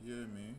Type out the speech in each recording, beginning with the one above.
hear me.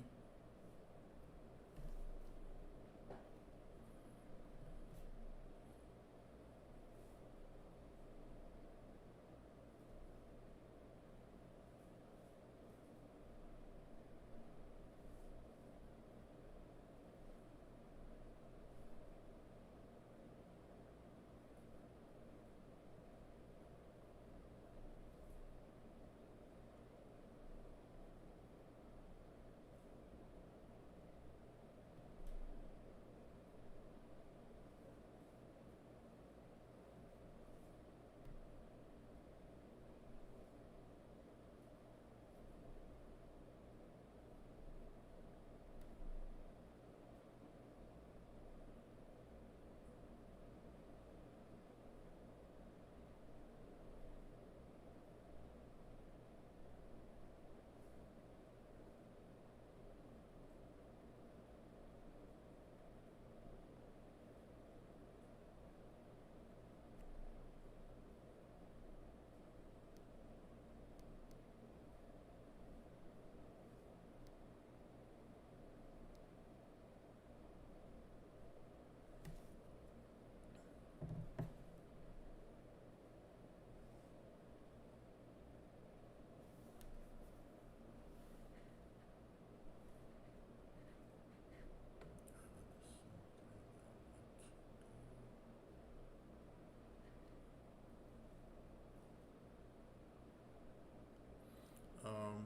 Um,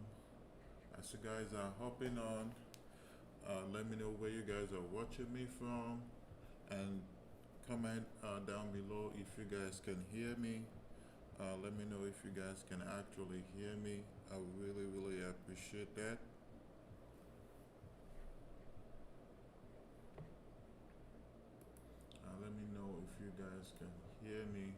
as you guys are hopping on, let me know where you guys are watching me from, and comment down below if you guys can hear me. Let me know if you guys can actually hear me. I really appreciate that. Let me know if you guys can hear me.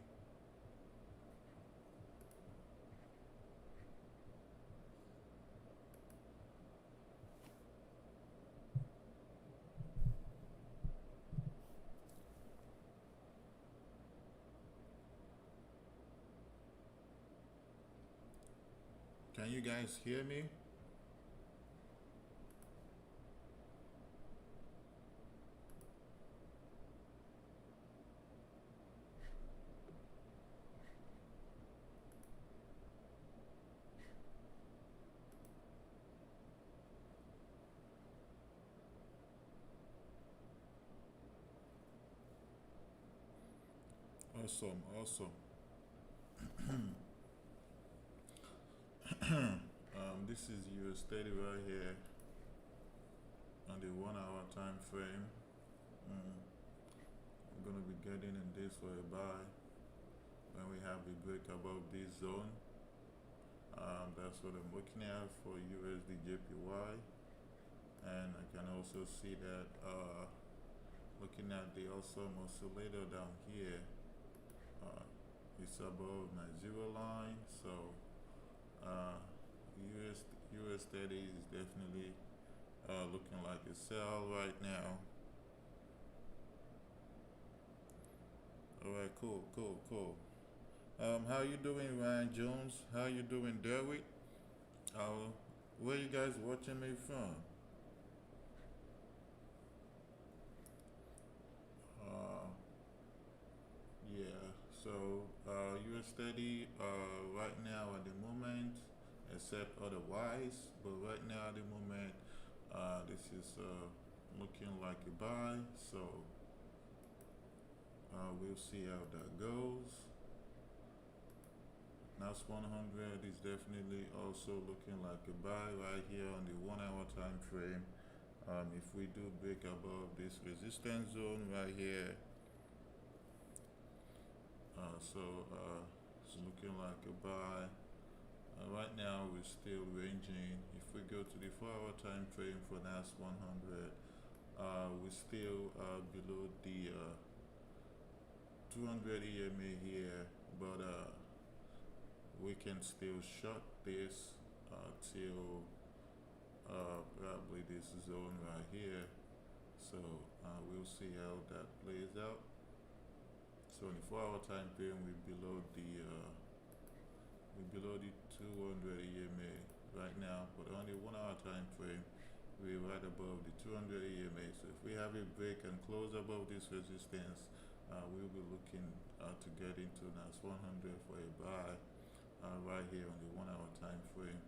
Can you guys hear me? Awesome, awesome. This is your steady right here on the 1 hour time frame. I'm gonna be getting in this for a buy when we have a break above this zone. That's what I'm looking at for USD JPY, and I can also see that looking at the awesome oscillator down here, it's above my zero line, so US 30 is definitely looking like a sell right now. All right, cool. How you doing, Ryan Jones? How you doing, Derwick? Where you guys watching me from? Uh, yeah. So US 30 right now at the moment, except otherwise, but right now at the moment, this is looking like a buy. So we'll see how that goes. NAS 100 is definitely also looking like a buy right here on the 1 hour time frame. If we do break above this resistance zone right here, it's looking like a buy. Right now we're still ranging. If we go to the 4 hour time frame for NAS 100, we're still below the 200 EMA here, but we can still short this till probably this zone right here. So we'll see how that plays out. So in the 4 hour time frame, we're below the 200 EMA right now, but on the 1 hour time frame, we're right above the 200 EMA. So if we have a break and close above this resistance, we'll be looking to get into NAS 100 for a buy right here on the 1 hour time frame.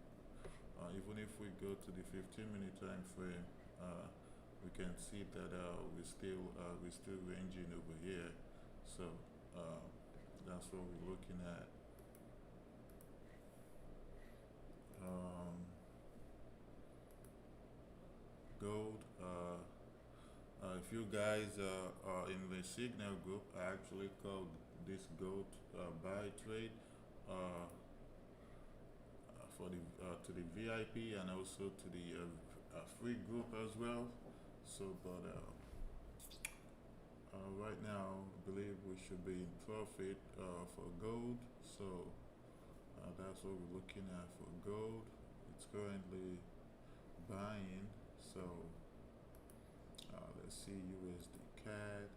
Even if we go to the 15-minute time frame, we can see that we're still ranging over here. So that's what we're looking at. Gold. If you guys are in the signal group, I actually called this gold buy trade for the to the VIP and also to the free group as well. So, but right now, I believe we should be in profit for gold. So that's what we're looking at for gold. It's currently buying. So let's see USD CAD.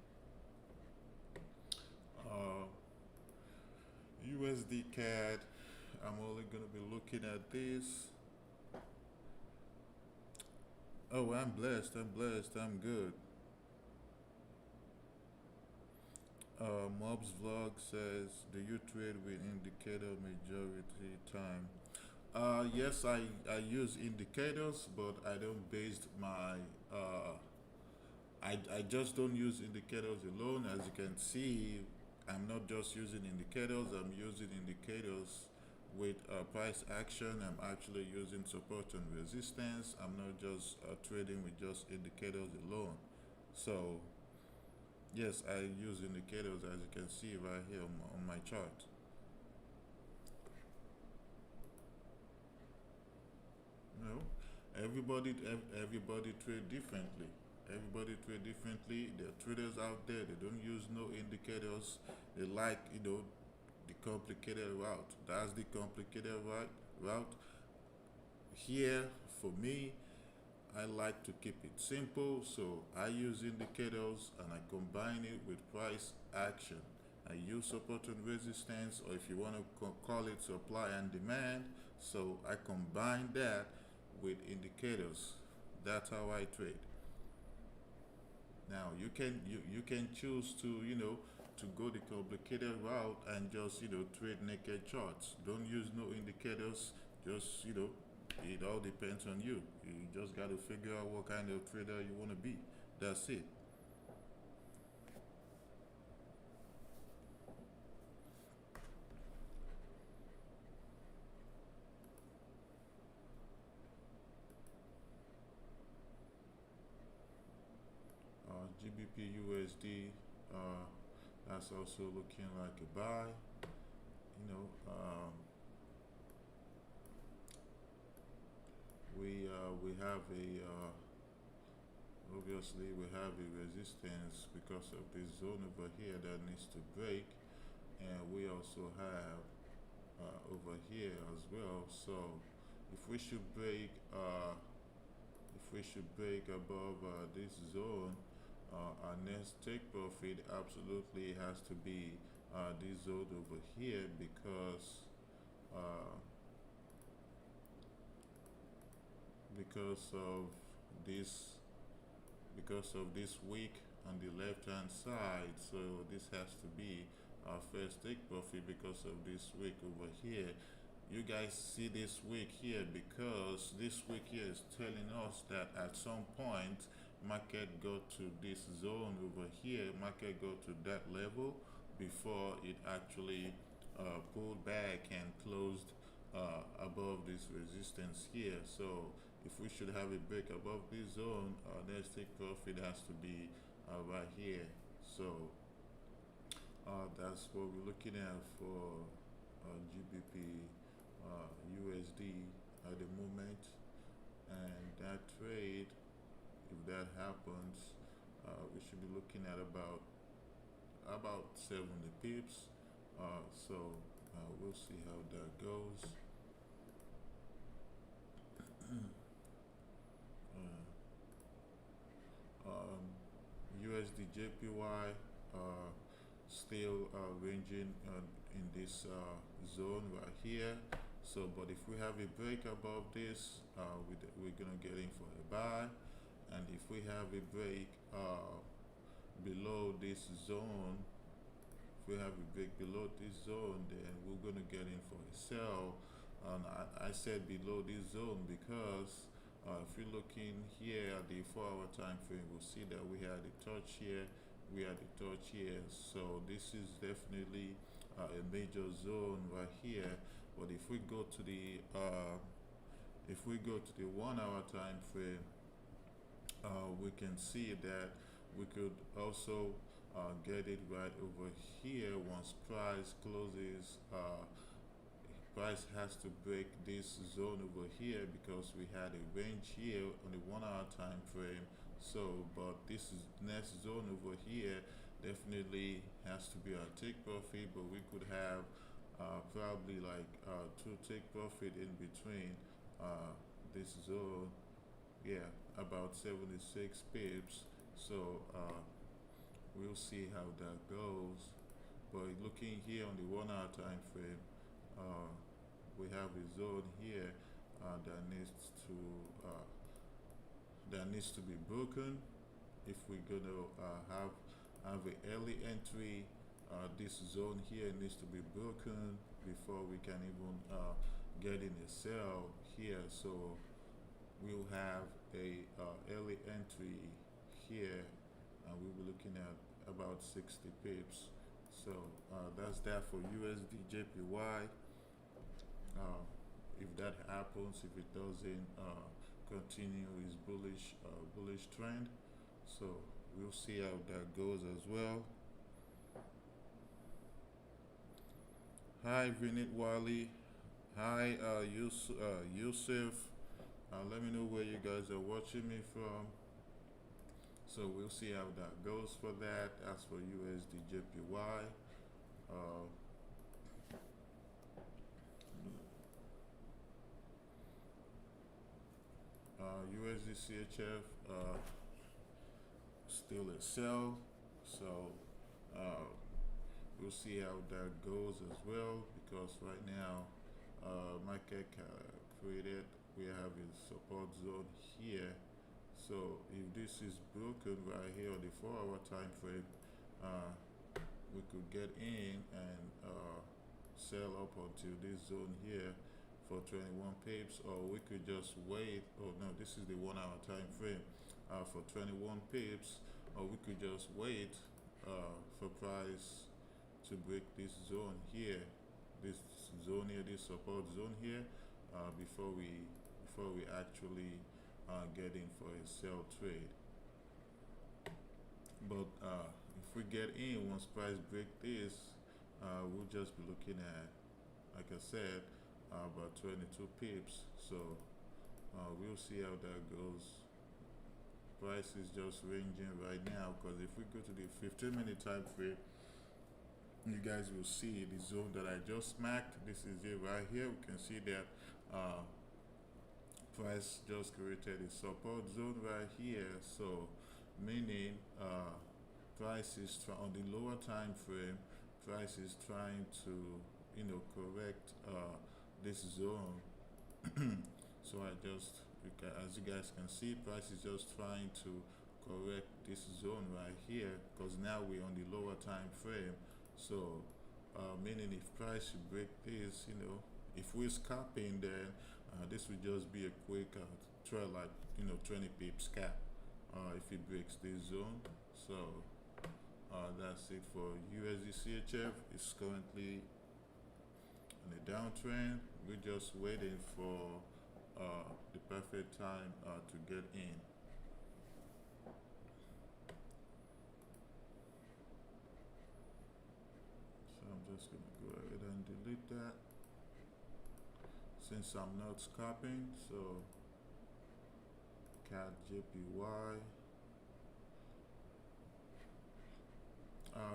USD CAD. I'm only gonna be looking at this. Oh, I'm blessed. I'm good. Mob's vlog says, "Do you trade with indicator majority time?" Yes, I use indicators, but I don't base my I just don't use indicators alone. As you can see, I'm not just using indicators. I'm using indicators with price action. I'm actually using support and resistance. I'm not just trading with just indicators alone. So yes, I use indicators, as you can see right here on my chart. No, everybody trade differently. Everybody trade differently. There are traders out there. They don't use no indicators. They like the complicated route. That's the complicated route. Here for me, I like to keep it simple, so I use indicators and I combine it with price action. I use support and resistance, or if you want to call it supply and demand. So I combine that with indicators. That's how I trade. Now you can choose to to go the complicated route and just trade naked charts. Don't use no indicators. Just it all depends on you. You just got to figure out what kind of trader you want to be. That's it. GBP USD. That's also looking like a buy. You know, we have a obviously we have a resistance because of this zone over here that needs to break, and we also have over here as well. So if we should break above this zone, our next take profit absolutely has to be this zone over here uh, because of this wick on the left hand side. So this has to be our first take profit because of this wick over here. You guys see this wick here because this wick here is telling us that at some point market got to this zone over here, market got to that level before it actually pulled back and closed above this resistance here. So if we should have a break above this zone, next take profit has to be right here. So that's what we're looking at for GBP USD at the moment, and that trade, if that happens, we should be looking at about 70 pips. So we'll see how that goes. USD JPY still ranging in this zone right here. So but if we have a break above this, we're gonna get in for a buy. And if we have a break below this zone, if we have a break below this zone, then we're gonna get in for a sell. And I said below this zone because if you're looking here at the 4-hour time frame, we'll see that we had a touch here, we had a touch here. So this is definitely a major zone right here. But if we go to the 1-hour time frame, we can see that we could also get it right over here once price closes. Price has to break this zone over here because we had a range here on the 1-hour time frame. So but this is next zone over here definitely has to be our take profit, but we could have probably like two take profit in between this zone. Yeah, about 76 pips. So we'll see how that goes. But looking here on the 1-hour time frame, we have a zone here that needs to be broken if we're gonna have an early entry. This zone here needs to be broken before we can even get in a sell here. So we'll have a early entry here, and we'll be looking at about 60 pips. So that's that for USD JPY. If that happens, if it doesn't continue its bullish trend, so we'll see how that goes as well. Hi Vinit Wali. Hi Yusuf. Let me know where you guys are watching me from. So we'll see how that goes for that. As for USD JPY, USD CHF still a sell. So we'll see how that goes as well, because right now market created, we have a support zone here. So if this is broken right here on the 4-hour time frame, we could get in and sell up until this zone here for 21 pips, or we could just wait. Oh no, this is the 1-hour time frame for 21 pips, or we could just wait for price to break this zone here, this zone here, this support zone here, before we actually get in for a sell trade. But if we get in once price break this, we'll just be looking at, like I said, about 22 pips. So we'll see how that goes. Price is just ranging right now, because if we go to the 15-minute time frame, you guys will see the zone that I just marked. This is it right here. We can see that price just created a support zone right here. So meaning price is on the lower time frame, price is trying to correct this zone. So as you guys can see, price is just trying to correct this zone right here, because now we're on the lower time frame. So meaning if price should break this, if we're scalping, then this will just be a quick trail, like 20 pips cap if it breaks this zone. So that's it for USD CHF. It's currently on a downtrend. We're just waiting for the perfect time to get in. So I'm just gonna go ahead and delete that, since I'm not scalping. So CAD JPY,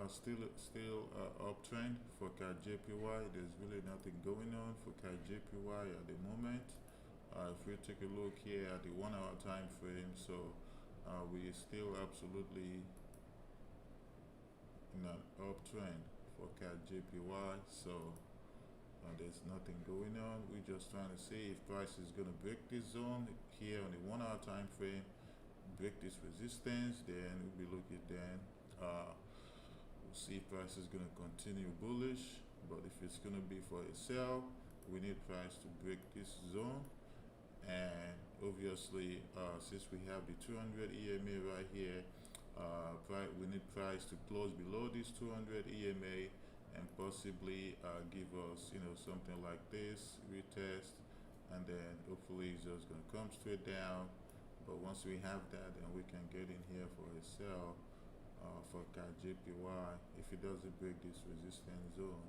still uptrend for CAD JPY. There's really nothing going on for CAD JPY at the moment. If we take a look here at the 1-hour time frame, so we still absolutely in an uptrend for CAD JPY. So there's there's nothing going on. We're just trying to see if price is going to break this zone here on the 1 hour time frame, break this resistance, then we'll be looking then. We'll see if price is going to continue bullish, but if it's going to be for a sell, we need price to break this zone. And obviously, since we have the 200 EMA right here, we need price to close below this 200 EMA and possibly give us, something like this retest, and then hopefully it's just gonna come straight down. But once we have that, then we can get in here for a sell for JPY if it doesn't break this resistance zone.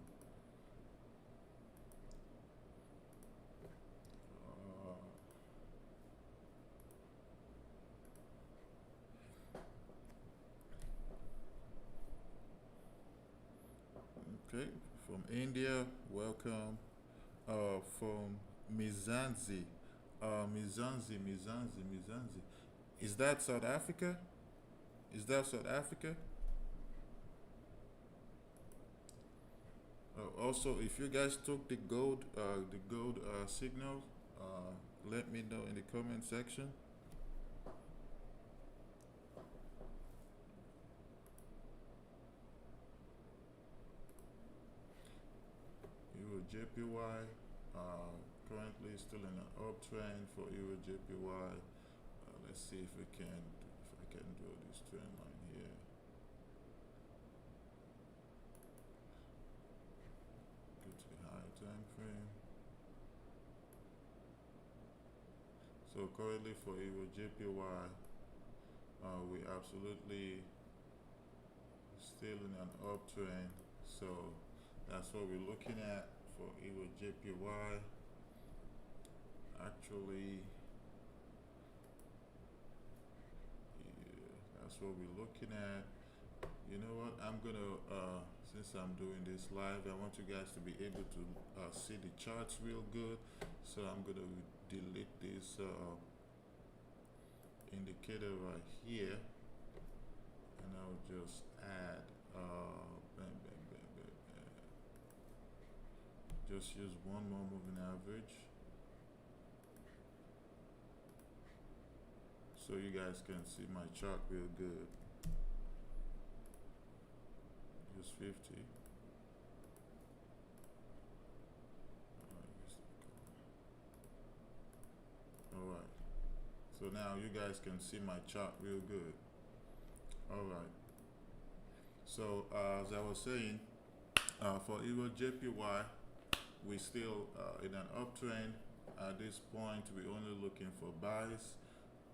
Okay, from India, welcome. From Mizanzi, Mizanzi. Is that South Africa? Is that South Africa? Also, if you guys took the gold signal, let me know in the comment section. Euro JPY, currently still in an uptrend for Euro JPY. Let's see if I can draw this trend line here. Go to the higher time frame. So currently for Euro JPY, we absolutely still in an uptrend. So that's what we're looking at for Euro JPY. Actually, yeah, that's what we're looking at. You know what? I'm gonna, since I'm doing this live, I want you guys to be able to see the charts real good. So I'm gonna delete this indicator right here, and I'll just add just use one more moving average so you guys can see my chart real good. Use 50. Alright, so now you guys can see my chart real good. Alright, so as I was saying, for Euro JPY, we're still in an uptrend. At this point, we're only looking for buys.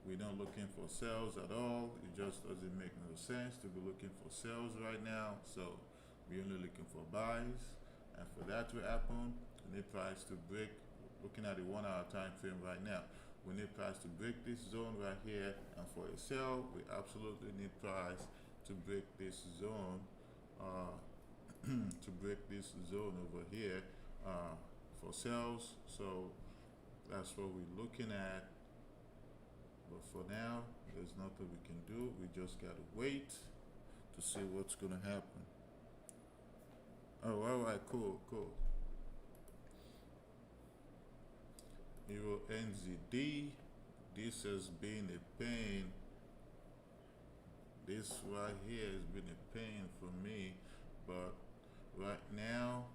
We're not looking for sales at all. It just doesn't make no sense to be looking for sales right now. So we're only looking for buys. And for that to happen, we need price to break. Looking at the 1 hour time frame right now, we need price to break this zone right here. And for a sell, we absolutely need price to break this zone. To break this zone over here for sales. So that's what we're looking at. But for now, there's nothing we can do. We just gotta wait to see what's gonna happen. Oh, alright, cool. Euro NZD, this has been a pain. This right here has been a pain for me, but right now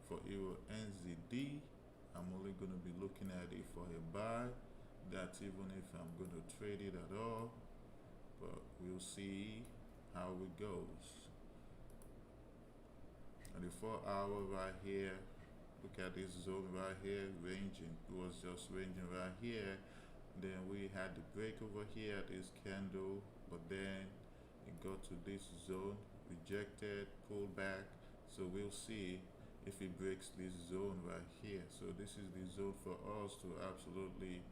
for Euro NZD, I'm only going to be looking at it for a buy. That's even if I'm going to trade it at all, but we'll see how it goes. And the 4 hour right here, look at this zone right here, ranging. It was just ranging right here. Then we had the break over here, this candle, but then it got to this zone, rejected, pulled back. So we'll see if it breaks this zone right here. So this is the zone for us to absolutely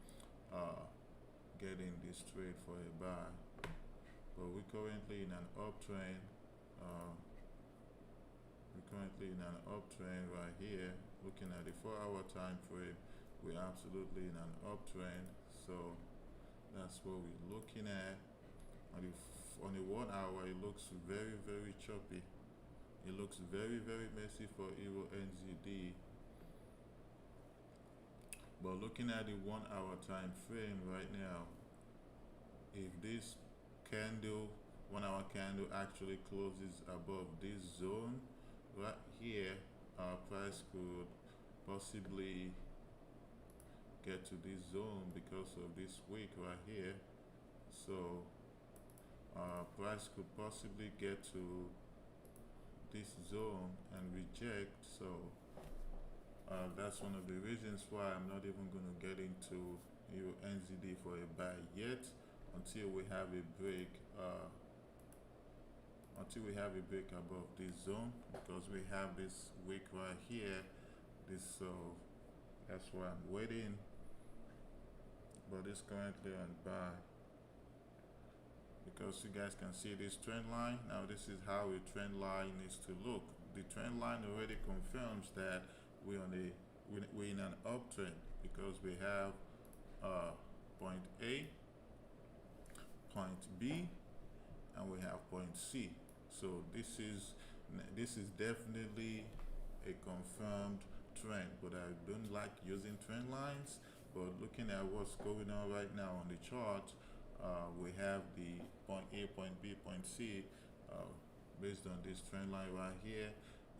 get in this trade for a buy. But we're currently in an uptrend. Right here. Looking at the 4 hour time frame, we're absolutely in an uptrend. So that's what we're looking at. On the 1 hour, it looks very, very choppy. It looks very, very messy for Euro NZD. But looking at the 1 hour time frame right now, if this candle 1 hour candle actually closes above this zone right here, our price could possibly get to this zone because of this wick right here. So price could possibly get to this zone and reject. So that's one of the reasons why I'm not even going to get into NZD for a buy yet until we have a break. Until we have a break above this zone, because we have this wick right here. So that's why I'm waiting. But it's currently on buy, because you guys can see this trend line. Now this is how a trend line needs to look. The trend line already confirms that we're in an uptrend, because we have point A, point B, and we have point C. So this is definitely a confirmed trend, but I don't like using trend lines. But looking at what's going on right now on the chart, we have the point A, point B, point C based on this trend line right here,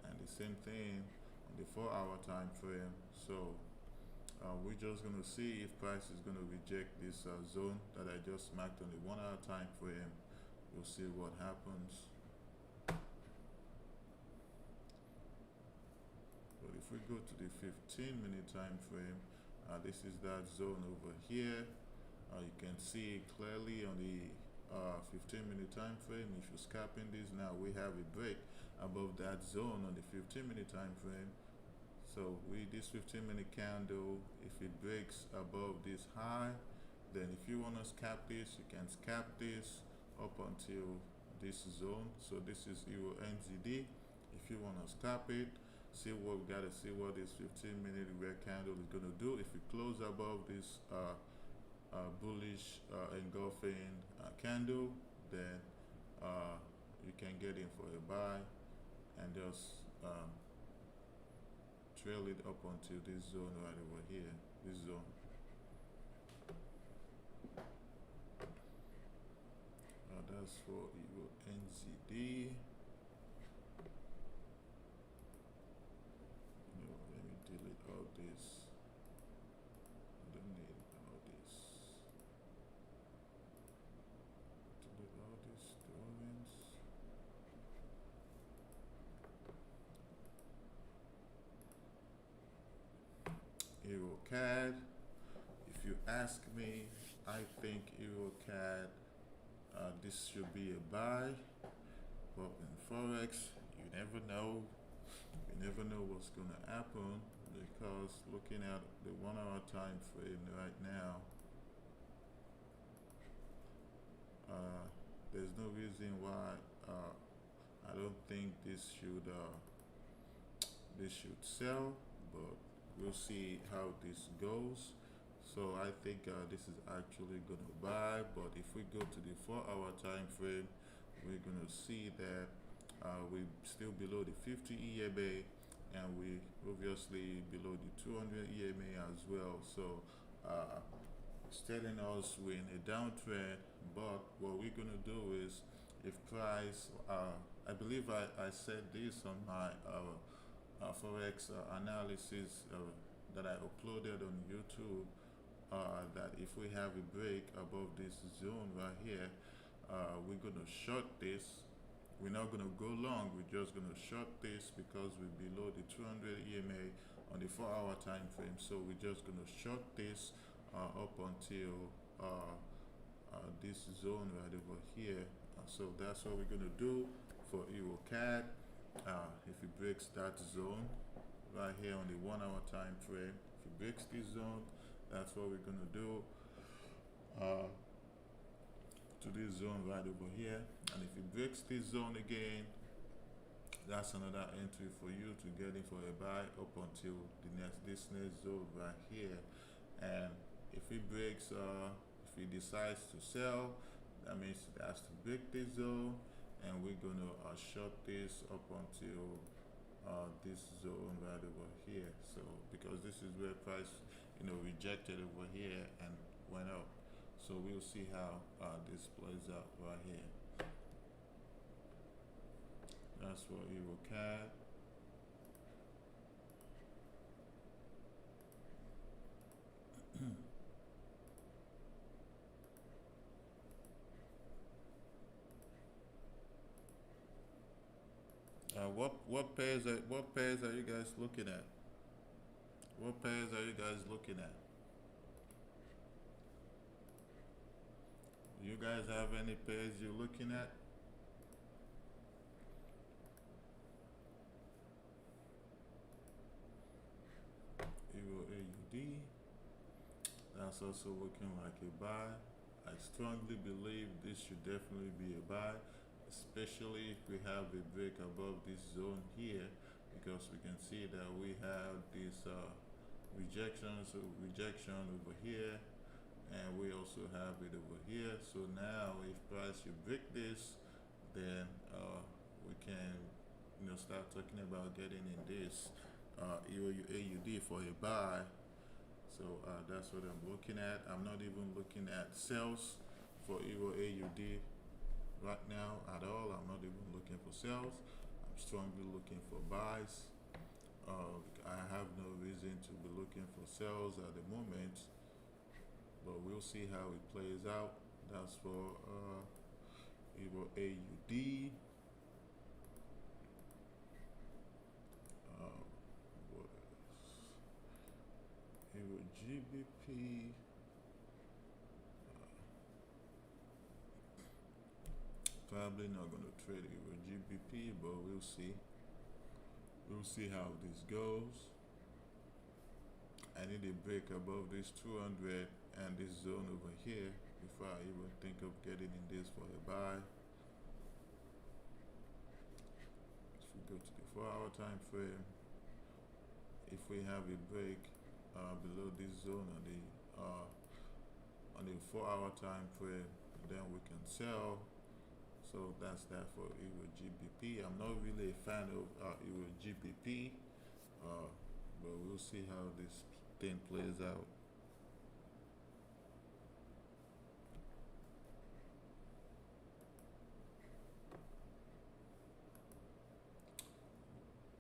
and the same thing on the 4 hour time frame. So we're just going to see if price is going to reject this zone that I just marked on the 1 hour time frame. We'll see what happens. But if we go to the 15-minute time frame, this is that zone over here. You can see clearly on the 15-minute time frame. If you're scalping this now, we have a break above that zone on the 15-minute time frame. So this 15-minute candle, if it breaks above this high, then if you want to scalp this, you can scalp this up until this zone. So this is Euro NZD. If you want to scalp it, see what we gotta see what this 15-minute red candle is gonna do. If it close above this bullish engulfing candle, then you can get in for a buy and just trail it up until this zone right over here, this zone. That's for Euro NZD. Let me delete all this. I don't need all this. Delete all these drawings. EuroCAD. If you ask me, I think EuroCAD, this should be a buy. But in Forex, you never know. You never know what's going to happen, because looking at the 1 hour time frame right now, there's no reason why I don't think this should sell, but we'll see how this goes. So I think this is actually going to buy. But if we go to the 4 hour time frame, we're going to see that we're still below the 50 EMA, and we obviously below the 200 EMA as well. So it's telling us we're in a downtrend. But what we're going to do is, if price, I believe I said this on my Forex analysis that I uploaded on YouTube, that if we have a break above this zone right here, we're going to short this. We're not going to go long, we're just going to short this, because we're below the 200 EMA on the 4 hour time frame. So we're just going to short this up until this zone right over here. So that's what we're going to do for EuroCAD. If it breaks that zone right here on the 1 hour time frame, if it breaks this zone, that's what we're going to do to this zone right over here. And if it breaks this zone again, that's another entry for you to get in for a buy up until this next zone right here. And if it breaks, if it decides to sell, that means it has to break this zone, and we're going to short this up until this zone right over here. So because this is where price rejected over here and went up. So we'll see how this plays out right here. That's for EuroCAD. What pairs are you guys looking at? What pairs are you guys looking at? You guys have any pairs you're looking at? Euro AUD. That's also looking like a buy. I strongly believe this should definitely be a buy, especially if we have a break above this zone here, because we can see that we have this rejection over here, and we also have it over here. So now if price should break this, then we can start talking about getting in this Euro AUD for a buy. So that's what I'm looking at. I'm not even looking at sales for Euro AUD right now at all. I'm not even looking for sales. I'm strongly looking for buys. I have no reason to be looking for sales at the moment, but we'll see how it plays out. That's for Euro AUD. What else? Euro GBP. Probably not going to trade Euro GBP, but we'll see. We'll see how this goes. I need a break above this 200 and this zone over here before I even think of getting in this for a buy. If we go to the 4-hour time frame, if we have a break below this zone on the 4-hour time frame, then we can sell. So that's that for Euro GBP. I'm not really a fan of Euro GBP, but we'll see how this thing plays out.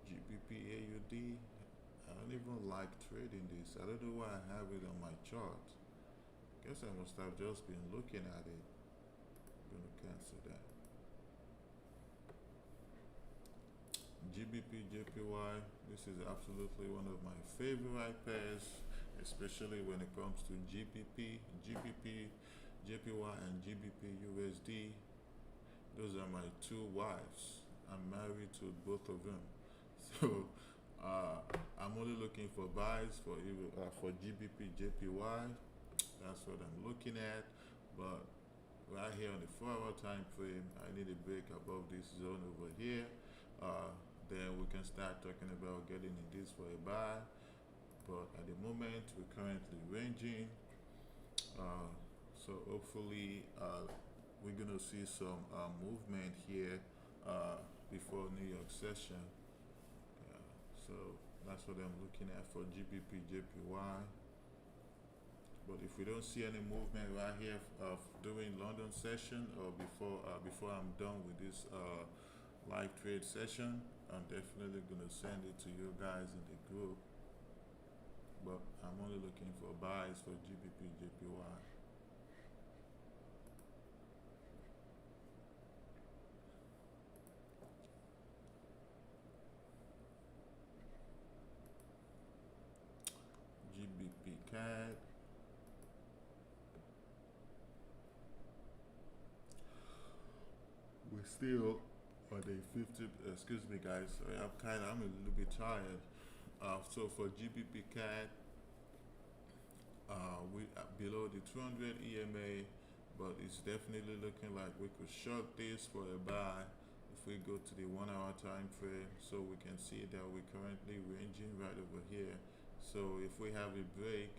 GBP AUD. I don't even like trading this. I don't know why I have it on my chart. Guess I must have just been looking at it. I'm gonna cancel that. GBP JPY, this is absolutely one of my favorite pairs, especially when it comes to GBP, JPY, and GBP USD. Those are my two wives. I'm married to both of them, so I'm only looking for buys for GBP JPY. That's what I'm looking at, but right here on the 4-hour time frame, I need a break above this zone over here. Then we can start talking about getting in this for a buy. But at the moment, we're currently ranging. So hopefully, we're gonna see some movement here before New York session. So that's what I'm looking at for GBP JPY. But if we don't see any movement right here during London session or before I'm done with this live trade session, I'm definitely gonna send it to you guys in the group. But I'm only looking for buys for GBP JPY. GBP CAD. We're still on the 50. Excuse me, guys. Sorry, I'm a little bit tired. So for GBP CAD, we are below the 200 EMA, but it's definitely looking like we could short this for a buy if we go to the 1-hour time frame. So we can see that we're currently ranging right over here. So if we have a break,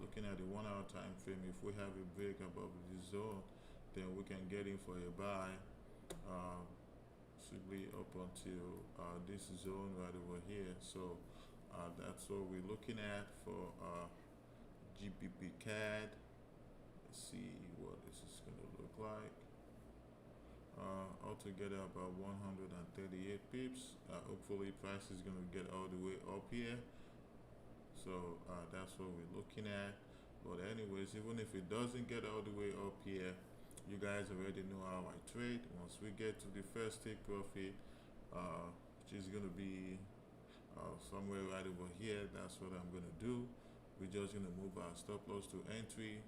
looking at the 1-hour time frame, if we have a break above the zone, then we can get in for a buy. Simply up until this zone right over here. So that's what we're looking at for GBP CAD. Let's see what this is going to look like. Altogether about 138 pips. Hopefully price is going to get all the way up here. So that's what we're looking at. But anyways, even if it doesn't get all the way up here, you guys already know how I trade. Once we get to the first take profit, which is going to be somewhere right over here, that's what I'm going to do. We're just going to move our stop loss to entry,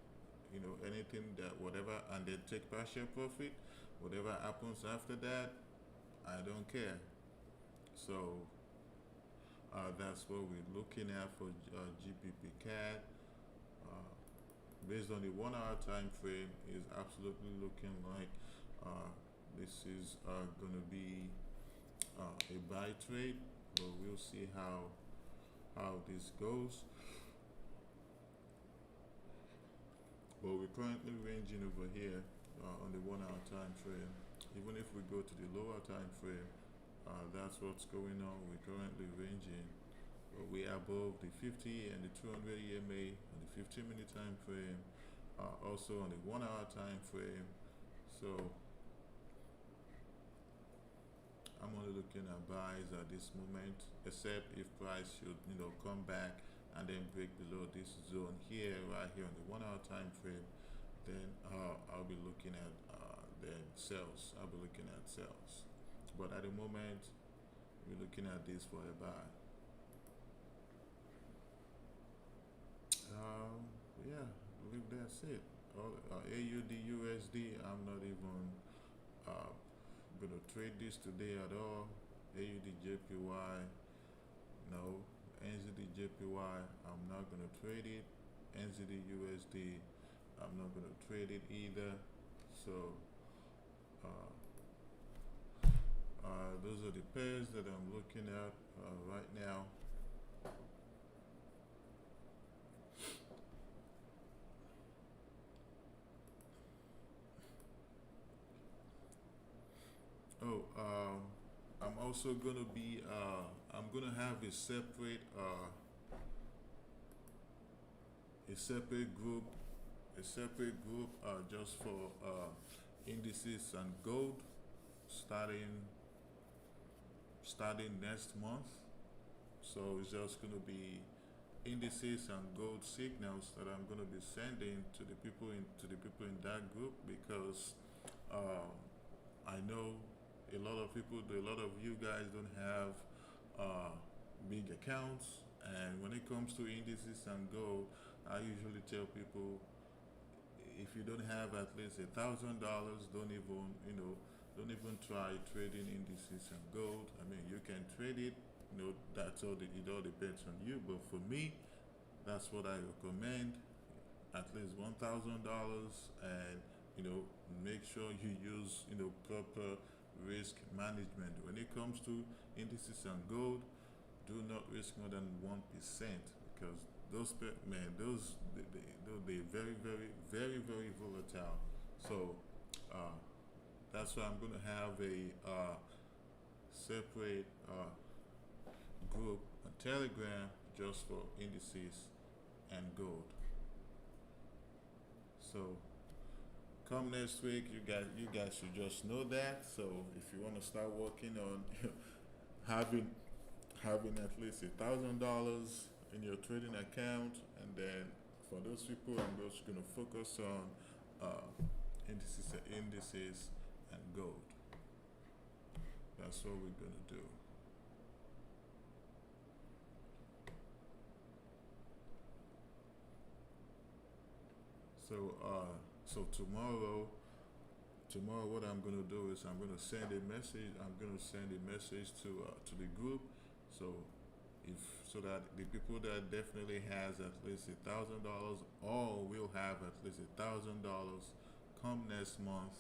you know, anything that whatever, and then take partial profit. Whatever happens after that, I don't care. So that's what we're looking at for GBP CAD. Based on the 1 hour time frame, is absolutely looking like this is going to be a buy trade, but we'll see how this goes. But we're currently ranging over here on the 1 hour time frame. Even if we go to the lower time frame, that's what's going on. We're currently ranging, but we are above the 50 and the 200 EMA on the 15-minute time frame, also on the 1 hour time frame. So I'm only looking at buys at this moment, except if price should, you know, come back and then break below this zone here, right here on the 1 hour time frame, then I'll be looking at then sales. I'll be looking at sales. But at the moment, we're looking at this for a buy. Yeah, I believe that's it. AUD USD, I'm not even gonna trade this today at all. AUD JPY, no. NZD JPY, I'm not gonna trade it. NZD USD, I'm not gonna trade it either. So those are the pairs that I'm looking at right now. Oh, I'm also gonna be I'm gonna have a separate group just for indices and gold starting next month. So it's just gonna be indices and gold signals that I'm gonna be sending to the people in that group, because I know a lot of you guys don't have big accounts, and when it comes to indices and gold, I usually tell people, if you don't have at least $1,000, don't even try trading indices and gold. I mean, you can trade it, that's all. It all depends on you. But for me, that's what I recommend. At least $1,000, and make sure you use proper risk management. When it comes to indices and gold, do not risk more than 1%, because those they'll be very, very, very, very volatile. So that's why I'm going to have a separate group on Telegram just for indices and gold. So come next week, you guys should just know that. So if you want to start working on having at least $1,000 in your trading account, and then for those people, I'm just going to focus on indices and gold. That's what we're going to do. So tomorrow what I'm going to do is I'm going to send a message. I'm going to send a message to the group, so that the people that definitely has at least $1,000, or will have at least $1,000 come next month,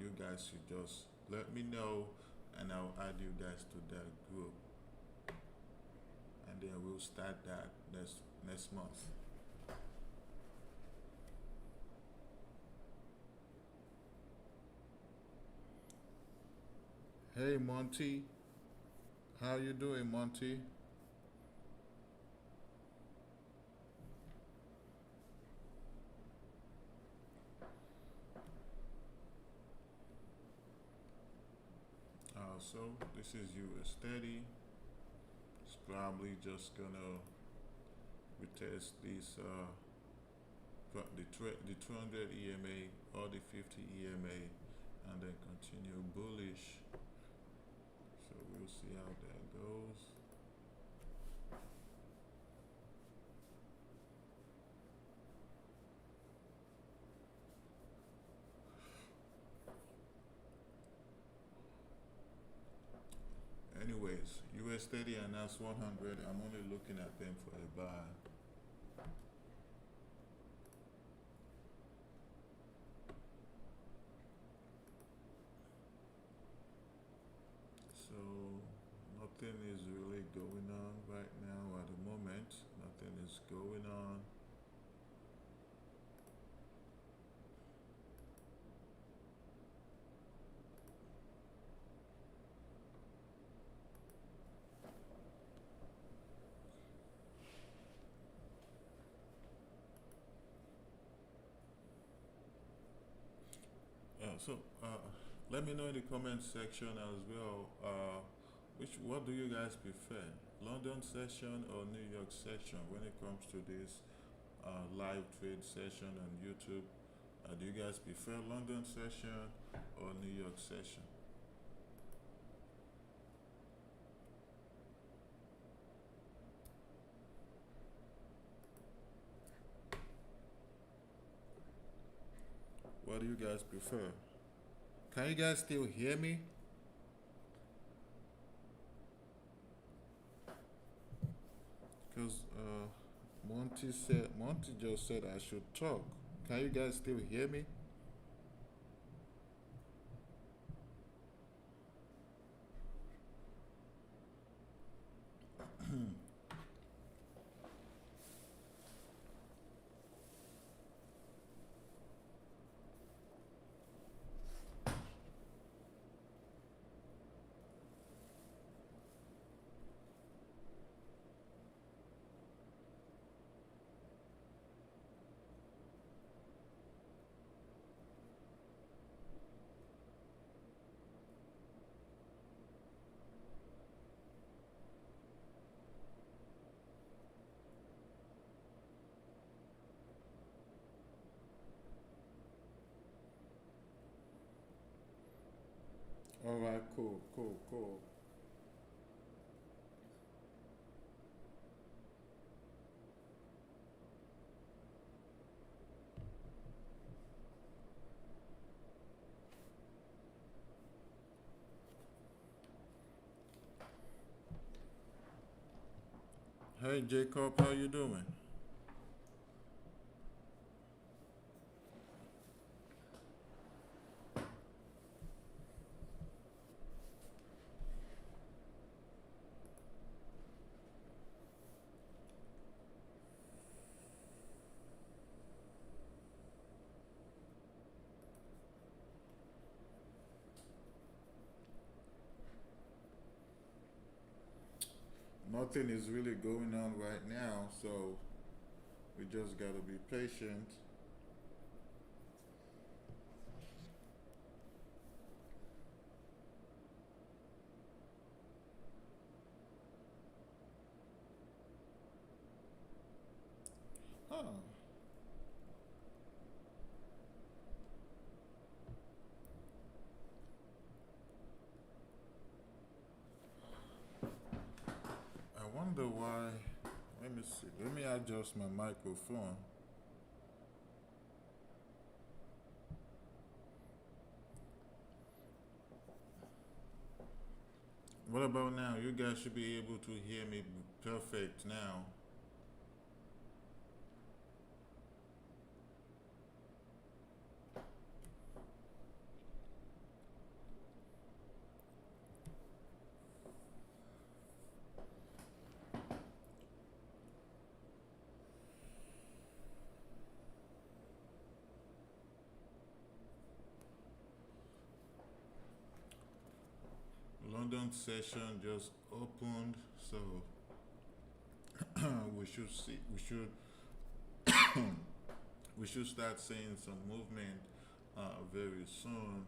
you guys should just let me know, and I'll add you guys to that group, and then we'll start that next month. Hey Monty, how you doing, Monty? So this is US 30. It's probably just gonna retest this the 200 EMA or the 50 EMA, and then continue bullish. So we'll see how that goes. Anyways, US 30 and that's 100. I'm only looking at them for a buy. So nothing is really going on right now at the moment. Nothing is going on. Let me know in the comment section as well. What do you guys prefer, London session or New York session when it comes to this live trade session on YouTube? Do you guys prefer London session or New York session? What do you guys prefer? Can you guys still hear me? Because Monty just said I should talk. Can you guys still hear me? All right, cool, cool, cool. Hey Jacob, how you doing? Nothing is really going on right now, so we just gotta be patient. Huh. I wonder why. Let me see. Let me adjust my microphone. What about now? You guys should be able to hear me perfect now. London session just opened, so we should see. We should start seeing some movement very soon.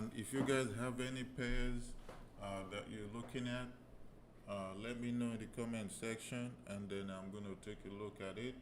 And if you guys have any pairs that you're looking at, let me know in the comment section, and then I'm going to take a look at it.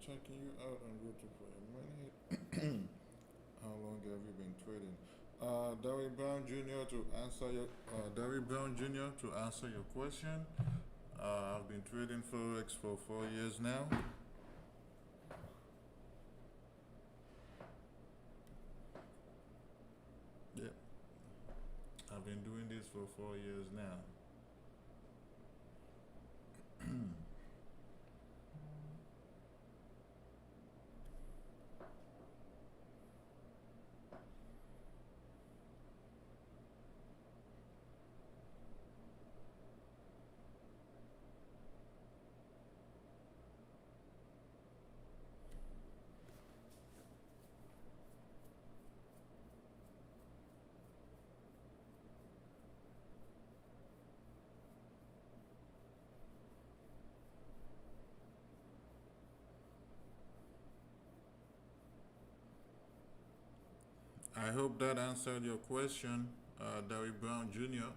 checking you out on YouTube for a minute. How long have you been trading? Derry Brown Jr. to answer your question. I've been trading Forex for 4 years now. Yep, I've been doing this for 4 years now. I hope that answered your question, Derry Brown Jr.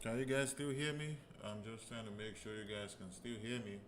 Can you guys still hear me? I'm just trying to make sure you guys can still hear me.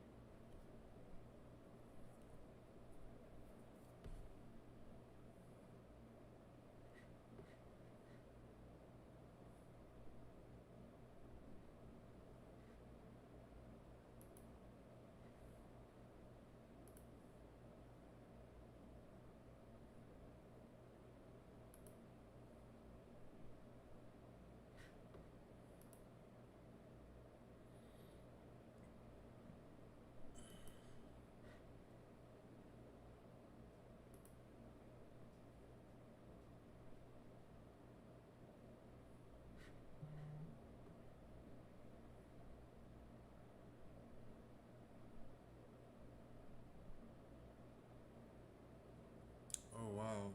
Oh wow.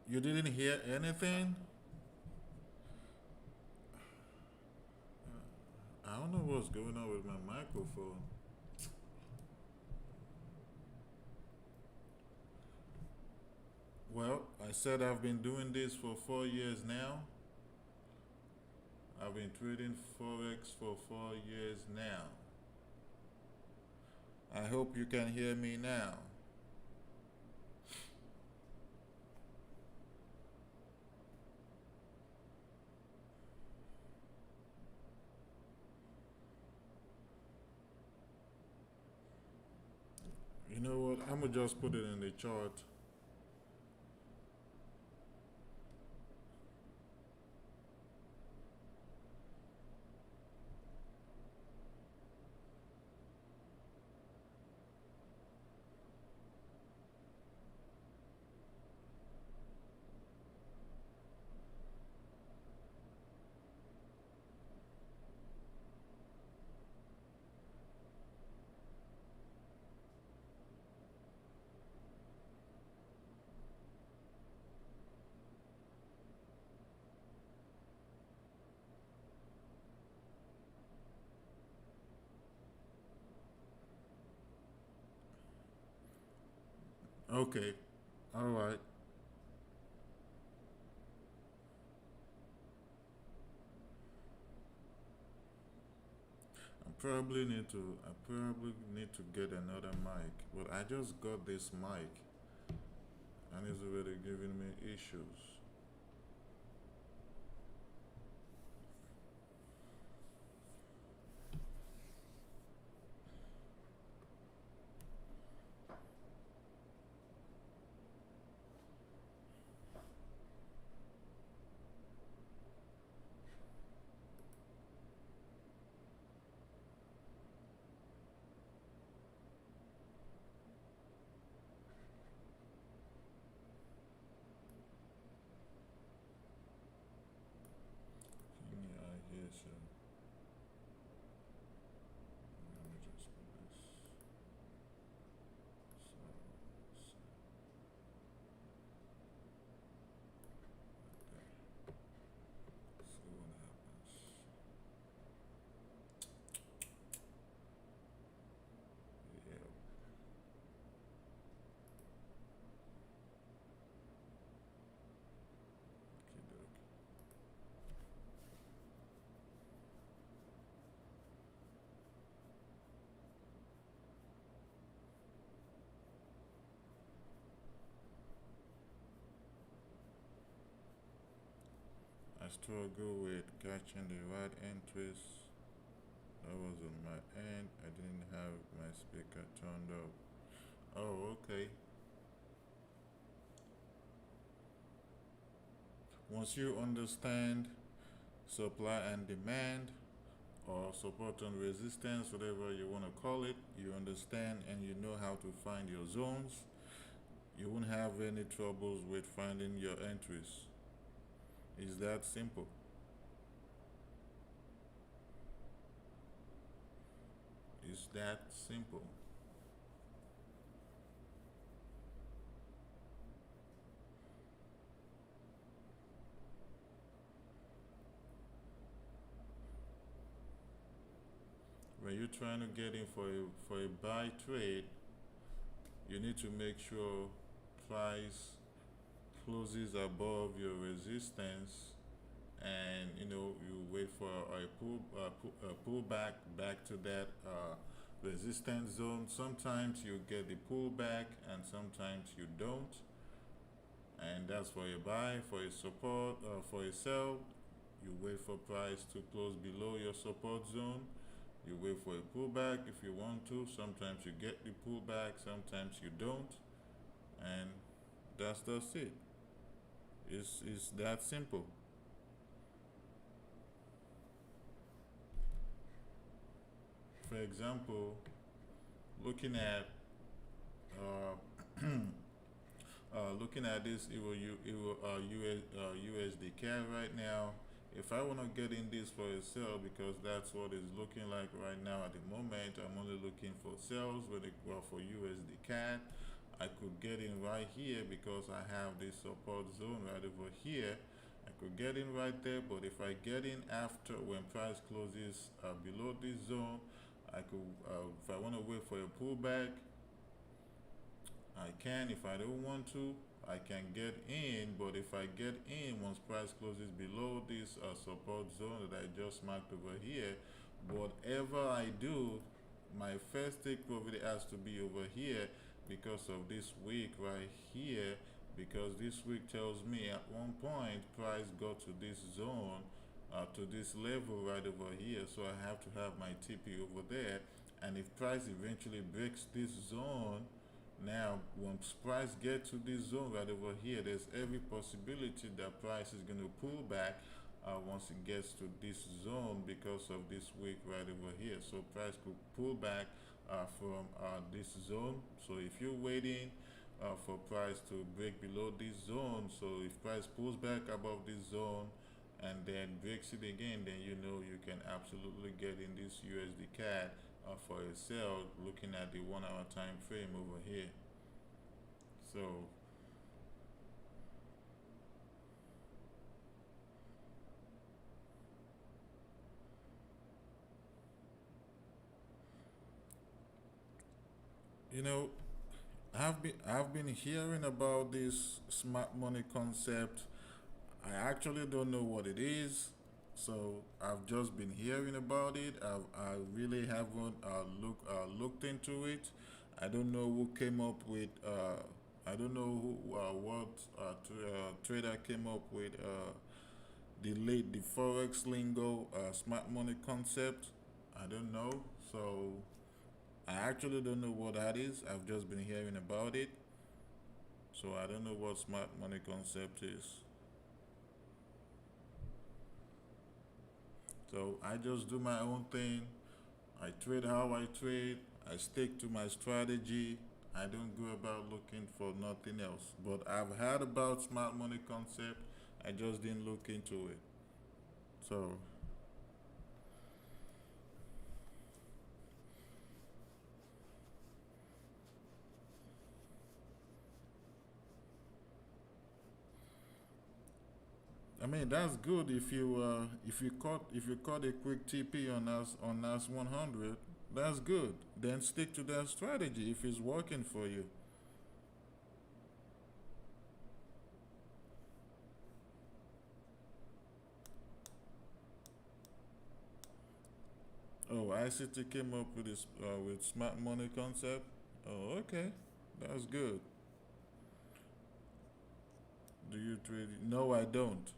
You didn't hear anything? I don't know what's going on with my microphone. Well, I said I've been doing this for 4 years now. I've been trading Forex for 4 years now. I hope you can hear me now. You know what? I'm gonna just put it in the chart. Okay. All right. I probably need to get another mic. But I just got this mic and it's already giving me issues. I struggle with catching the right entries. That was on my end. I didn't have my speaker turned up. Oh, okay. Once you understand supply and demand, or support and resistance, whatever you want to call it, you understand and you know how to find your zones, you won't have any troubles with finding your entries. It's that simple. It's that simple. When you're trying to get in for a buy trade, you need to make sure price closes above your resistance, and you wait for a pullback back to that resistance zone. Sometimes you get the pullback and sometimes you don't, and that's for a buy. For a support, for a sell, you wait for price to close below your support zone. You wait for a pullback if you want to. Sometimes you get the pullback, sometimes you don't, and that's it. It's that simple. For example, looking at uh, looking at this USD CAD right now, if I want to get in this for a sell, because that's what it's looking like right now at the moment, I'm only looking for sales for USD CAD. I could get in right here because I have this support zone right over here. I could get in right there, but if I get in after when price closes below this zone, I could, if I want to wait for a pullback, I can. If I don't want to, I can get in. But if I get in once price closes below this support zone that I just marked over here, whatever I do, my first take profit has to be over here because of this week right here. Because this week tells me at one point price got to this zone, to this level right over here. So I have to have my TP over there. And if price eventually breaks this zone, now, once price gets to this zone right over here, there's every possibility that price is going to pull back once it gets to this zone because of this wick right over here. So price could pull back from this zone. So if you're waiting for price to break below this zone, so if price pulls back above this zone and then breaks it again, then you know you can absolutely get in this USD CAD for a sell, looking at the 1 hour time frame over here. So you know, I've been hearing about this smart money concept. I actually don't know what it is, so I've just been hearing about it. I really haven't looked into it. I don't know who came up with. I don't know what trader came up with the Forex lingo smart money concept. I don't know. So I actually don't know what that is. I've just been hearing about it. So I don't know what smart money concept is. So I just do my own thing. I trade how I trade. I stick to my strategy. I don't go about looking for nothing else. But I've heard about smart money concept. I just didn't look into it. So I mean that's good if you caught a quick TP on us 100. That's good. Then stick to that strategy if it's working for you. Oh, ICT came up with this with smart money concept. Oh, okay, that's good. Do you trade? No, I don't.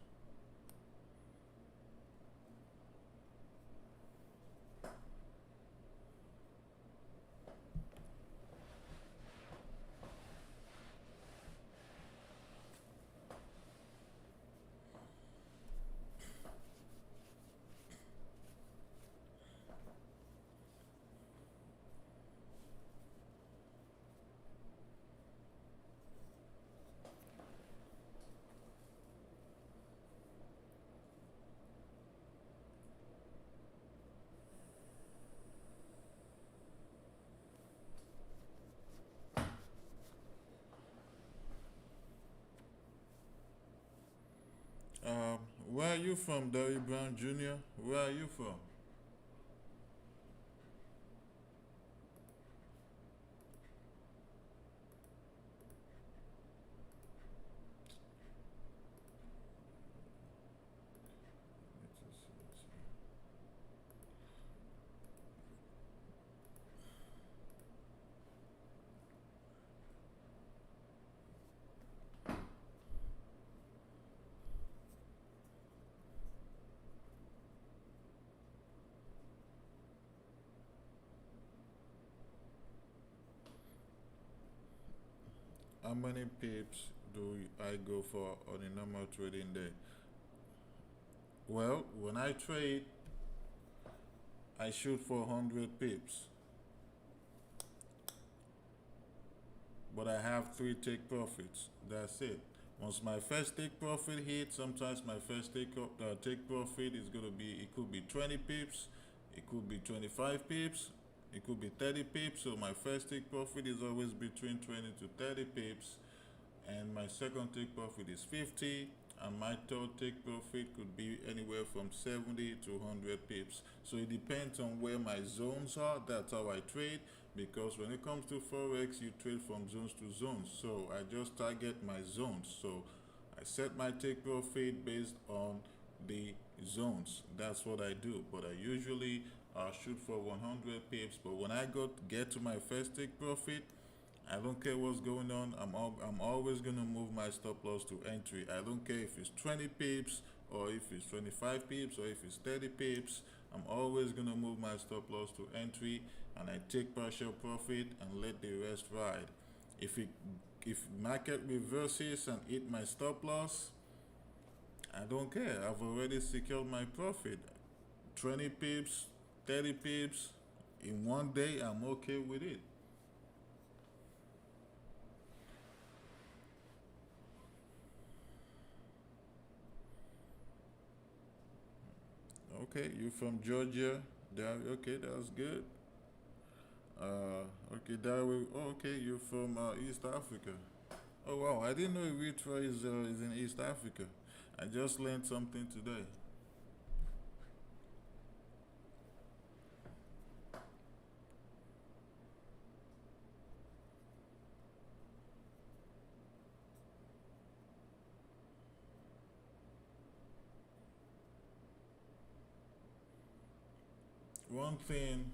Where are you from, Derry Brown Jr.? Where are you from? How many pips do I go for on a normal trading day? Well, when I trade, I shoot for 100 pips, but I have three take profits. That's it. Once my first take profit hits, sometimes my first take profit is gonna be, it could be 20 pips, it could be 25 pips, it could be 30 pips. So my first take profit is always between 20 to 30 pips, and my second take profit is 50, and my third take profit could be anywhere from 70 to 100 pips. So it depends on where my zones are. That's how I trade, because when it comes to Forex, you trade from zones to zones. So I just target my zones. So I set my take profit based on the zones. That's what I do. But I usually shoot for 100 pips. But when I get to my first take profit, I don't care what's going on. I'm always gonna move my stop loss to entry. I don't care if it's 20 pips or if it's 25 pips or if it's 30 pips. I'm always gonna move my stop loss to entry, and I take partial profit and let the rest ride. If market reverses and hit my stop loss, I don't care. I've already secured my profit. 20 pips, 30 pips in one day, I'm okay with it. Okay, you from Georgia? Okay, that's good. Okay, okay, you're from East Africa. Oh wow, I didn't know Eritrea is in East Africa. I just learned something today.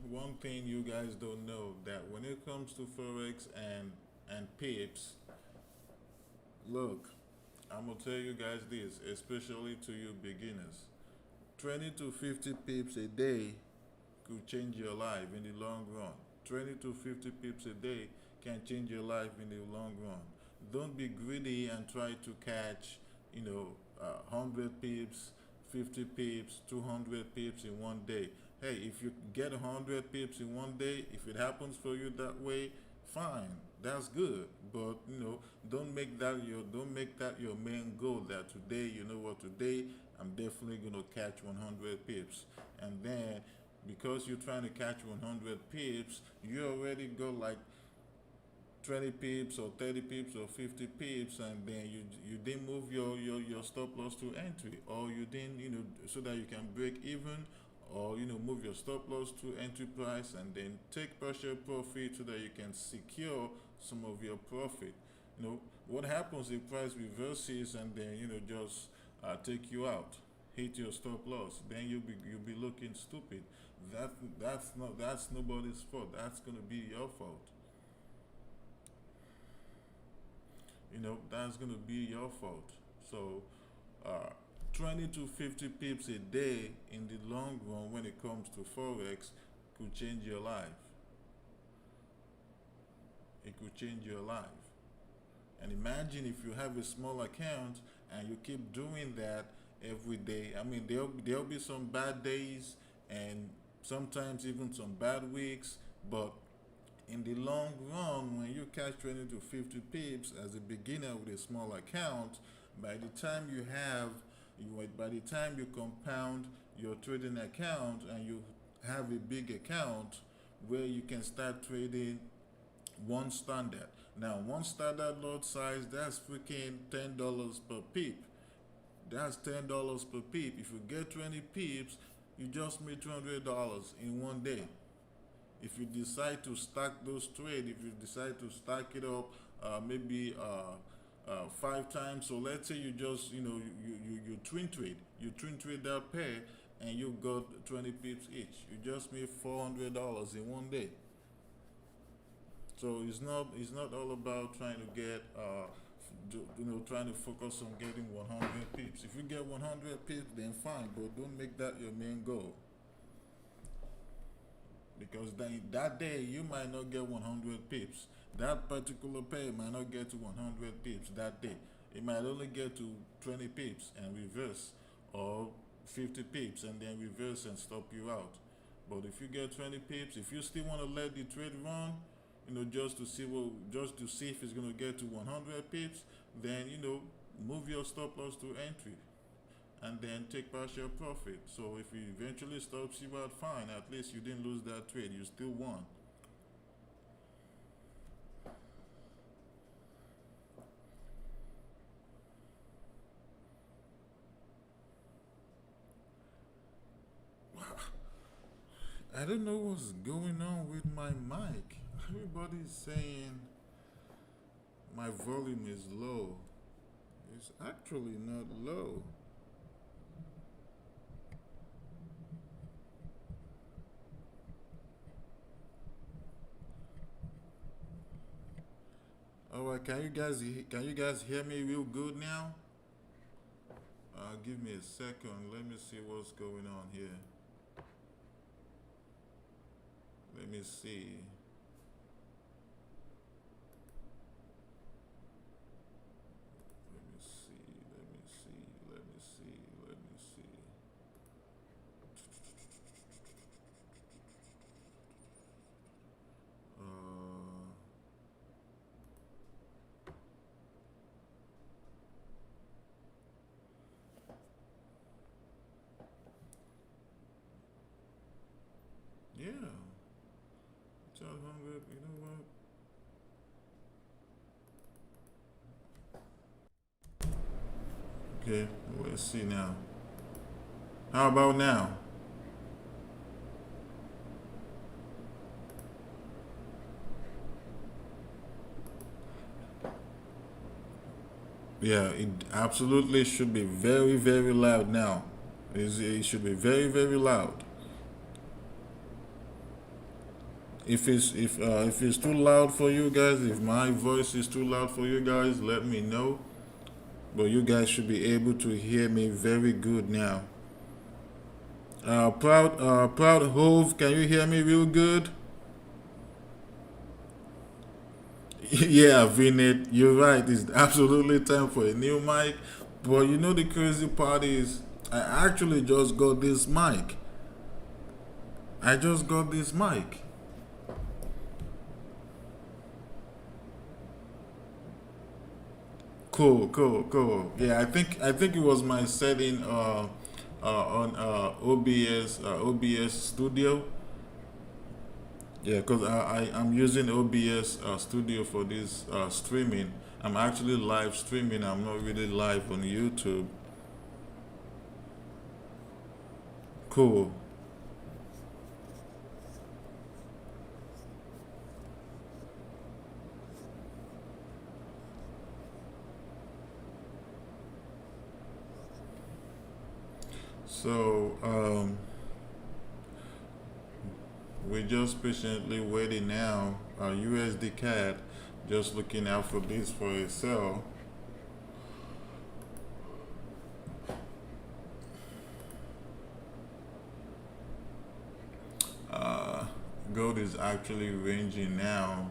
One thing you guys don't know, that when it comes to Forex and pips, look, I'm gonna tell you guys this, especially to you beginners. 20 to 50 pips a day could change your life in the long run. 20 to 50 pips a day can change your life in the long run. Don't be greedy and try to catch, 100 pips, 50 pips, 200 pips in one day. Hey, if you get 100 pips in one day, if it happens for you that way, fine, that's good. But don't make that your main goal. That today, you know what, today I'm definitely gonna catch 100 pips, and then because you're trying to catch 100 pips, you already got like 20 pips or 30 pips or 50 pips, and then you didn't move your stop loss to entry, or you didn't, so that you can break even, or move your stop loss to entry price, and then take partial profit so that you can secure some of your profit. What happens if price reverses and then just take you out, hit your stop loss? Then you'll be looking stupid. That's nobody's fault. That's gonna be your fault. That's gonna be your fault. So, uh, 20 to 50 pips a day in the long run when it comes to Forex could change your life. It could change your life. And imagine if you have a small account and you keep doing that every day. I mean, there'll be some bad days and sometimes even some bad weeks, but in the long run, when you catch 20 to 50 pips as a beginner with a small account, by the time by the time you compound your trading account and you have a big account where you can start trading one standard. Now, one standard lot size, that's freaking $10 per pip. That's $10 per peep. If you get 20 peeps, you just made $200 in one day. If you decide to stack those trade, if you decide to stack it up, maybe 5 times. So let's say you just you twin trade that pair, and you got 20 pips each. You just made $400 in one day. So it's not all about trying to get trying to focus on getting 100 pips. If you get 100 pips, then fine, but don't make that your main goal, because then that day you might not get 100 pips. That particular pair might not get to 100 pips that day. It might only get to 20 pips and reverse, or 50 pips and then reverse and stop you out. But if you get 20 pips, if you still want to let the trade run, just to see if it's going to get to 100 pips, then move your stop loss to entry and then take partial profit. So if it eventually stops you out, fine. At least you didn't lose that trade. You still won. I don't know what's going on with my mic. Everybody's saying my volume is low. It's actually not low. All right, can you guys hear me real good now? Give me a second. Let me see what's going on here. Let me see. Let me see. Let me see. Let me see. Let me see. Yeah. 1200. You know what? Okay. Let's see now. How about now? Yeah, it absolutely should be very, very loud now. It should be very, very loud. If it's too loud for you guys, if my voice is too loud for you guys, let me know. But you guys should be able to hear me very good now. Proud Hove, can you hear me real good? Yeah, Vinet, you're right. It's absolutely time for a new mic. But the crazy part is, I actually just got this mic. I just got this mic. Cool, cool, cool. Yeah, I think it was my setting on OBS Studio. Yeah, because I'm using OBS Studio for this streaming. I'm actually live streaming. I'm not really live on YouTube. Cool. So we're just patiently waiting now. USD CAD, just looking out for this for a sell. Gold is actually ranging now.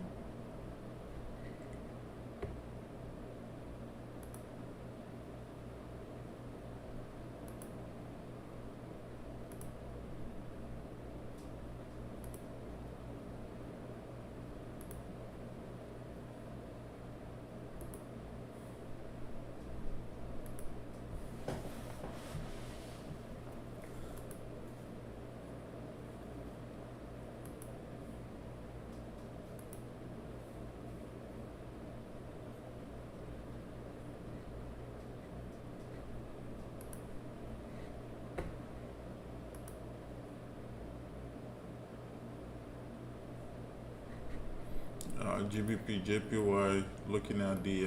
GBP JPY, looking at the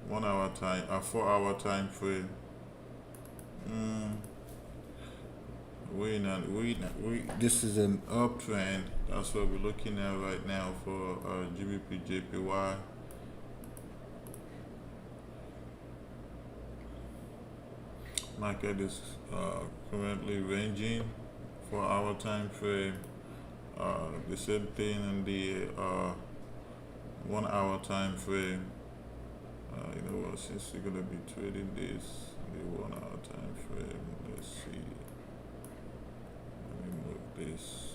1 hour time, 4 hour time frame. This is an uptrend. That's what we're looking at right now for GBP JPY. Market is currently ranging 4 hour time frame. The same thing in the 1 hour time frame. You know what? Since we're gonna be trading this in the 1 hour time frame, let's see. Let me move this.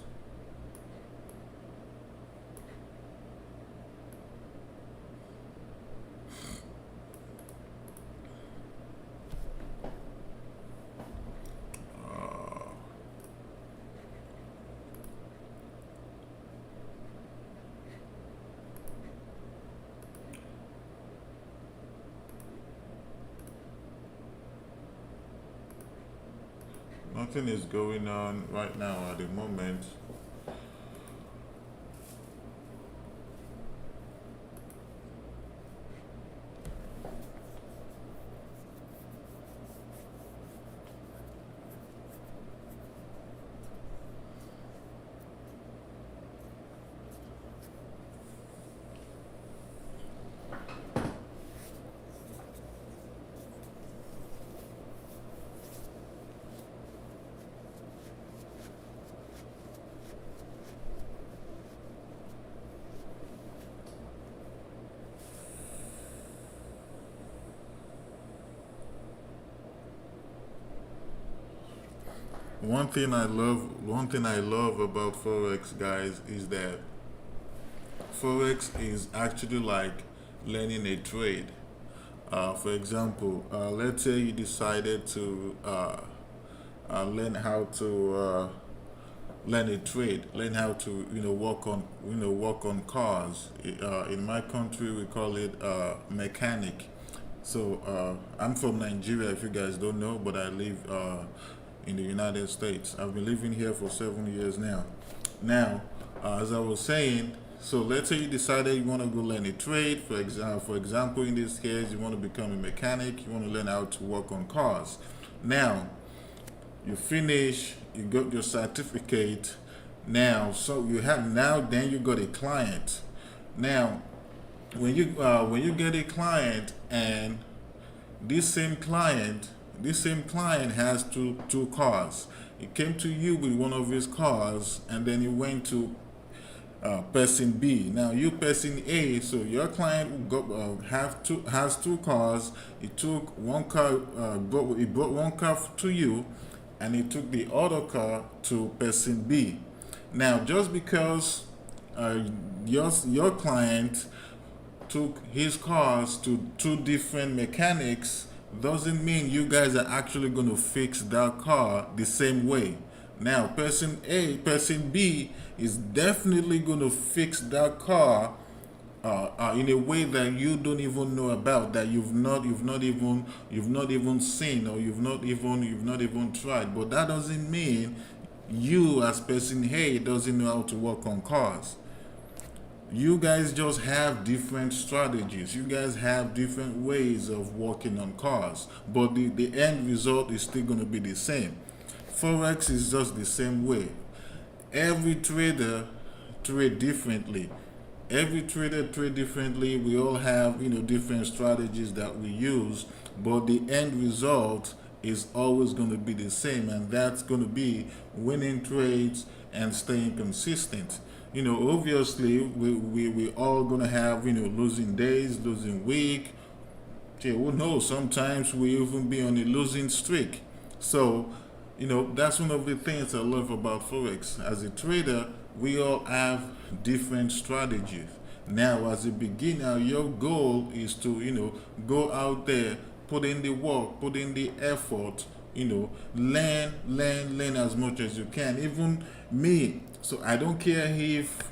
Nothing is going on right now at the moment. One thing I love about Forex, guys, is that Forex is actually like learning a trade. For example, let's say you decided to learn how to learn a trade, learn how to work on cars. In my country, we call it mechanic. So I'm from Nigeria, if you guys don't know, but I live in the United States. I've been living here for 7 years now. Now, as I was saying, so let's say you decided you want to go learn a trade. For example, in this case, you want to become a mechanic. You want to learn how to work on cars. Now, you finish. You got your certificate. Now, so you have then you got a client. Now, when you get a client, and this same client has two cars. He came to you with one of his cars, and then he went to person B. Now you person A, so your client has two cars. He took one car, he brought one car to you, and he took the other car to person B. Now just because your client took his cars to two different mechanics doesn't mean you guys are actually going to fix that car the same way. Now, person B is definitely going to fix that car in a way that you don't even know about, that you've not even seen, or you've not even tried. But that doesn't mean you as person A doesn't know how to work on cars. You guys just have different strategies. You guys have different ways of working on cars, but the end result is still going to be the same. Forex is just the same way. Every trader trade differently. We all have different strategies that we use, but the end result is always going to be the same, and that's going to be winning trades and staying consistent. Obviously, we all gonna have losing days, losing week. Who knows? Sometimes we even be on a losing streak. So, that's one of the things I love about Forex. As a trader, we all have different strategies. Now, as a beginner, your goal is to go out there, put in the work, put in the effort. Learn as much as you can. Even me. So I don't care if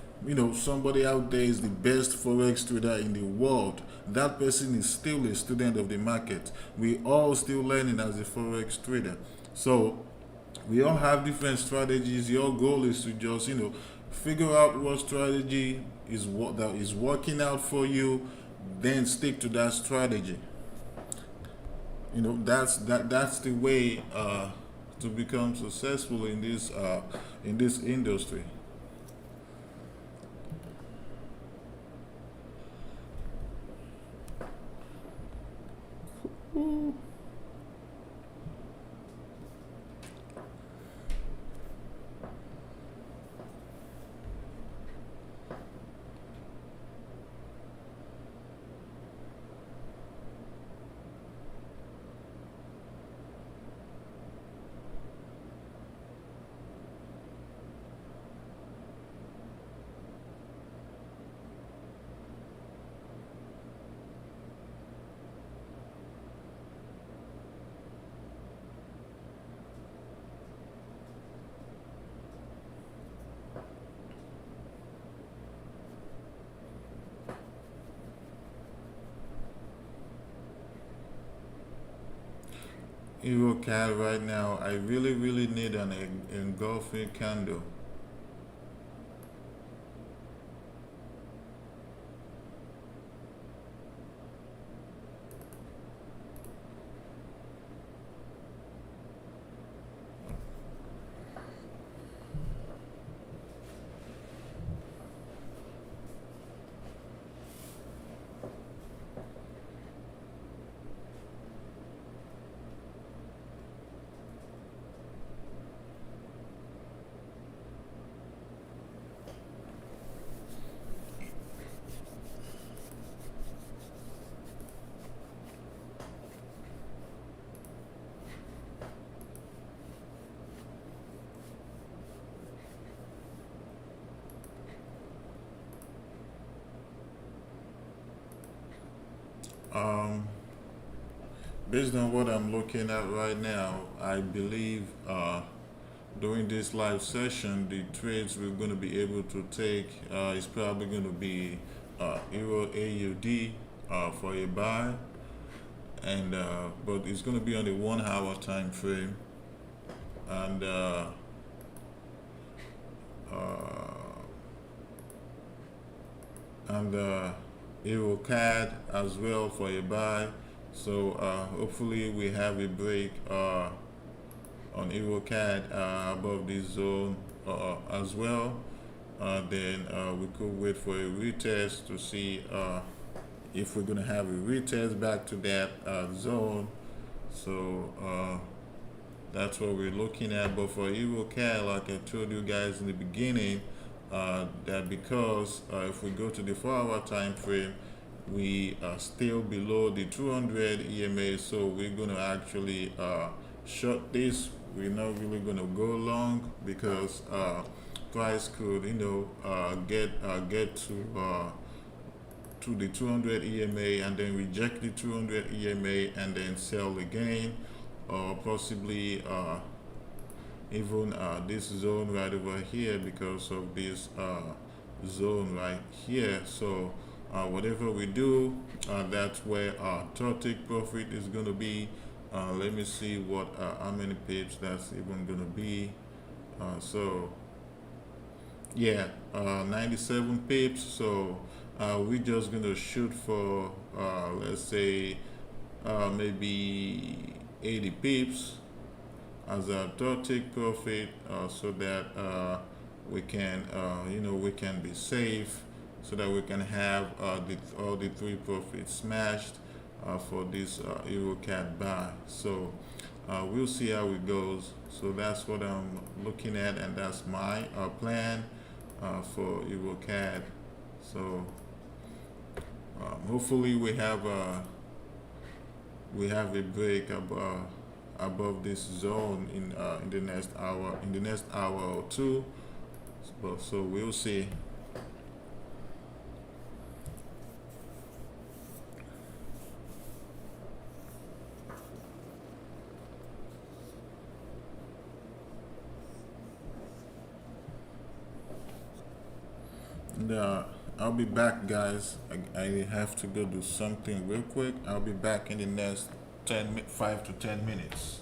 somebody out there is the best Forex trader in the world. That person is still a student of the market. We all still learning as a Forex trader. So we all have different strategies. Your goal is to just Figure out what strategy is what that is working out for you, then stick to that strategy. That's the way to become successful in this industry. EuroCAD right now, I really need an engulfing candle. Um, Based on what I'm looking at right now, I believe during this live session, the trades we're going to be able to take is probably going to be Euro AUD for a buy, and but it's going to be on the 1 hour time frame, and uh, Euro CAD as well for a buy. So hopefully we have a break on EuroCAD above this zone as well. Then we could wait for a retest to see if we're gonna have a retest back to that zone. So that's what we're looking at. But for EuroCAD, like I told you guys in the beginning, that because if we go to the 4 hour time frame, we are still below the 200 EMA, so we're going to actually short this. We're not really going to go long because price could get to the 200 EMA and then reject the 200 EMA and then sell again, or possibly even this zone right over here because of this zone right here. So whatever we do, that's where our top take profit is going to be. Let me see what how many pips that's even going to be. So yeah, 97 pips. So we're just going to shoot for let's say maybe 80 pips as our top take profit, so that we can we can be safe, so that we can have all the three profits smashed for this EuroCAD buy. So we'll see how it goes. So that's what I'm looking at, and that's my plan for EuroCAD. So hopefully we have a break above this zone in the next hour or two. So we'll see. And I'll be back, guys. I have to go do something real quick. I'll be back in the next 5 to 10 minutes.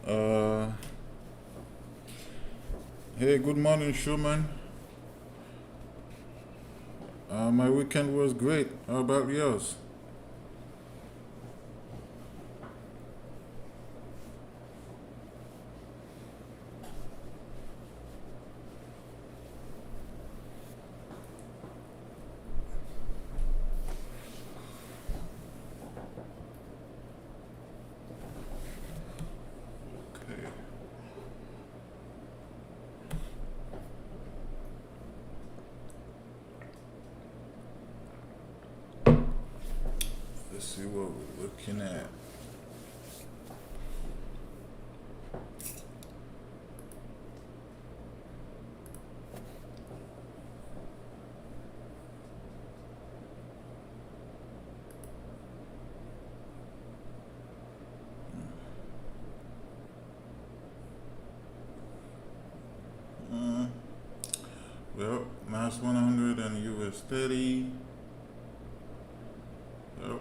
Uh, hey, good morning, Schumann. My weekend was great. How about yours? Okay. Let's see what we're looking at. Mm, well, last 100 and US 30. Well,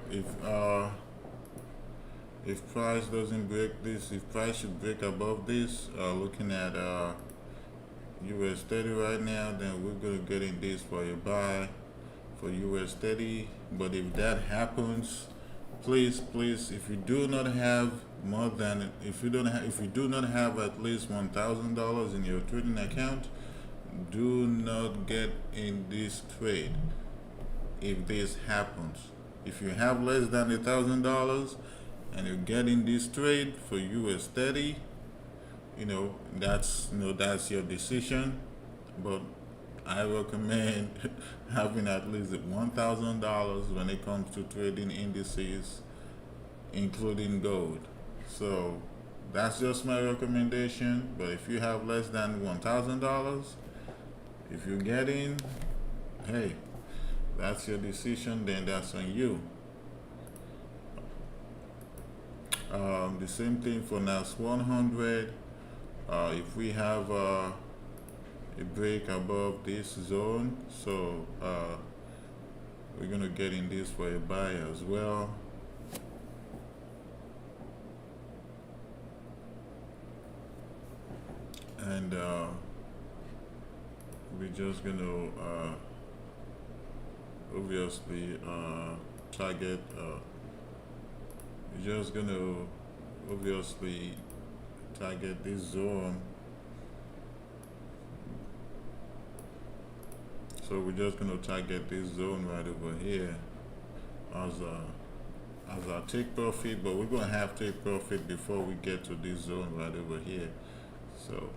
if price doesn't break this, if price should break above this, looking at US 30 right now, then we're gonna get in this for a buy for US 30. But if that happens, please, if you do not have more than, if you do not have at least $1,000 in your trading account, do not get in this trade if this happens. If you have less than $1,000 and you get in this trade for US 30, that's your decision. But I recommend having at least $1,000 when it comes to trading indices, including gold. So that's just my recommendation. But if you have less than $1,000, if you get in, hey, that's your decision. Then that's on you. The same thing for NAS 100. If we have a break above this zone, so we're gonna get in this for a buy as well. And we're just gonna obviously target. We're just gonna obviously target this zone. So we're just gonna target this zone right over here as our take profit, but we're gonna have take profit before we get to this zone right over here. So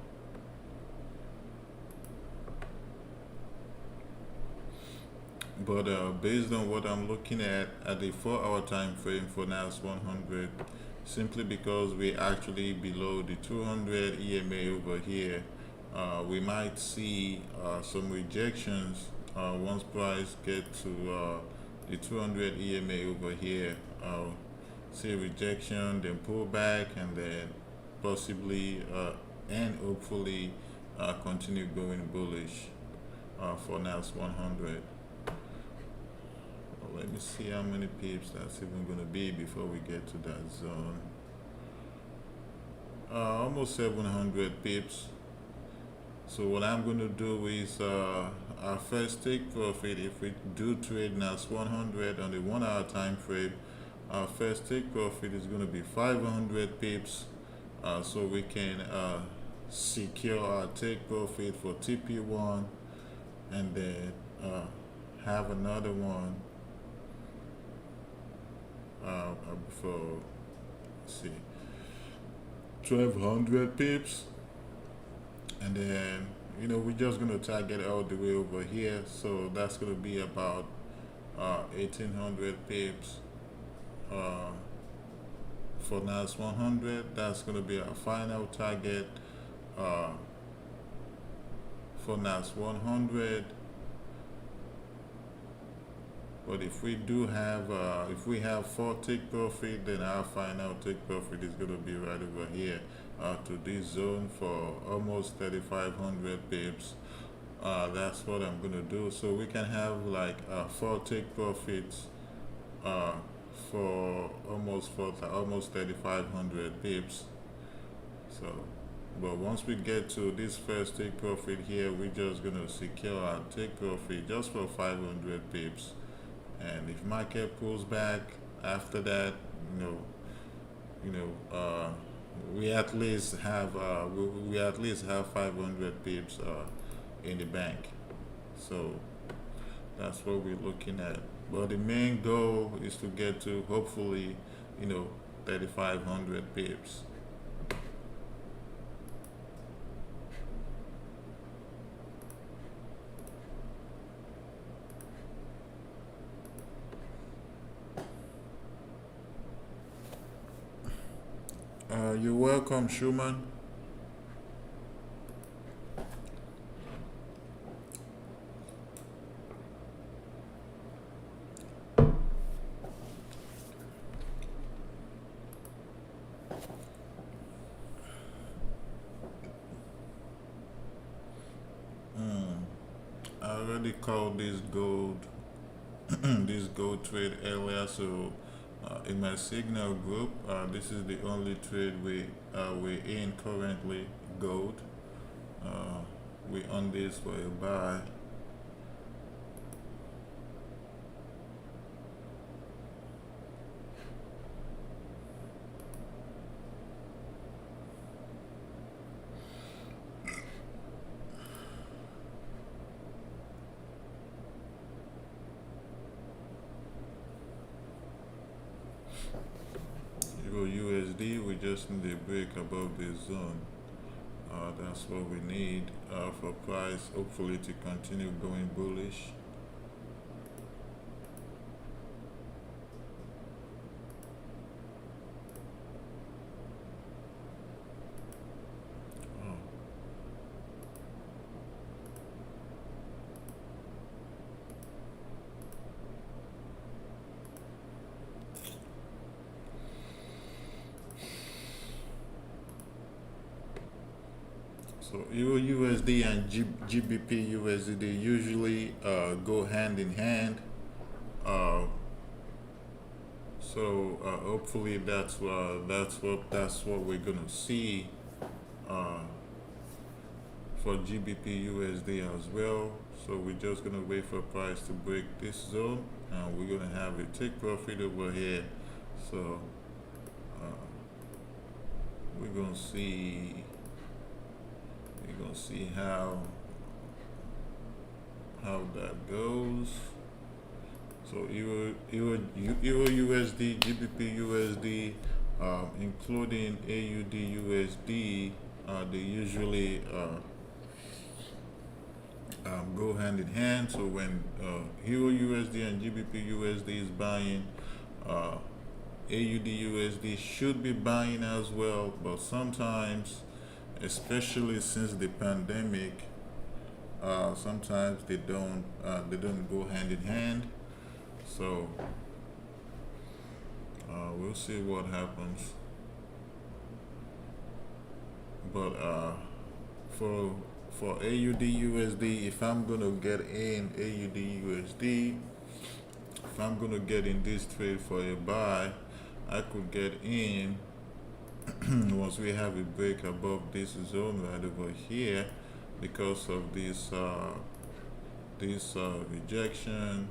but based on what I'm looking at the 4-hour time frame for NAS 100, simply because we're actually below the 200 EMA over here, we might see some rejections once price get to the 200 EMA over here. See rejection, then pull back, and then possibly and hopefully continue going bullish for NAS 100. Let me see how many pips that's even going to be before we get to that zone. Almost 700 pips. So what I'm going to do is our first take profit, if we do trade NAS 100 on the 1-hour time frame, our first take profit is going to be 500 pips. So we can secure our take profit for TP1, and then have another one for, let's see, 1200 pips, and then we're just going to target all the way over here, so that's going to be about 1800 pips for NAS 100. That's going to be our final target for NAS 100. But if we do have, if we have 4 take profit, then our final take profit is going to be right over here to this zone for almost 3,500 pips. That's what I'm going to do. So we can have like 4 take profits for almost 3,500 pips. So, but once we get to this first take profit here, we're just gonna secure our take profit just for 500 pips. And if market pulls back after that, you know, you know, we at least have we at least have 500 pips in the bank. So that's what we're looking at. But the main goal is to get to hopefully, you know, 3,500 pips. You're welcome, Schumann. I already called this gold this gold trade earlier. So in my signal group, this is the only trade we're in currently, gold. We on this for a buy. Euro USD, we just need a break above this zone. That's what we need for price, hopefully, to continue going bullish. Oh. So Euro USD and GBP USD, they usually go hand in hand. Uh, hopefully that's what we're gonna see uh, for GBP USD as well. So we're just gonna wait for price to break this zone, and we're gonna have a take profit over here. So uh, we're gonna see how that goes. So Euro USD, GBP USD, including AUD USD, they usually go hand in hand. So when Euro USD and GBP USD is buying, AUD USD should be buying as well. But sometimes, especially since the pandemic, sometimes they don't go hand in hand. So we'll see what happens. But for AUD USD, if I'm gonna get in AUD USD, if I'm gonna get in this trade for a buy, I could get in once we have a break above this zone right over here, because of this rejection.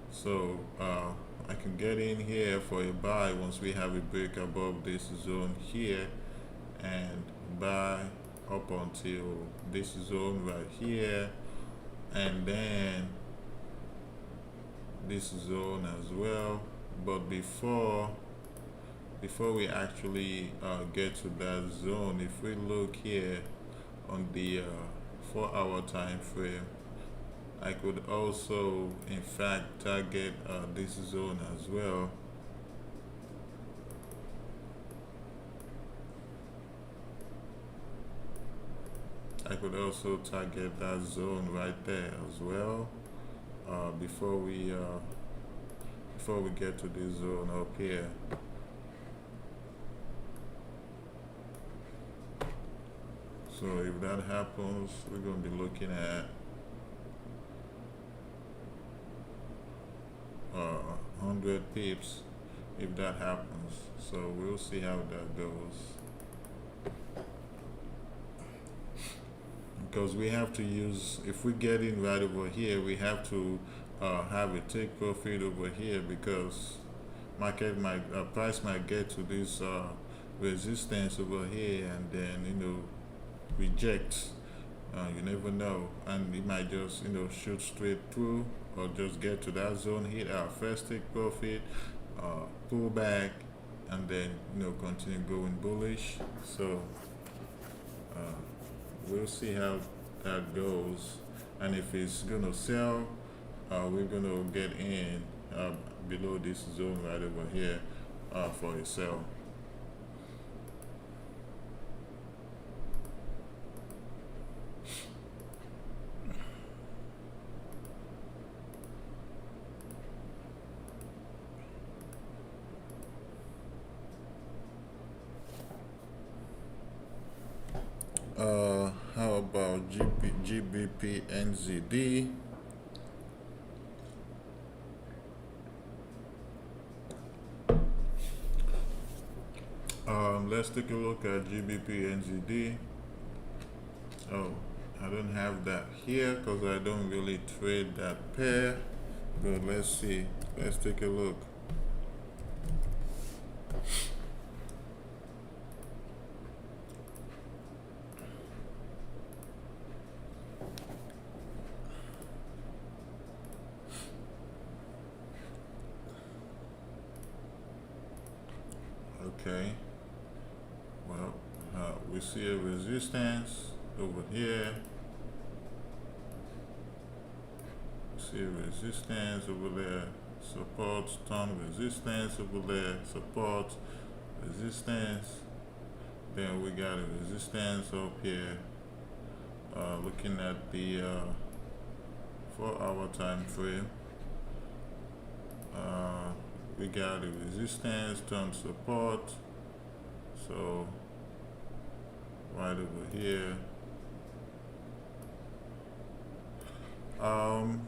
So I can get in here for a buy once we have a break above this zone here, and buy up until this zone right here, and then this zone as well. But before we actually get to that zone, if we look here on the 4-hour time frame, I could also in fact target this zone as well. I could also target that zone right there as well, before we get to this zone up here. So if that happens, we're going to be looking at 100 pips if that happens. So we'll see how that goes. because we have to use, if we get in right over here, we have to have a take profit over here, because market might price might get to this resistance over here and then reject. You never know, and it might just shoot straight through, or just get to that zone, hit our first take profit, pull back, and then continue going bullish. So we'll see how that goes, and if it's gonna sell, we're gonna get in below this zone right over here for a sell. How about GBP NZD? Let's take a look at GBP NZD. Oh, I don't have that here because I don't really trade that pair. But let's see. Let's take a look. Okay. Well, we see a resistance over here. See a resistance over there. Support, turn resistance over there. Support, resistance. Then we got a resistance up here. Looking at the 4-hour time frame. We got a resistance, turn support. So right over here.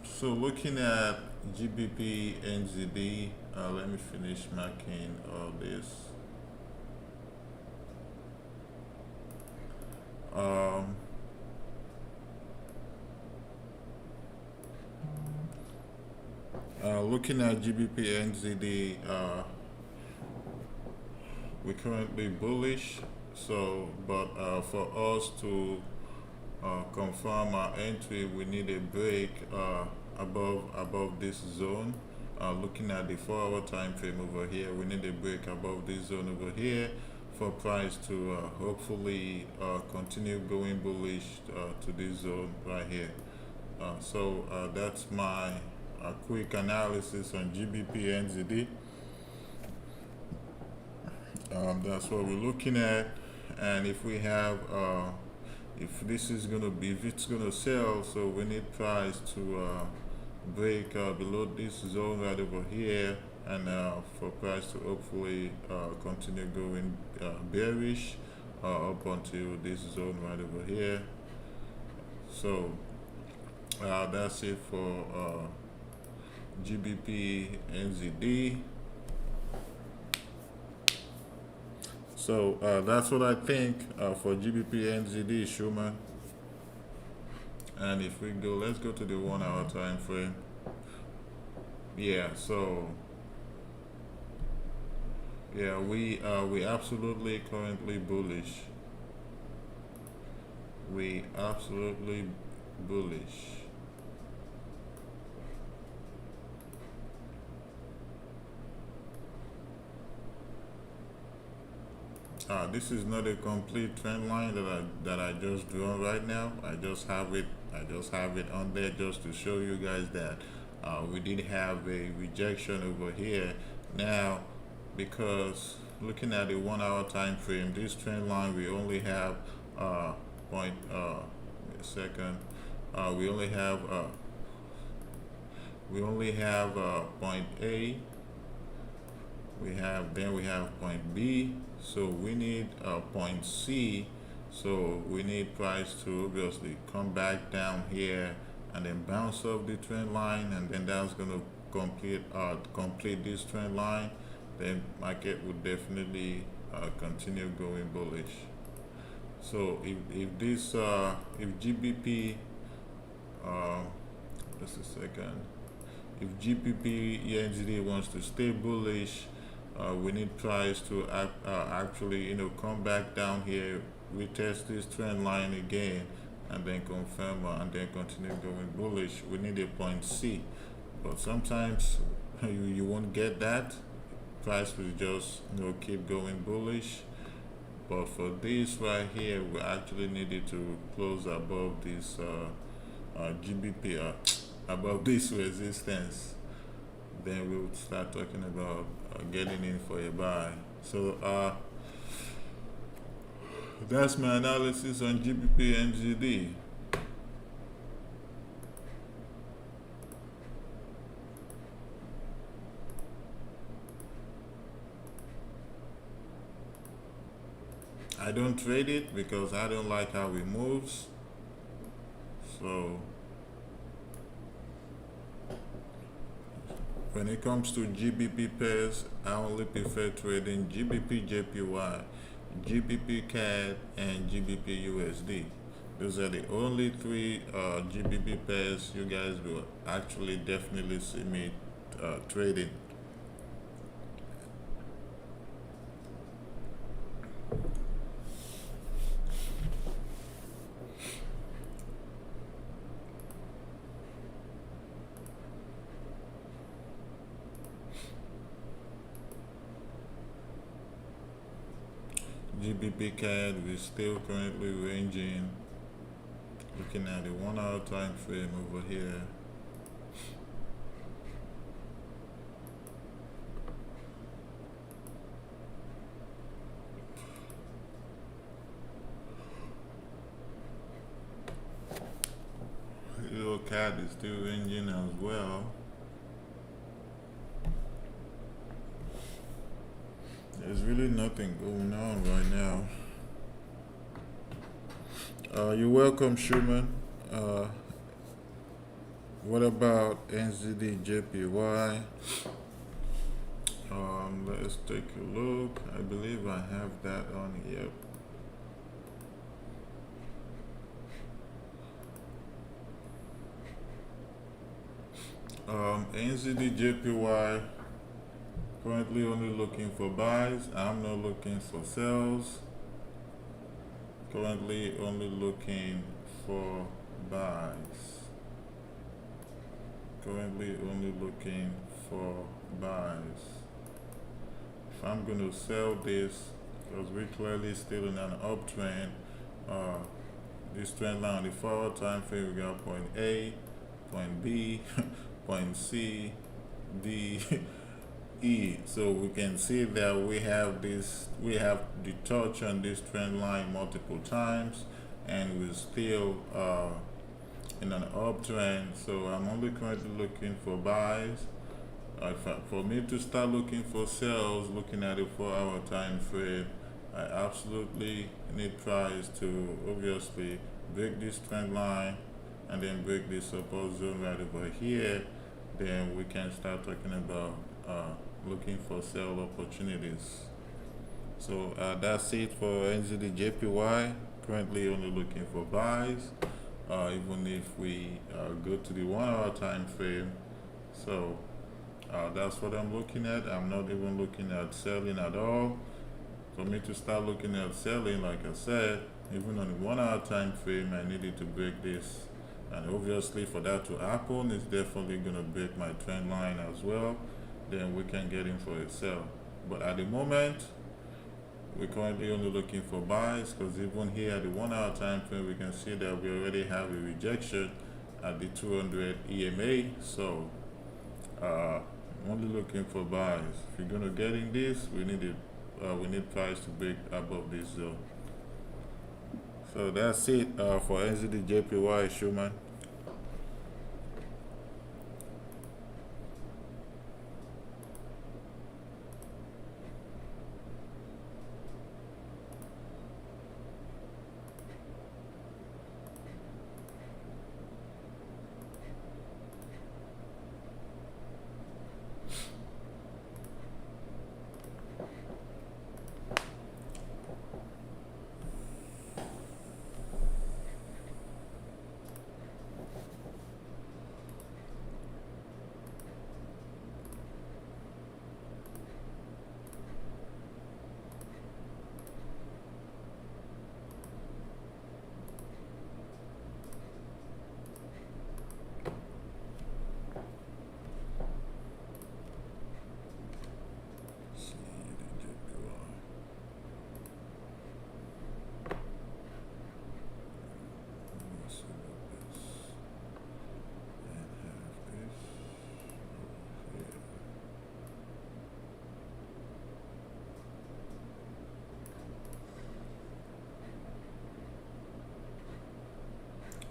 So looking at GBP NZD, let me finish marking all this. Looking at GBP NZD, we're currently bullish. So, but for us to confirm our entry, we need a break above this zone. Looking at the 4-hour time frame over here, we need a break above this zone over here for price to hopefully continue going bullish to this zone right here. So that's my quick analysis on GBP NZD. That's what we're looking at, and if we have if this is gonna be, if it's gonna sell, so we need price to break below this zone right over here, and for price to hopefully continue going bearish up until this zone right over here. So that's it for GBP NZD. So that's what I think for GBP NZD, Schumann. And if we go, let's go to the 1-hour time frame. Yeah, so yeah, we absolutely currently bullish. We absolutely bullish. This is not a complete trend line that I just drawn right now. I just have it on there just to show you guys that we did have a rejection over here. Now, because looking at the 1-hour time frame, this trend line, we only have point point A. We have point B, so we need point C. So we need price to obviously come back down here and then bounce off the trend line, and then that's gonna complete this trend line. Then market would definitely continue going bullish. So if this if GBP just a second, if GBP ENGD wants to stay bullish, we need price to actually come back down here, retest this trend line again, and then confirm and then continue going bullish. We need a point C, but sometimes you won't get that. Price will just keep going bullish. But for this right here, we actually needed to close above this GBP, above this resistance. Then we'll start talking about getting in for a buy. So that's my analysis on GBP NGD. I don't trade it because I don't like how it moves. So when it comes to GBP pairs, I only prefer trading GBP JPY, GBP CAD, and GBP USD. Those are the only three GBP pairs you guys will actually definitely see me trading. GBP CAD is still currently ranging. Looking at the 1 hour time frame over here. Euro CAD is still ranging as well. There's really nothing going on right now. You're welcome, Schumann. What about NZD JPY? Let's take a look. I believe I have that on here. NZD JPY, currently only looking for buys. I'm not looking for sells. Currently only looking for buys. Currently only looking for buys. If I'm going to sell this, because we're clearly still in an uptrend, this trend line on the 4 hour time frame, we got point A, point B, point C, D, E. So we can see that we have the touch on this trend line multiple times, and we're still in an uptrend. So I'm only currently looking for buys. For me to start looking for sells, looking at a 4 hour time frame, I absolutely need price to obviously break this trend line and then break this support zone right over here. Then we can start talking about looking for sell opportunities. So that's it for NZD JPY. Currently only looking for buys, even if we go to the 1 hour time frame. So that's what I'm looking at. I'm not even looking at selling at all. For me to start looking at selling, like I said, even on the 1 hour time frame, I needed to break this. And obviously for that to happen, it's definitely going to break my trend line as well. Then we can get in for a sell. But at the moment, we're currently only looking for buys, because even here at the 1 hour time frame, we can see that we already have a rejection at the 200 EMA. So I'm only looking for buys. If you're going to get in this, we need price to break above this zone. So that's it for NZD JPY, Schumann.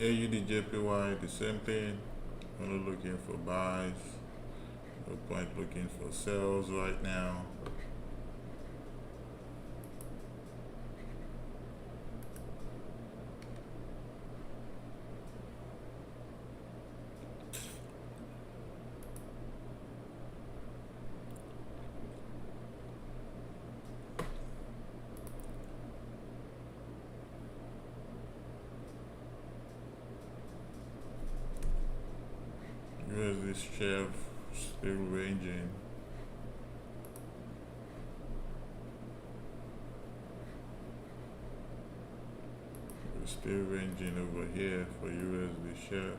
AUDJPY, the same thing. Only looking for buys. No point looking for sales right now. USD chef still ranging. We're still ranging over here for USD chef.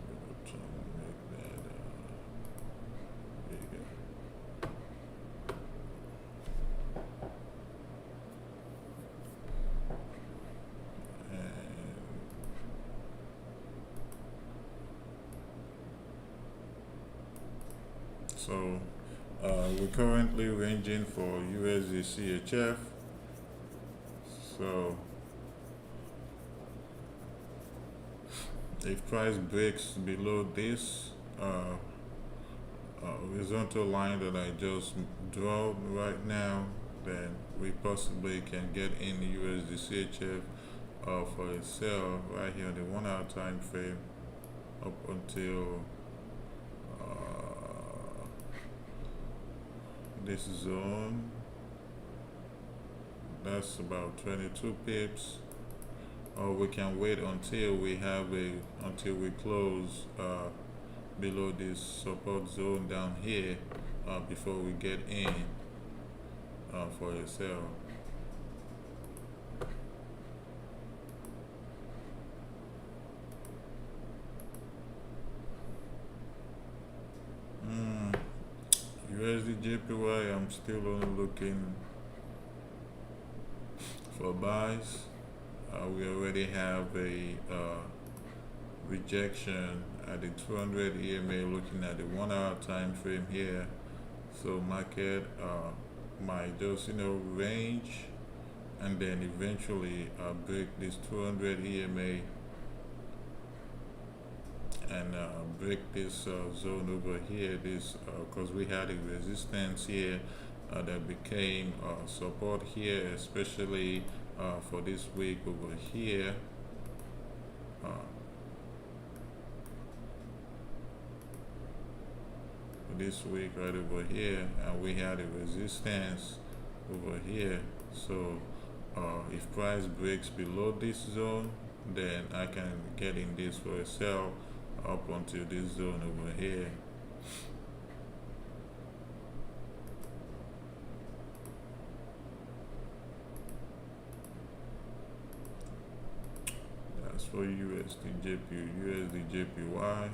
We're trying to make that bigger. And so we're currently ranging for USD CHF. So if price breaks below this horizontal line that I just draw right now, then we possibly can get in USD CHF for a sell right here on the 1 hour time frame up until this zone. That's about 22 pips. Or we can wait until we have until we close below this support zone down here before we get in for a sell. USD JPY, I'm still only looking for buys. We already have a rejection at the 200 EMA, looking at the 1 hour time frame here. So market might just range and then eventually break this 200 EMA and break this zone over here, this because we had a resistance here that became support here, especially for this week over here. This week right over here, and we had a resistance over here. So if price breaks below this zone, then I can get in this for a sell up until this zone over here. That's for USD JPY.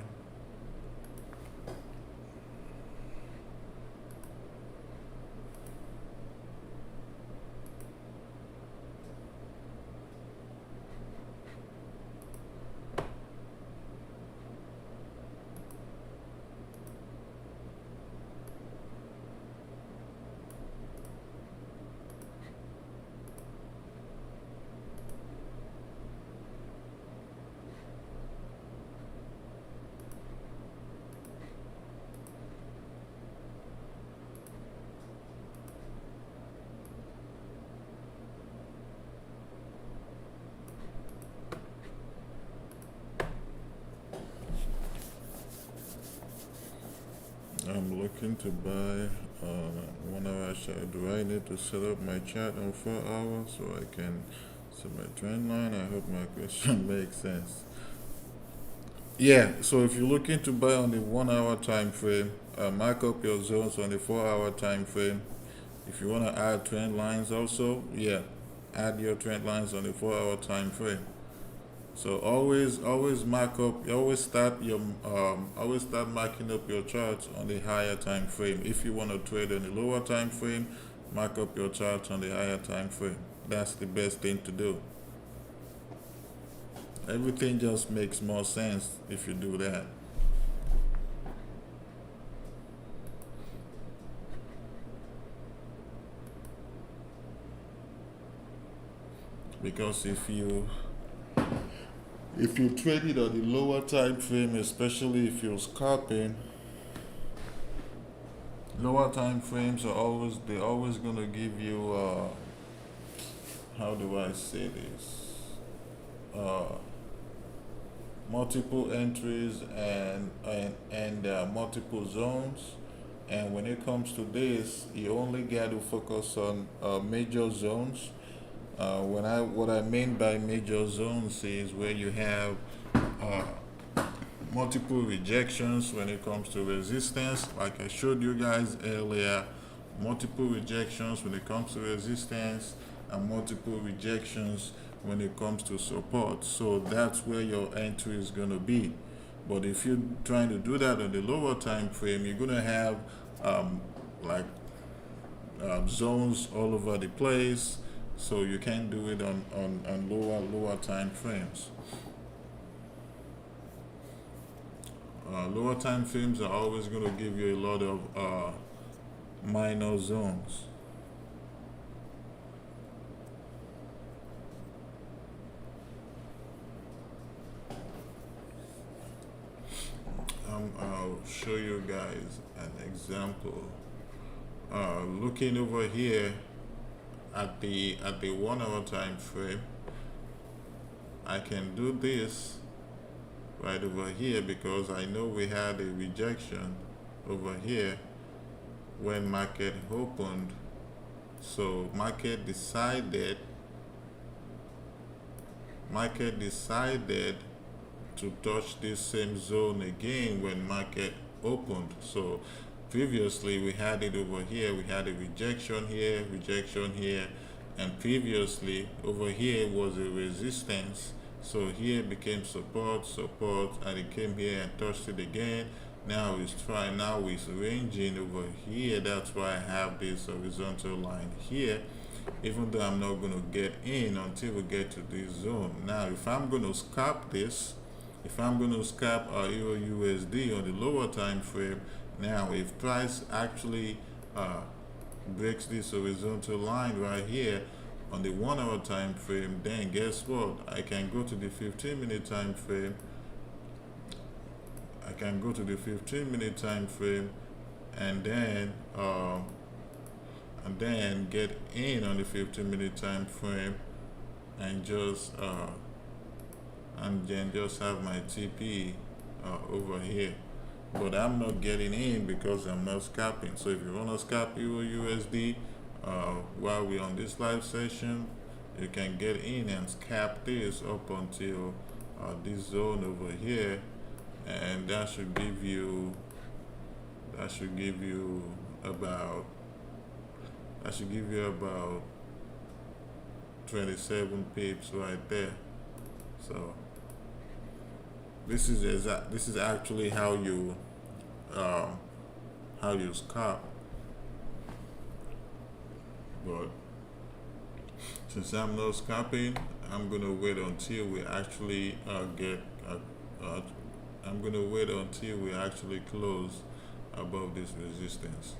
I'm looking to buy 1 hour chart. Do I need to set up my chart on 4 hours so I can set my trend line? I hope my question makes sense. Yeah, so if you're looking to buy on the 1 hour time frame, mark up your zones on the 4 hour time frame. If you want to add trend lines also, yeah, add your trend lines on the 4 hour time frame. So always mark up. Always start marking up your charts on the higher time frame. If you want to trade on the lower time frame, mark up your charts on the higher time frame. That's the best thing to do. Everything just makes more sense if you do that. Because if you If you trade it on the lower time frame, especially if you're scalping, lower time frames are always gonna give you how do I say this? Uh, Multiple entries and multiple zones. And when it comes to this, you only got to focus on major zones. What I mean by major zones is where you have multiple rejections when it comes to resistance. Like I showed you guys earlier, multiple rejections when it comes to resistance and multiple rejections when it comes to support. So that's where your entry is going to be. But if you're trying to do that on the lower time frame, you're going to have like zones all over the place. So you can't do it on lower time frames. Lower time frames are always going to give you a lot of minor zones. I'll show you guys an example. Looking over here at the 1 hour time frame, I can do this right over here because I know we had a rejection over here when market opened. So market decided to touch this same zone again when market opened. So previously we had it over here, we had a rejection here, and previously over here was a resistance. So here became support, and it came here and touched it again. Now it's ranging over here. That's why I have this horizontal line here, even though I'm not going to get in until we get to this zone. Now if I'm going to scalp this, if I'm going to scalp our Euro USD on the lower time frame, now if price actually breaks this horizontal line right here on the 1 hour time frame, then guess what? I can go to the 15-minute time frame. And then get in on the 15-minute time frame and then just have my TP over here. But I'm not getting in because I'm not scalping. So if you want to scalp Euro USD while we're on this live session, you can get in and scalp this up until this zone over here, and that should give you about 27 pips right there. So this is actually how you scalp. But since I'm not scalping, I'm gonna wait until we actually close above this resistance.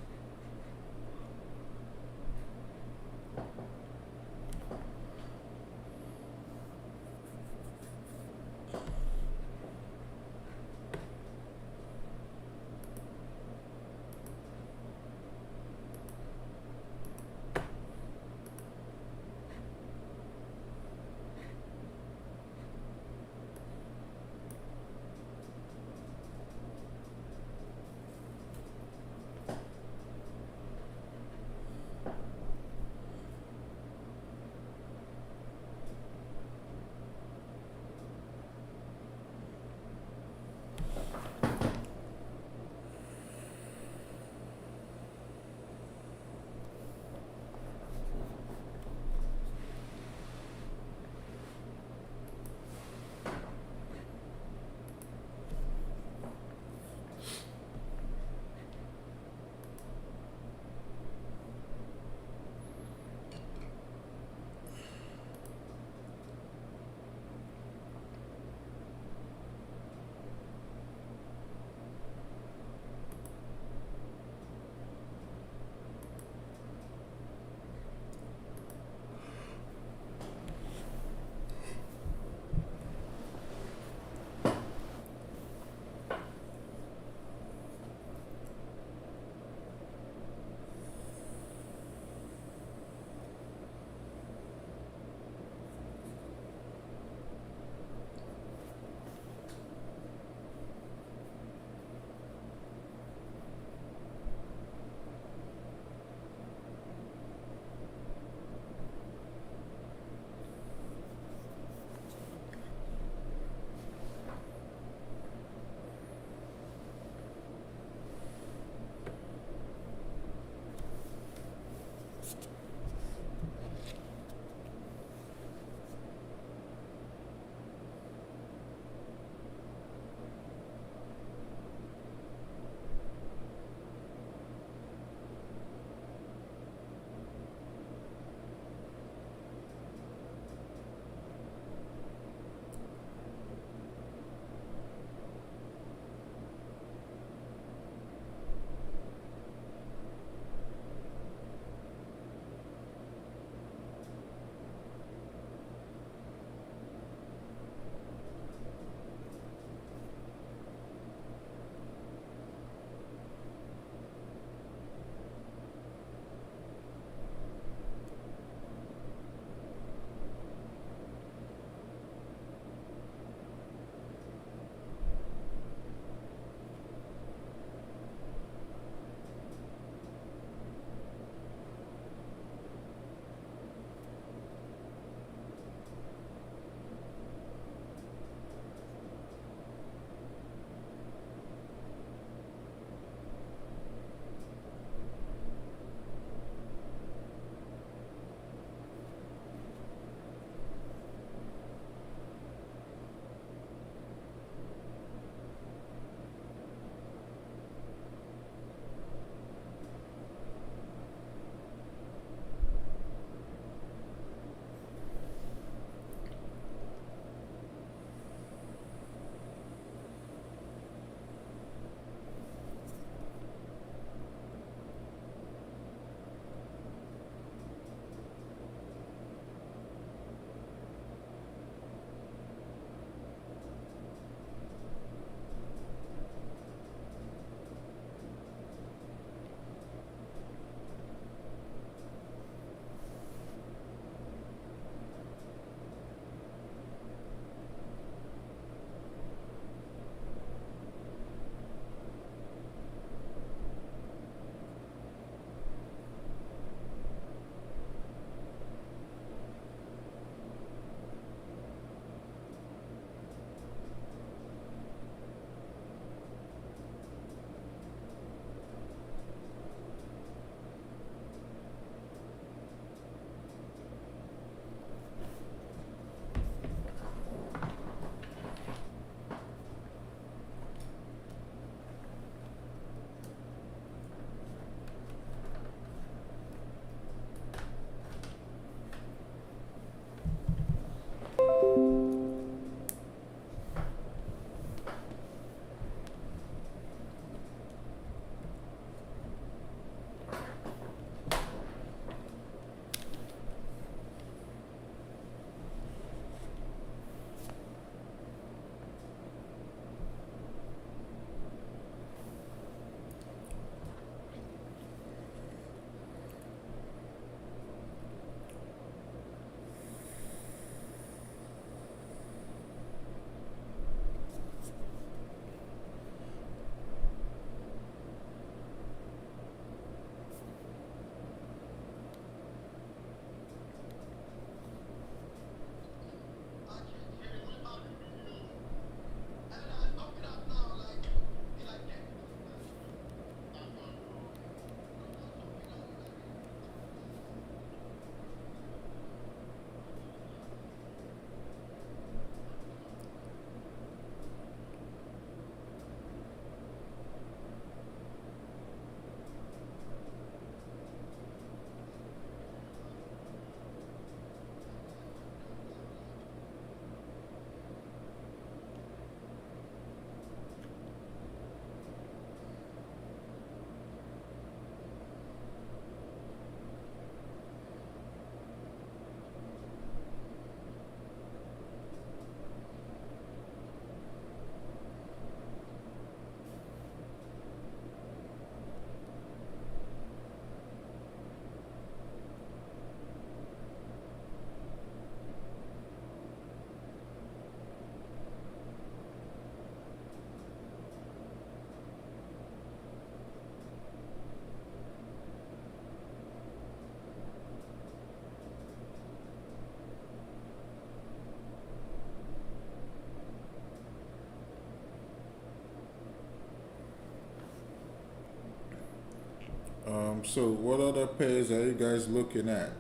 So what other pairs are you guys looking at?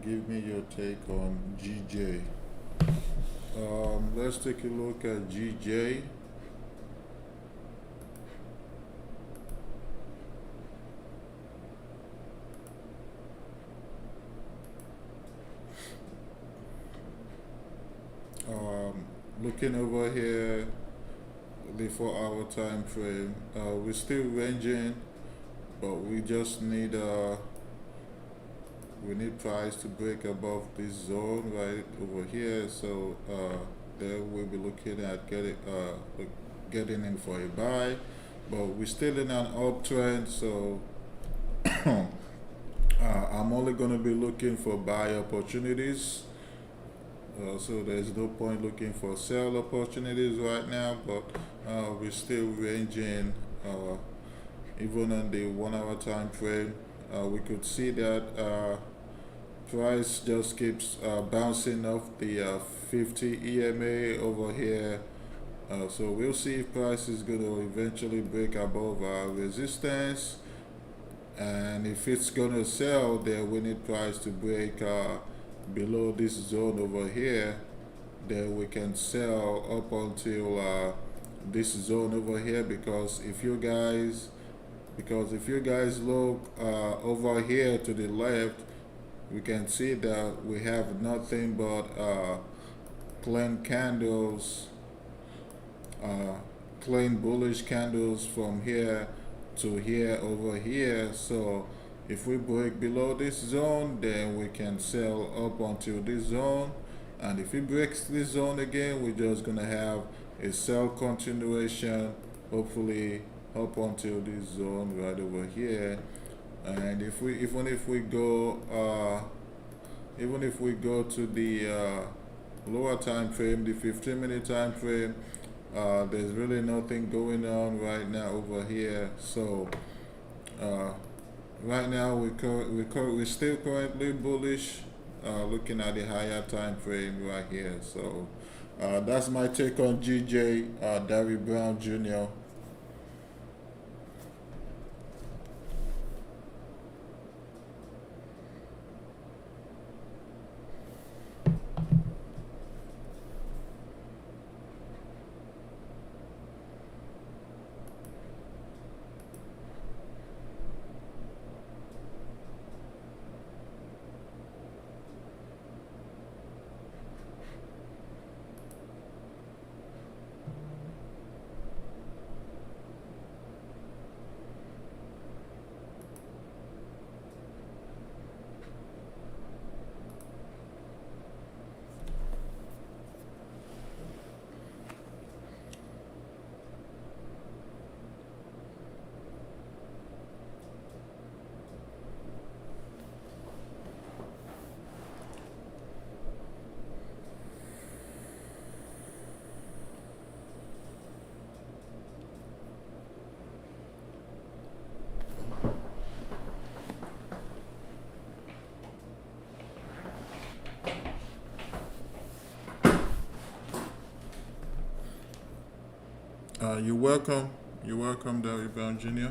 Give me your take on GJ. Let's take a look at GJ. Looking over here, the 4 hour time frame. We're still ranging, but we need price to break above this zone right over here. So there we'll be looking at getting in for a buy, but we're still in an uptrend. So I'm only going to be looking for buy opportunities. So there's no point looking for sell opportunities right now, but we're still ranging. Even on the 1 hour time frame, we could see that price just keeps bouncing off the 50 EMA over here. So we'll see if price is going to eventually break above our resistance, and if it's going to sell, then we need price to break below this zone over here. Then we can sell up until this zone over here, because if you guys look over here to the left, we can see that we have nothing but clean candles, clean bullish candles from here to here over here. So if we break below this zone, then we can sell up until this zone, and if it breaks this zone again, we're just gonna have a sell continuation, hopefully up until this zone right over here. And even if we go to the lower time frame, the 15-minute time frame, there's really nothing going on right now over here. So right now we're still currently bullish, looking at the higher time frame right here. So that's my take on GJ Darry Brown Jr. You're welcome. You're welcome, Darry Brown Jr.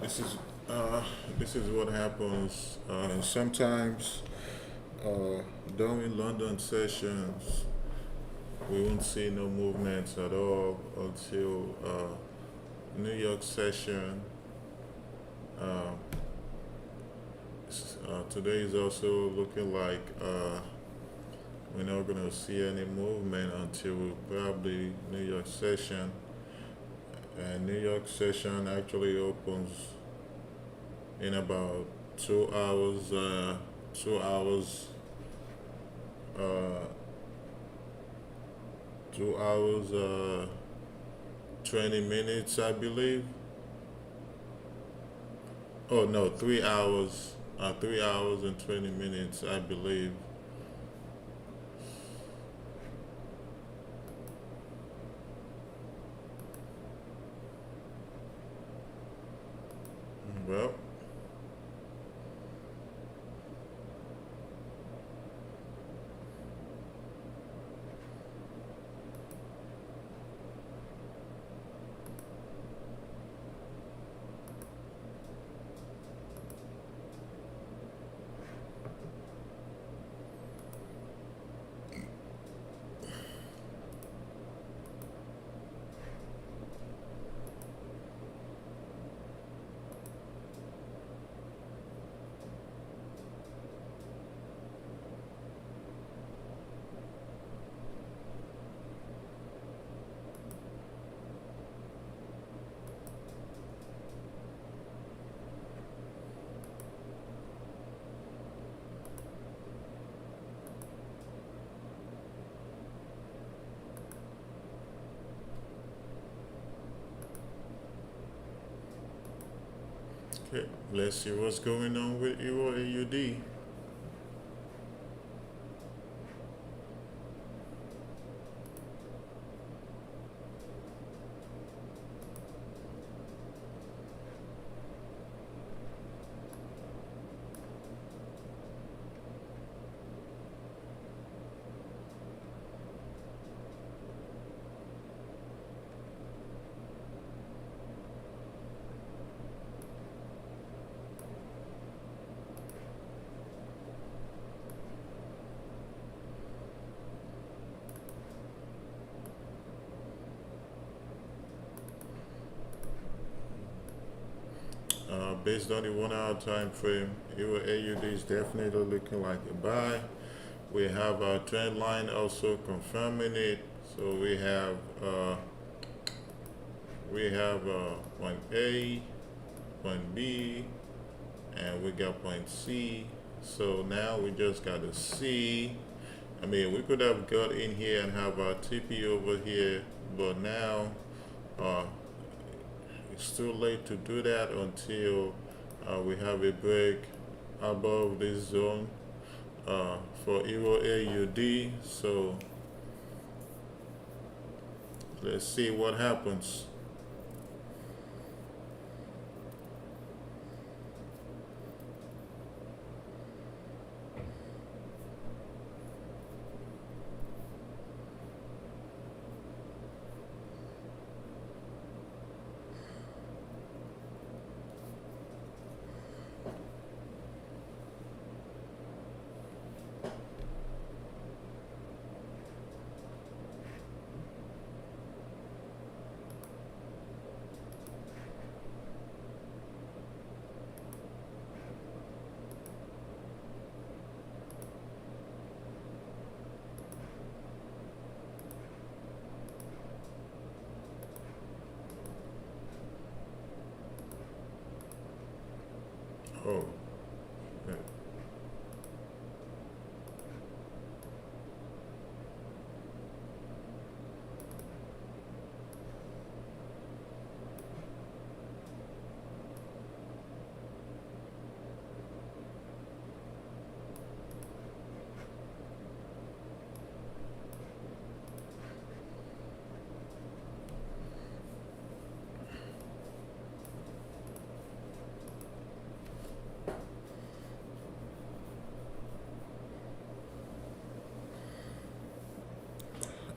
This is uh, this is what happens sometimes during London sessions. We won't see no movements at all until New York session. Uh, Today is also looking like we're not gonna see any movement until probably New York session. And New York session actually opens in about 2 hours. 2 hours. Uh, 2 hours. 20 minutes, I believe. Oh no, 3 hours. 3 hours and 20 minutes, I believe. Well, okay, let's see what's going on with Euro AUD. Based on the 1 hour time frame, Euro AUD is definitely looking like a buy. We have our trend line also confirming it. So we have point A, point B, and we got point C. So now we just got a C. I mean, we could have got in here and have our TP over here, but now uh, it's too late to do that until we have a break above this zone for Euro AUD. So let's see what happens. Oh, yeah.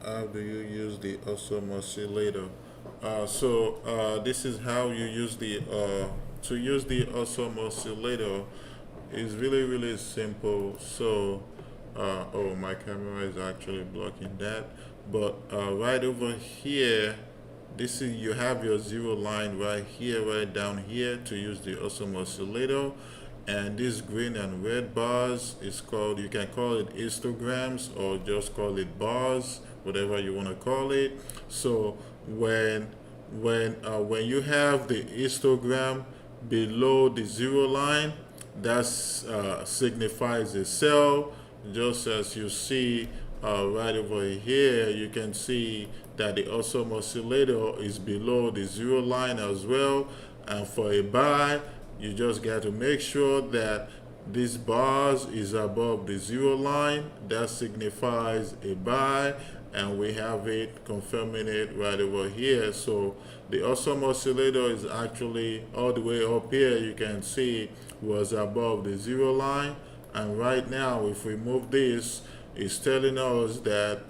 How do you use the awesome oscillator? This is how you use the to use the awesome oscillator. Is really really simple. Oh, my camera is actually blocking that. But right over here, this is you have your zero line right here, right down here to use the awesome oscillator. And these green and red bars is called, you can call it histograms or just call it bars, whatever you want to call it. So when when you have the histogram below the zero line, that signifies a cell. Just as you see right over here, you can see that the awesome oscillator is below the zero line as well. And for a buy, you just got to make sure that this bars is above the zero line. That signifies a buy, and we have it confirming it right over here. So the awesome oscillator is actually all the way up here. You can see was above the zero line, and right now if we move this, it's telling us that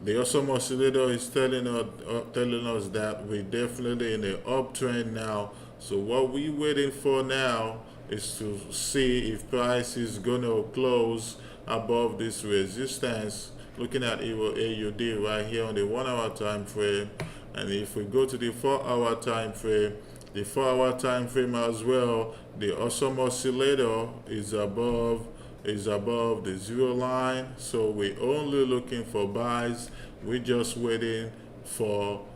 the awesome oscillator is telling us that we're definitely in an uptrend now. So what we're waiting for now is to see if price is gonna close above this resistance. Looking at Euro AUD right here on the 1 hour time frame, and if we go to the 4 hour time frame, the 4 hour time frame as well, the awesome oscillator is above the zero line. So we're only looking for buys. We're just waiting for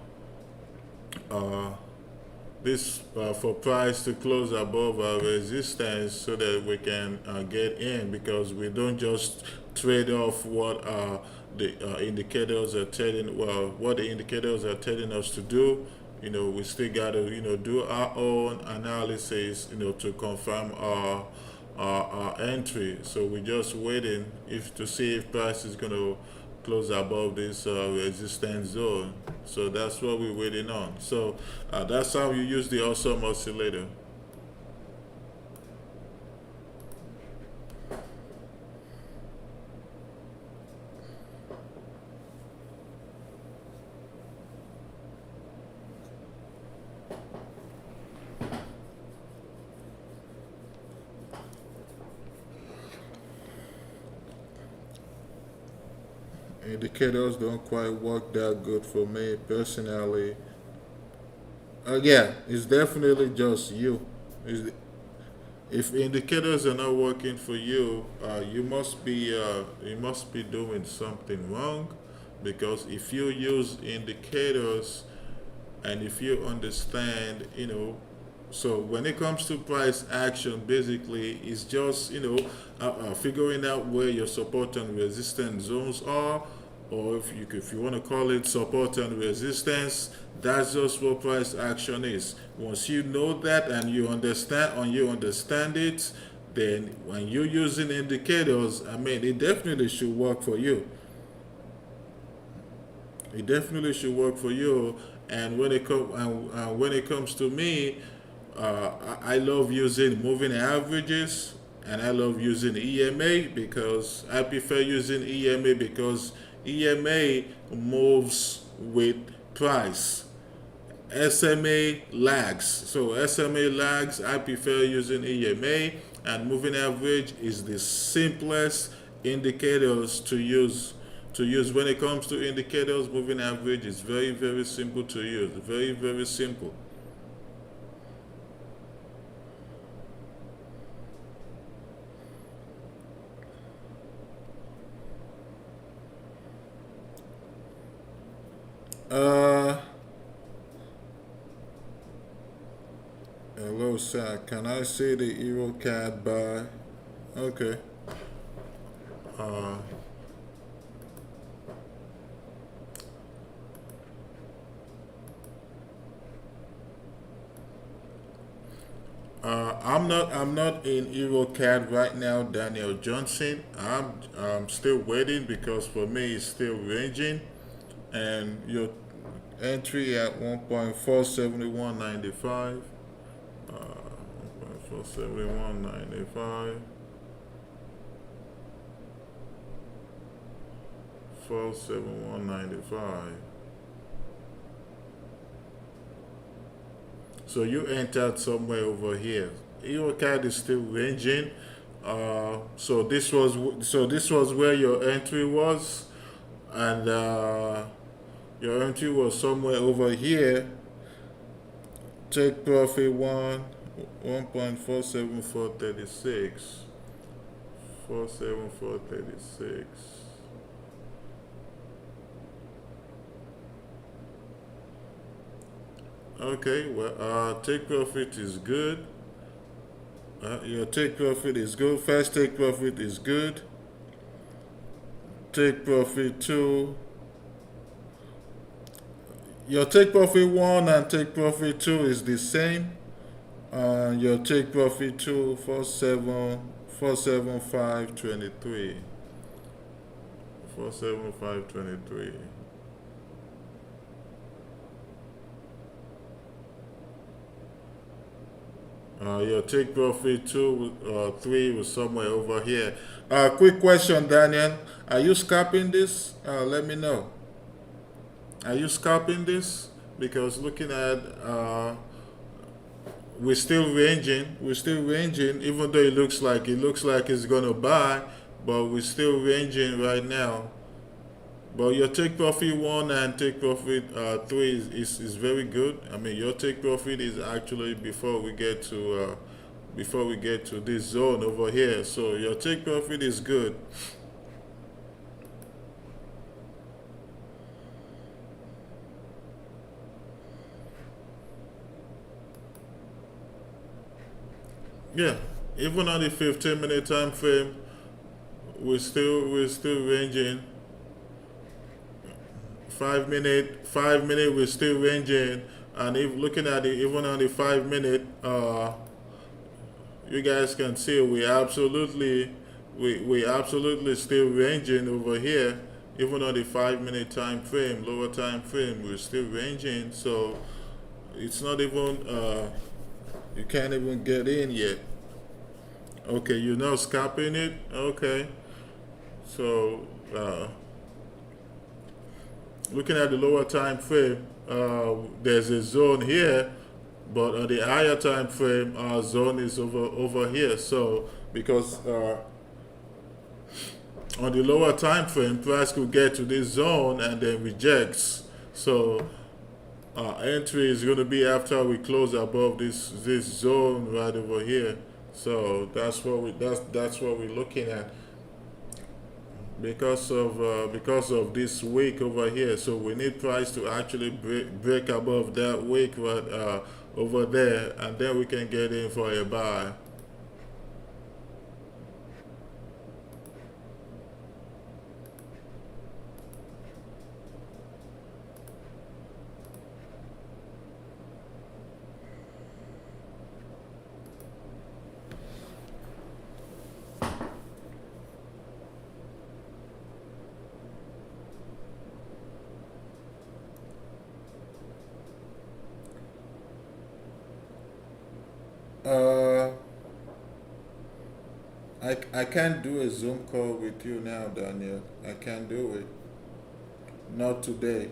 for price to close above our resistance so that we can get in, because we don't just trade off what the indicators are telling, well, what the indicators are telling us to do. We still got to do our own analysis to confirm our entry. So we're just waiting to see if price is going to close above this resistance zone. So that's what we're waiting on. So that's how you use the awesome oscillator. Indicators don't quite work that good for me personally. Yeah, it's definitely just you. If indicators are not working for you, you must be doing something wrong, because if you use indicators and if you understand, so when it comes to price action, basically it's just figuring out where your support and resistance zones are, or if you want to call it support and resistance. That's just what price action is. Once you know that and you understand it, then when you're using indicators, I mean, it definitely should work for you. It definitely should work for you. And when it comes to me, I love using moving averages, and I love using EMA, because I prefer using EMA because EMA moves with price. SMA lags. So SMA lags, I prefer using EMA, and moving average is the simplest indicators to use. When it comes to indicators, moving average is very very simple to use. Very very simple. Uh, Hello, sir. Can I see the EuroCAD buy? Okay. Uh, I'm not in EuroCAD right now, Daniel Johnson. I'm still waiting, because for me it's still ranging, and your entry at 1.47195. 1.47195. 47195. So you entered somewhere over here. Your card is still ranging. So this was where your entry was, and your entry was somewhere over here. Take profit 1.47436. 47436. Okay, well, take profit is good. Your take profit is good. First take profit is good. Take profit 2. Your take profit 1 and take profit 2 is the same. Your take profit 2, 47523. 47523. Your take profit 2, 3 was somewhere over here. Quick question, Daniel. Are you scalping this? Let me know. Are you scalping this? Because looking at, we're still ranging. We're still ranging, even though it looks like it's gonna buy, but we're still ranging right now. But your take profit 1 and take profit 3 is very good. I mean, your take profit is actually before we get to this zone over here. So your take profit is good. Yeah, even on the 15-minute time frame, we're still ranging. 5 minute we're still ranging, and if looking at it even on the 5 minute, you guys can see we absolutely still ranging over here. Even on the 5 minute time frame, lower time frame, we're still ranging. So it's not even you can't even get in yet. Okay, you're not scalping it. Okay, so looking at the lower time frame, there's a zone here, but on the higher time frame, our zone is over here. So because on the lower time frame, price could get to this zone and then rejects. So entry is going to be after we close above this zone right over here. So that's what we're looking at because of this wick over here. So we need price to actually break above that wick right over there, and then we can get in for a buy. Uh, I can't do a Zoom call with you now, Daniel. I can't do it. Not today.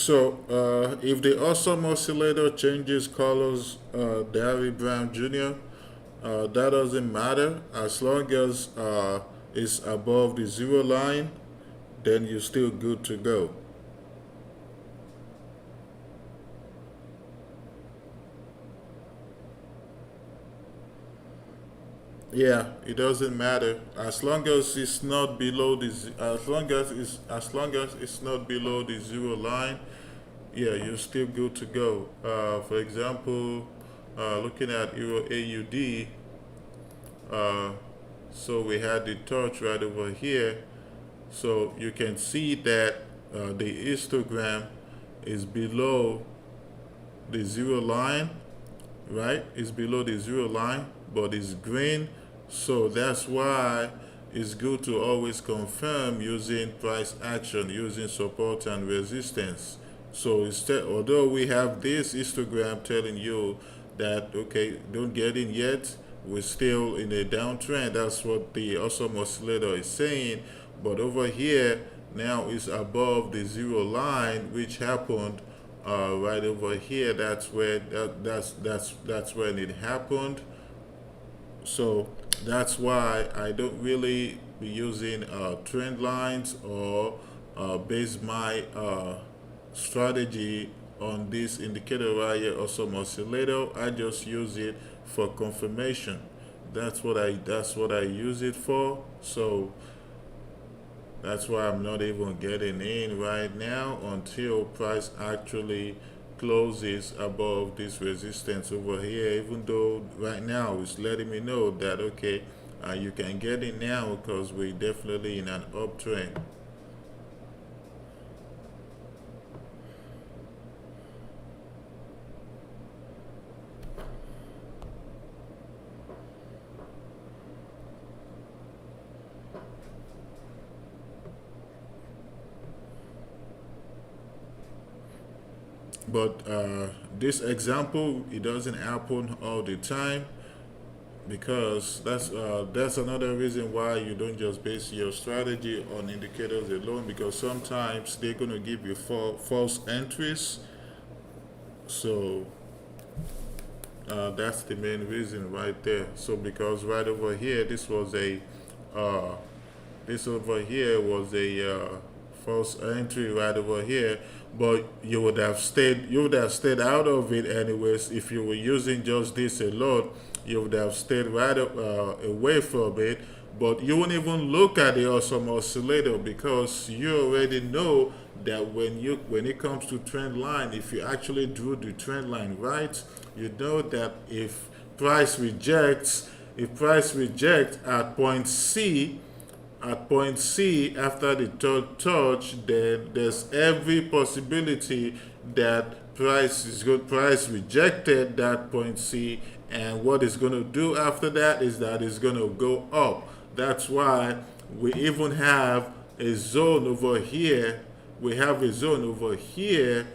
So if the awesome oscillator changes colors, Darry Brown Jr., that doesn't matter as long as it's above the zero line, then you're still good to go. Yeah, it doesn't matter as long as it's not below the as long as it's not below the zero line. Yeah, you're still good to go. For example, looking at Euro AUD, uh, so we had the torch right over here. So you can see that the histogram is below the zero line, right? It's below the zero line, but it's green. So that's why it's good to always confirm using price action, using support and resistance. So instead, although we have this histogram telling you that okay, don't get in yet, we're still in a downtrend. That's what the awesome oscillator is saying. But over here now is above the zero line, which happened right over here. That's where that's when it happened. So that's why I don't really be using trend lines or base my strategy on this indicator right here, awesome oscillator. I just use it for confirmation. That's what I use it for. So that's why I'm not even getting in right now until price actually closes above this resistance over here. Even though right now it's letting me know that okay, you can get in now because we're definitely in an uptrend. But this example, it doesn't happen all the time because that's another reason why you don't just base your strategy on indicators alone, because sometimes they're going to give you false entries. So that's the main reason right there. So because right over here, uh, this over here was a false entry right over here, but you would have stayed out of it anyways. If you were using just this alone, you would have stayed right away from it. But you won't even look at the awesome oscillator because you already know that when it comes to trend line, if you actually drew the trend line right, you know that price rejects if price rejects at point C after the third touch, then there's every possibility that price rejected that point C, and what it's going to do after that is that it's going to go up. That's why we even have a zone over here. We have a zone over here.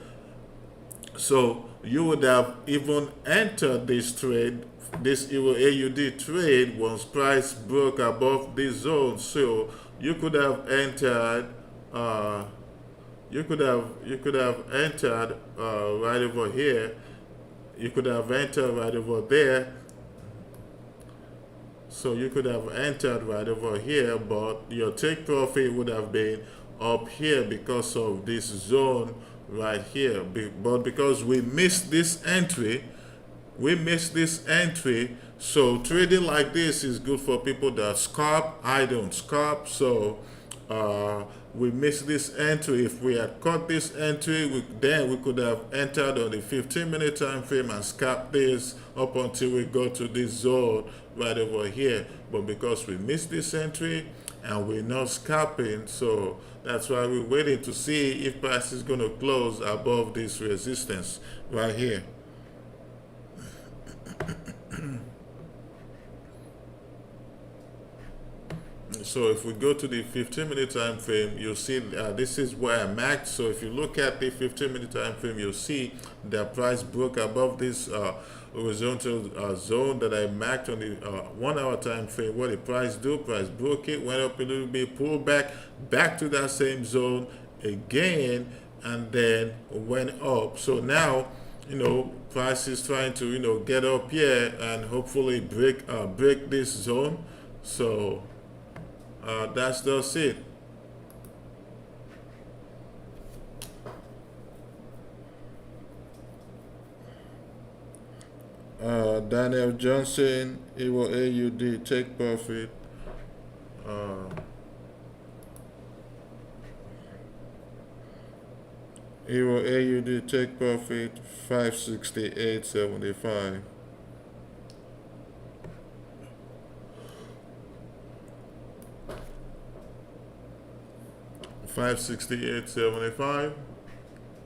So you would have even entered this trade, this Euro AUD trade, once price broke above this zone. So you could have entered. Uh, you could have entered right over here. You could have entered right over there. So you could have entered right over here, but your take profit would have been up here because of this zone right here. But because we missed this entry. So trading like this is good for people that scalp. I don't scalp, so we missed this entry. If we had caught this entry, then we could have entered on the 15-minute time frame and scalped this up until we got to this zone right over here. But because we missed this entry and we're not scalping, so that's why we're waiting to see if price is going to close above this resistance right here. So if we go to the 15-minute time frame, you'll see this is where I'm at. So if you look at the 15-minute time frame, you'll see the price broke above this horizontal zone that I marked on the 1 hour time frame. What did price do? Price broke it, went up a little bit, pulled back to that same zone again, and then went up. So now, price is trying to get up here and hopefully break this zone. So that's just it. Daniel Johnson, Euro AUD, take profit. Uh, Euro AUD, take profit, 568.75. 568.75.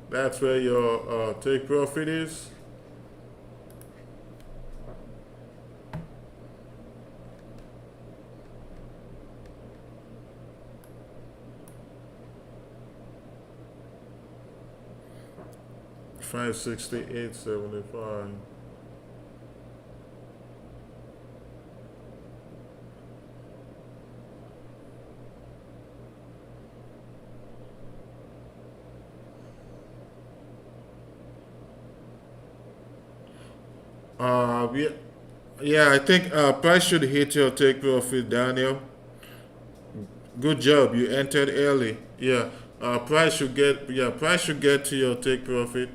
That's where your take profit is. 568.75. Yeah, yeah, I think price should hit your take profit, Daniel. Good job, you entered early. Yeah, price should get to your take profit.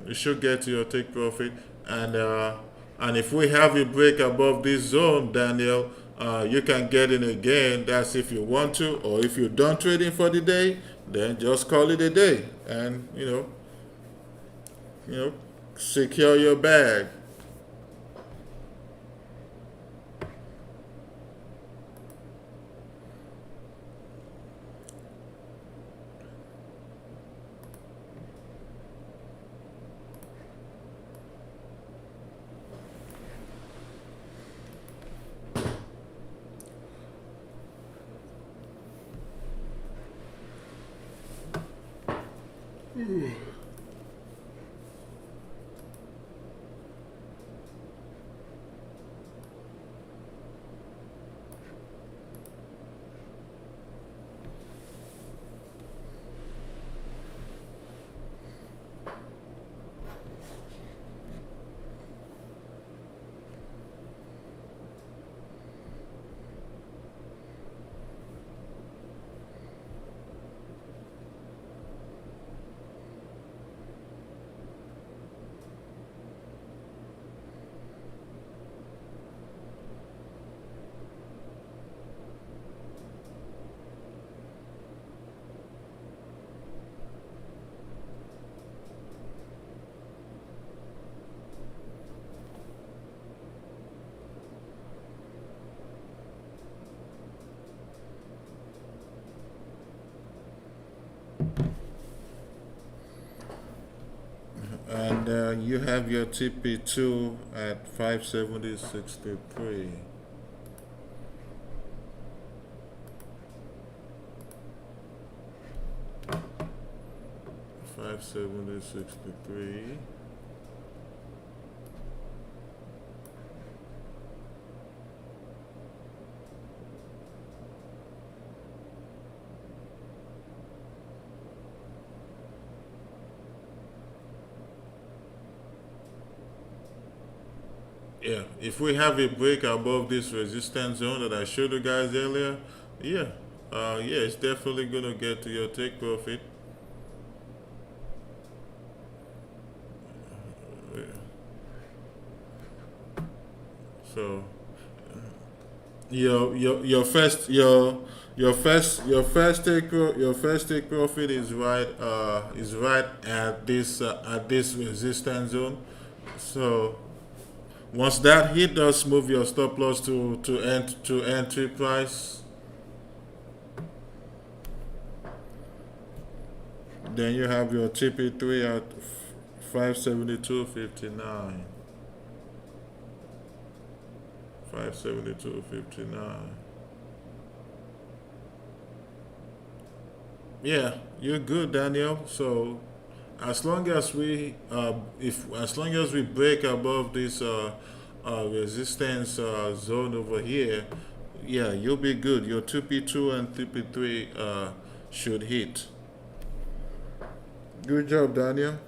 It should get to your take profit, and if we have a break above this zone, Daniel, you can get in again. That's if you want to, or if you're done trading for the day, then just call it a day, and you know, secure your bag. And you have your TP2 at 570.63. 570.63. Yeah, if we have a break above this resistance zone that I showed you guys earlier, yeah, yeah, it's definitely gonna get to your take profit. Yeah. So your first take profit is right at this resistance zone. So once that hit, does move your stop loss to entry price. Then you have your TP3 at 572.59. 572.59. Yeah, you're good, Daniel. So as long as we break above this resistance zone over here, yeah, you'll be good. Your 2P2 and 3P3 should hit. Good job, Daniel.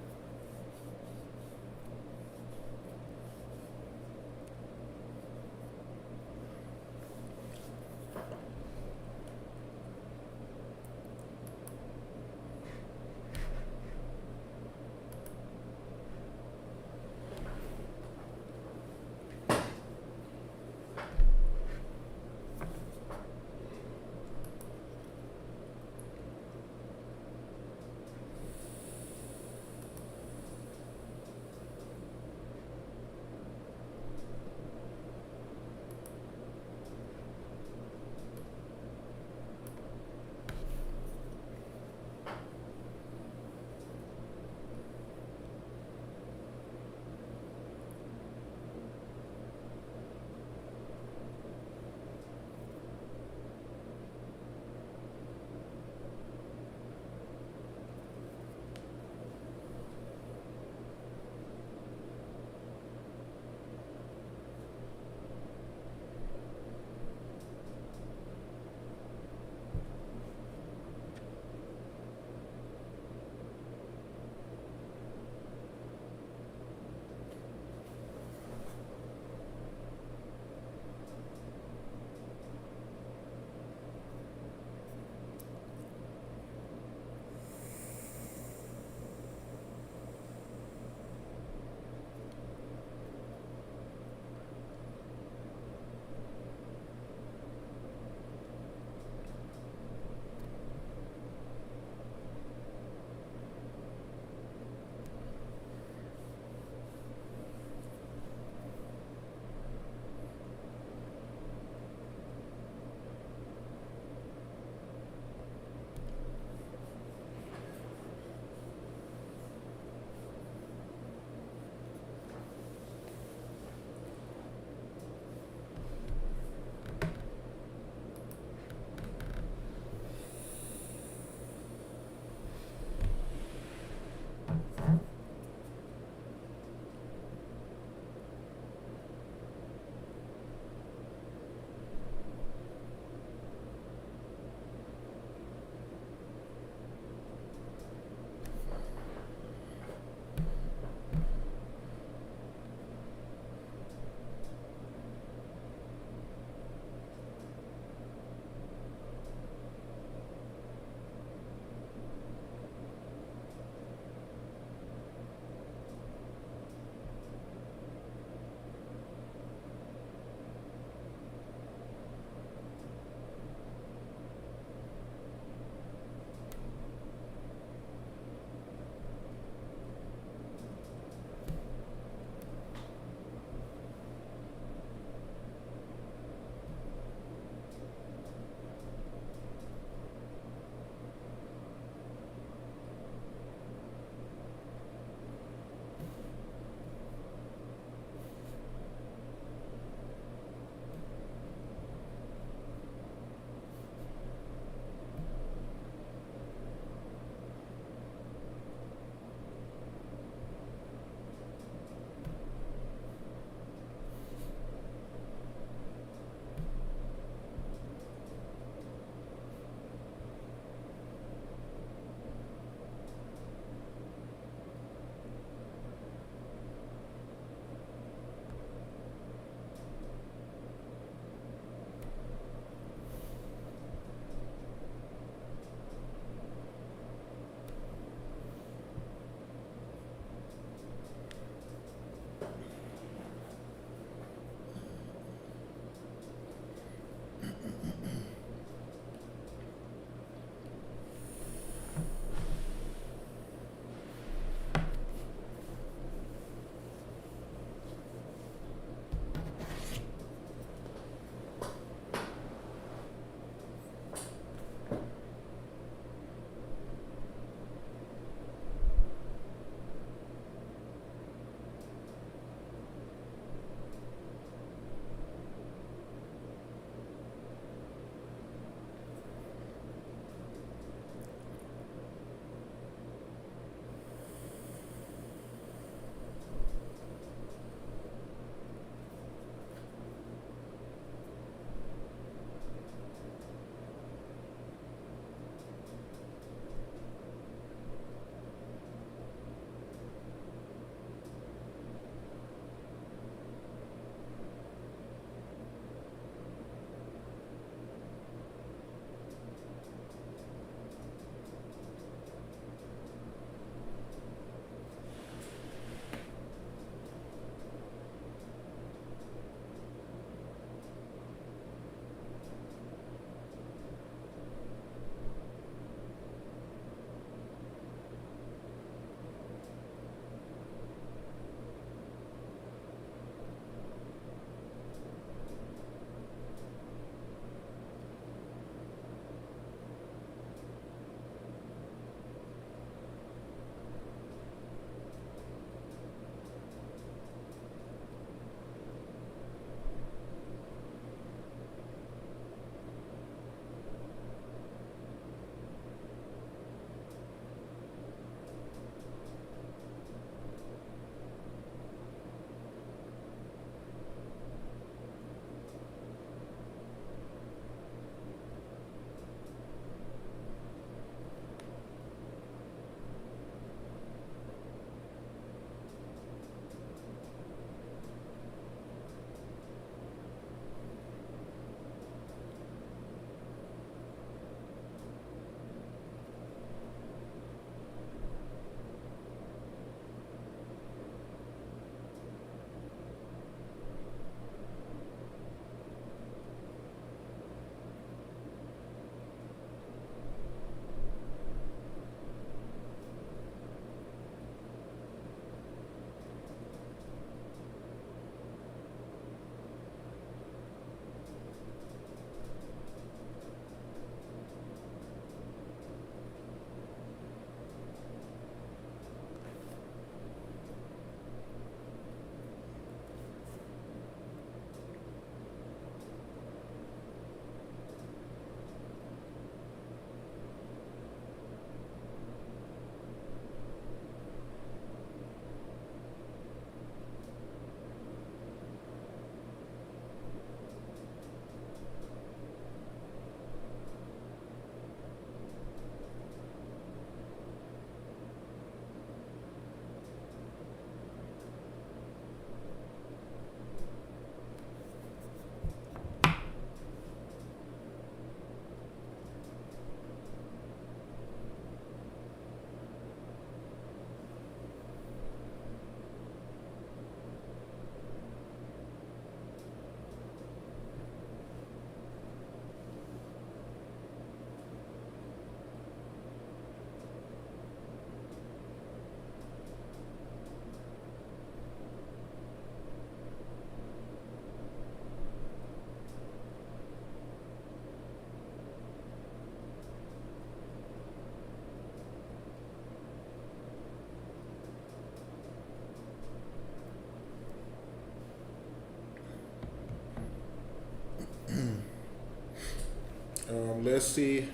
let's see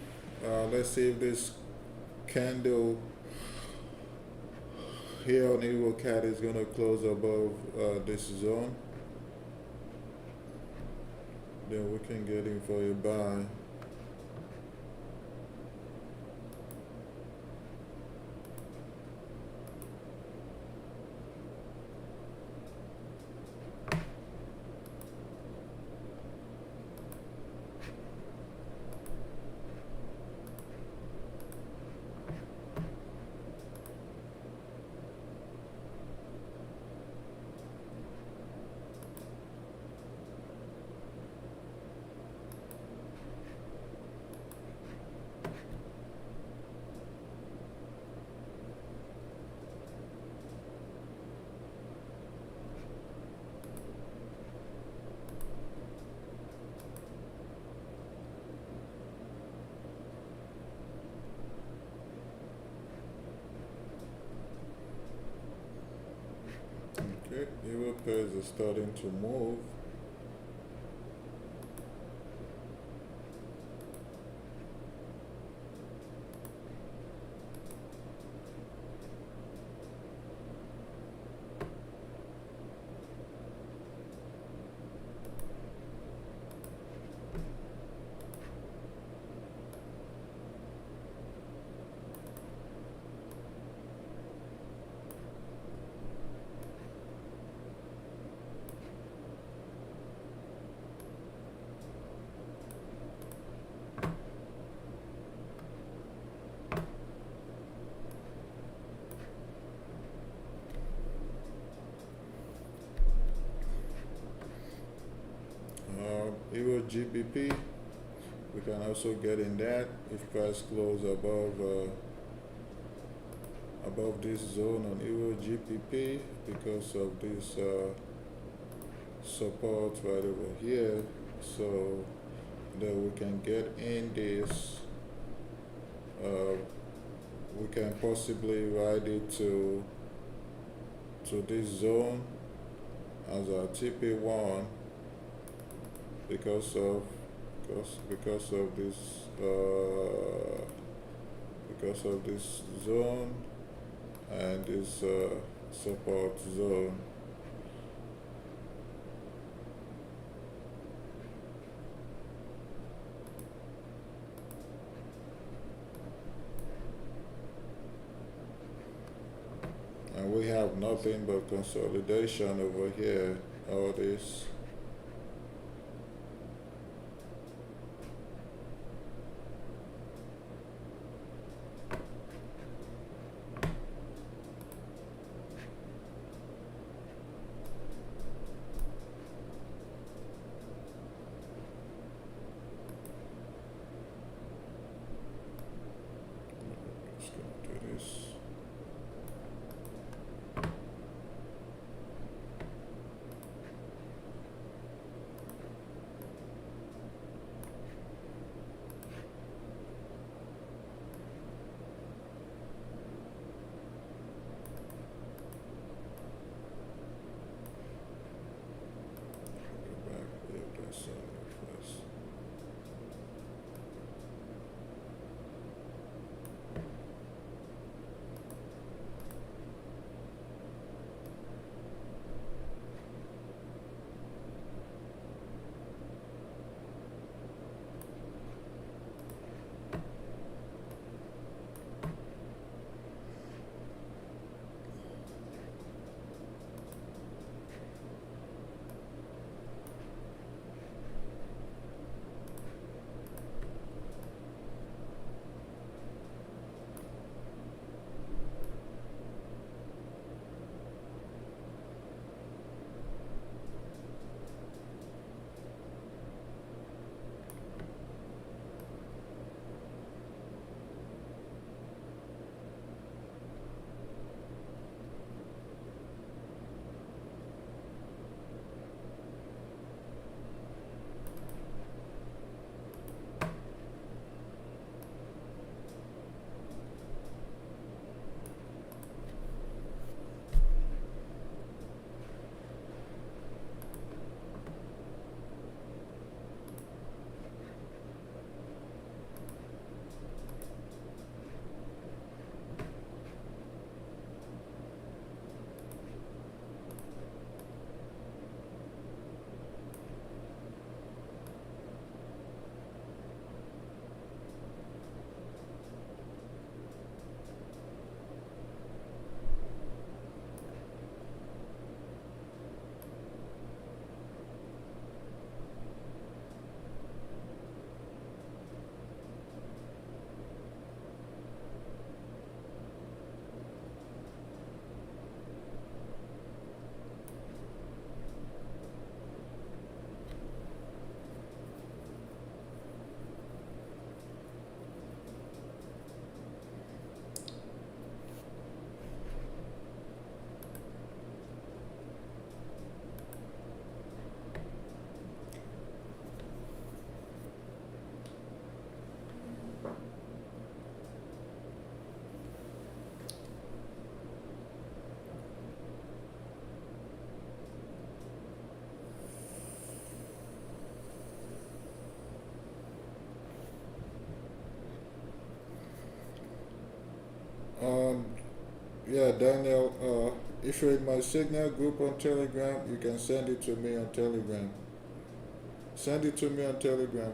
if this candle here on Eagle Cat is gonna close above this zone. Then we can get in for a buy. Okay, Euro pairs are starting to move. Euro GBP, we can also get in that if price close above this zone on Euro GBP because of this support right over here, so that we can get in this. We can possibly ride it to this zone as our TP1 because of this zone and this support zone. And we have nothing but consolidation over here, all this. Let's go to this. Yeah, Daniel, if you're in my signal group on Telegram, you can send it to me on Telegram. Send it to me on Telegram.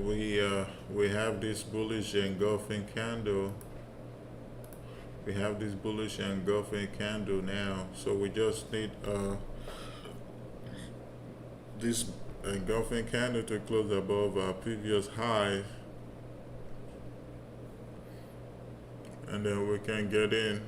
we have this bullish engulfing candle. We have this bullish engulfing candle now, so we just need this engulfing candle to close above our previous high, and then we can get in.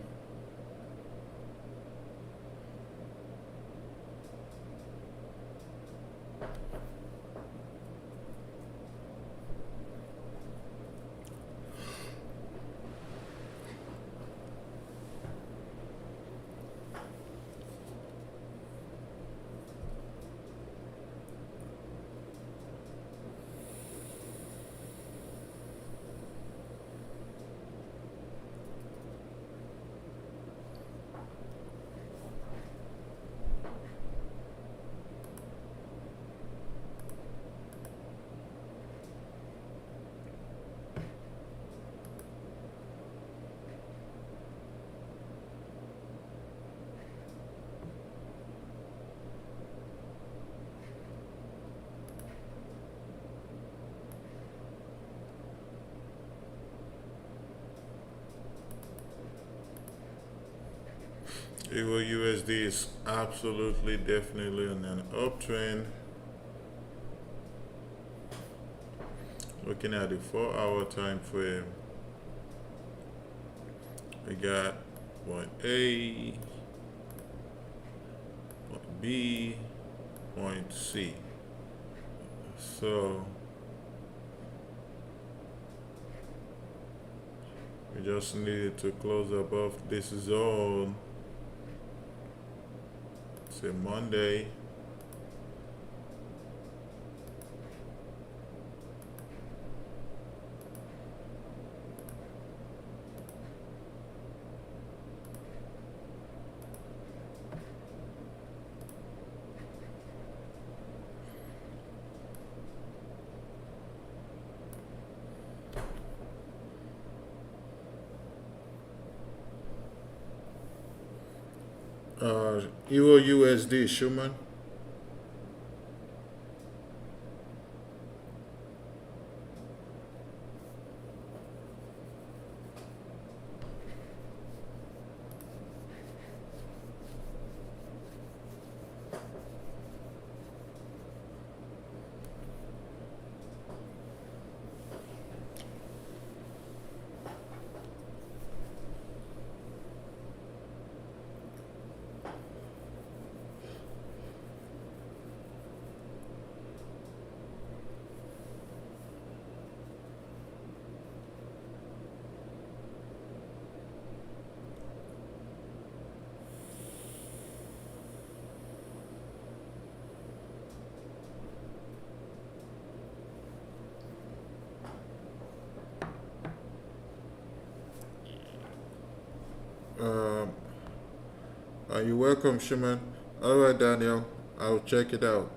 Euro USD is absolutely definitely on an uptrend. Looking at the 4-hour time frame, we got point A, point B, point C. So we just needed to close above this zone. Say Monday. Euro USD, Schumann. You're welcome, Schumann. All right, Daniel. I'll check it out.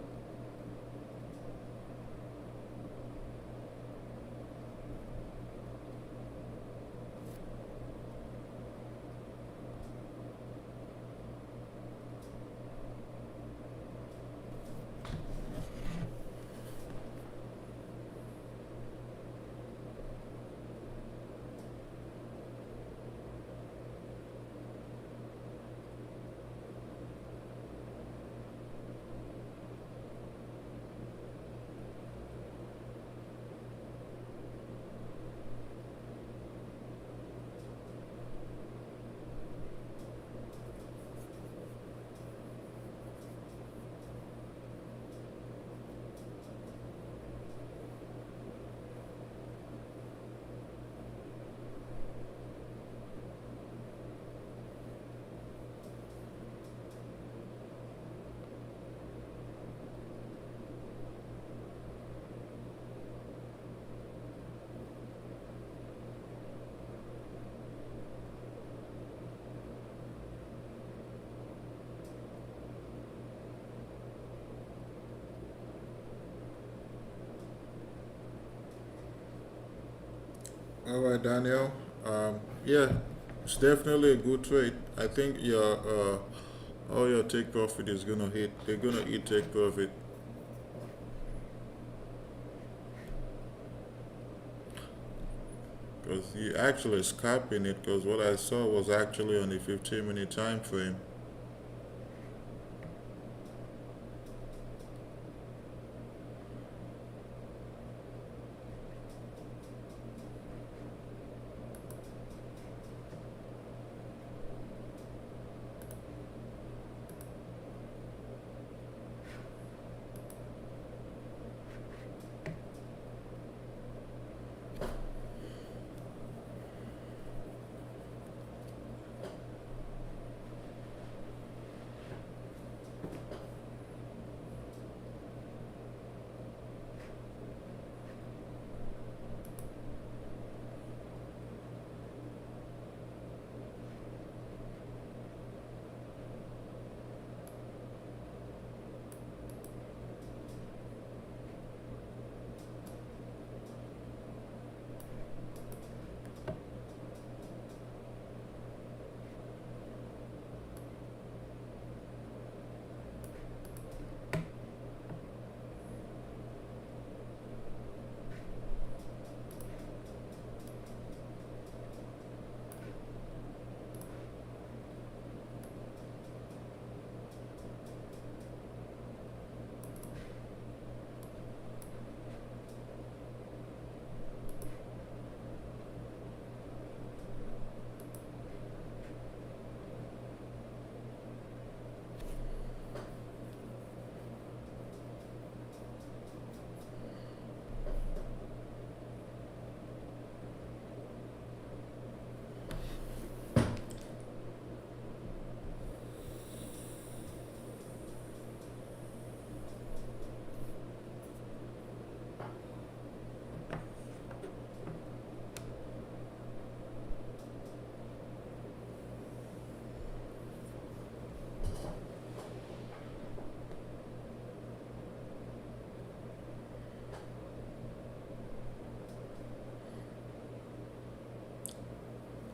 All right, Daniel. Yeah, it's definitely a good trade. I think your all your take profit is gonna hit. They're gonna eat take profit. because he actually scalping it, because what I saw was actually on the 15-minute time frame.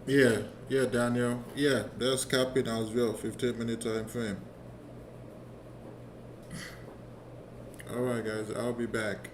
Yeah, yeah, Daniel. Yeah, there's scalping as well, 15-minute time frame. All right, guys, I'll be back.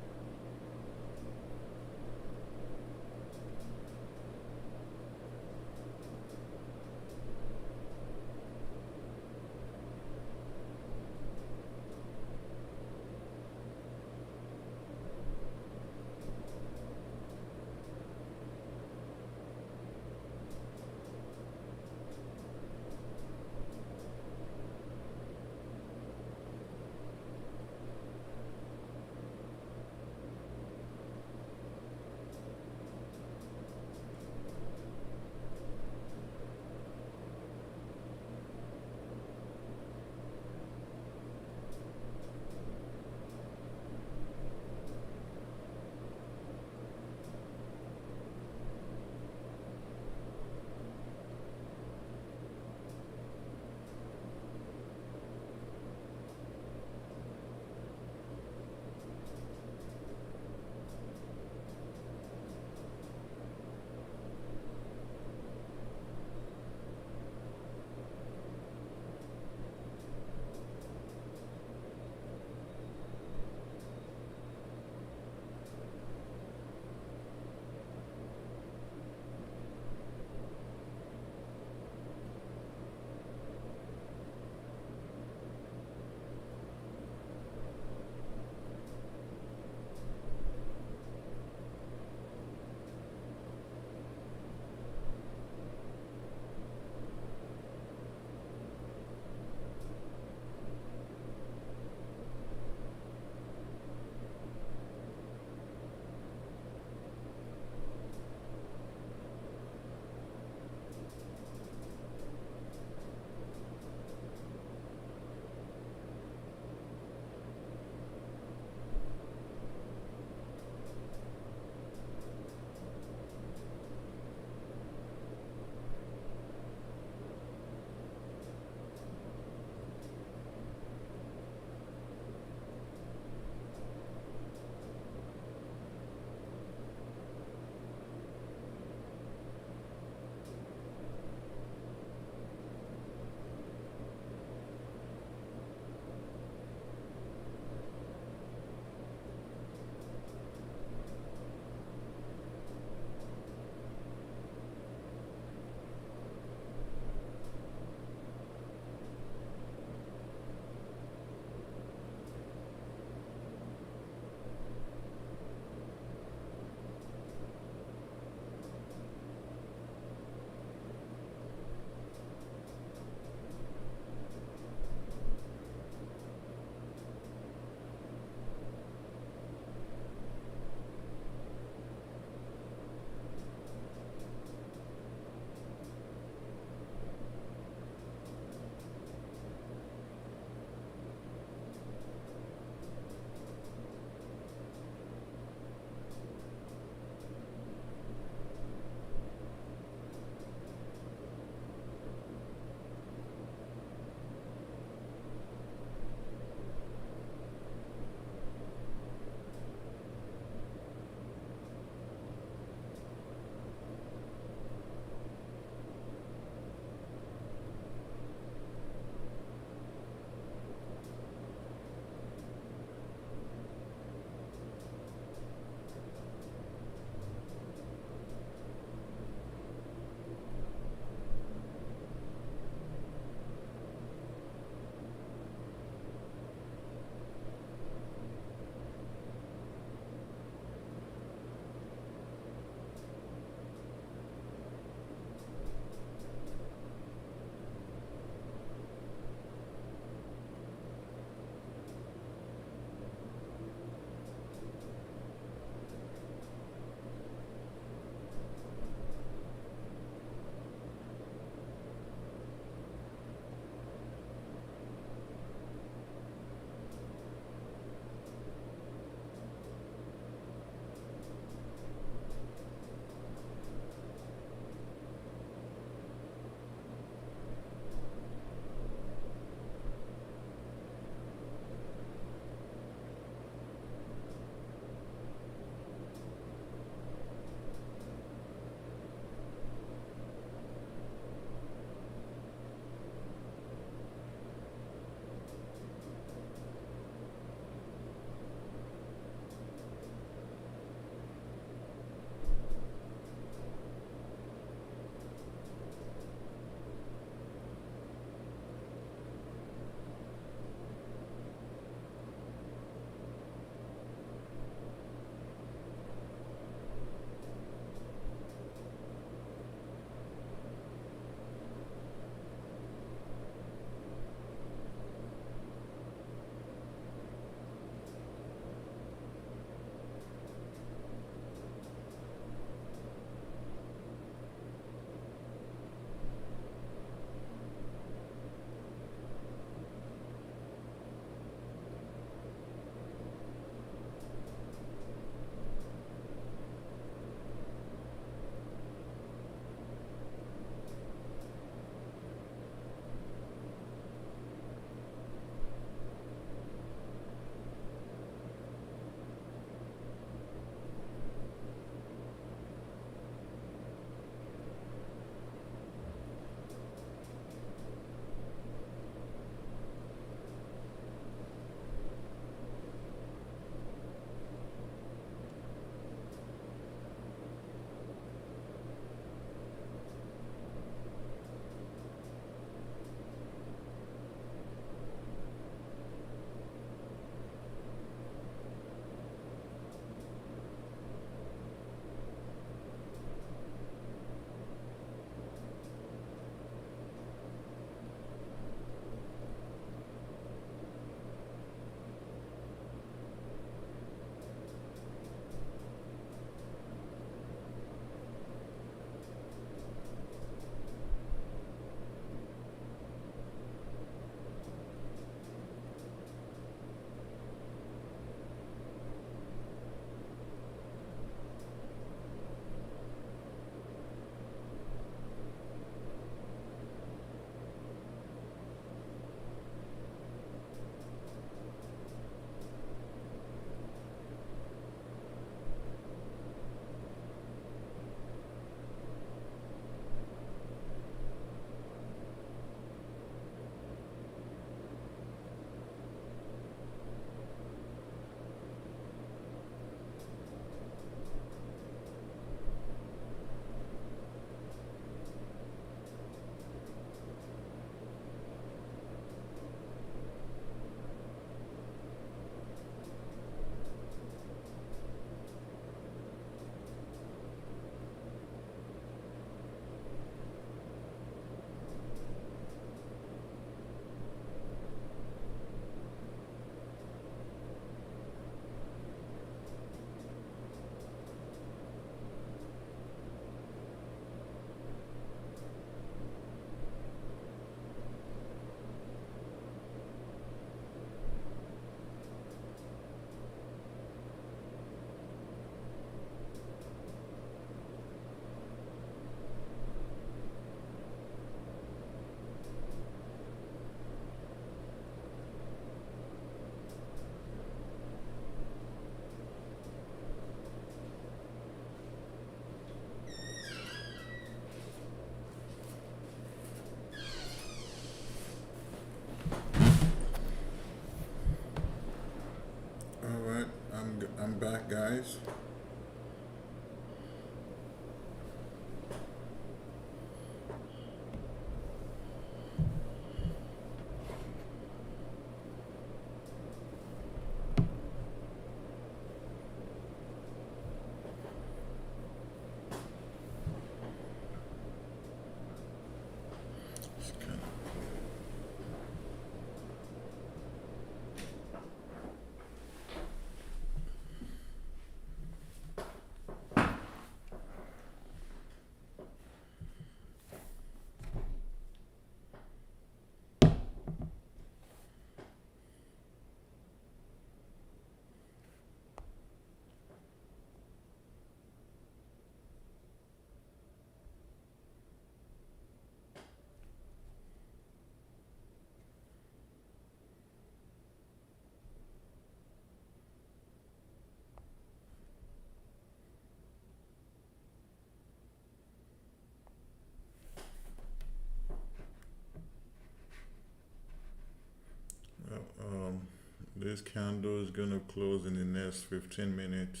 this candle is gonna close in the next 15 minutes.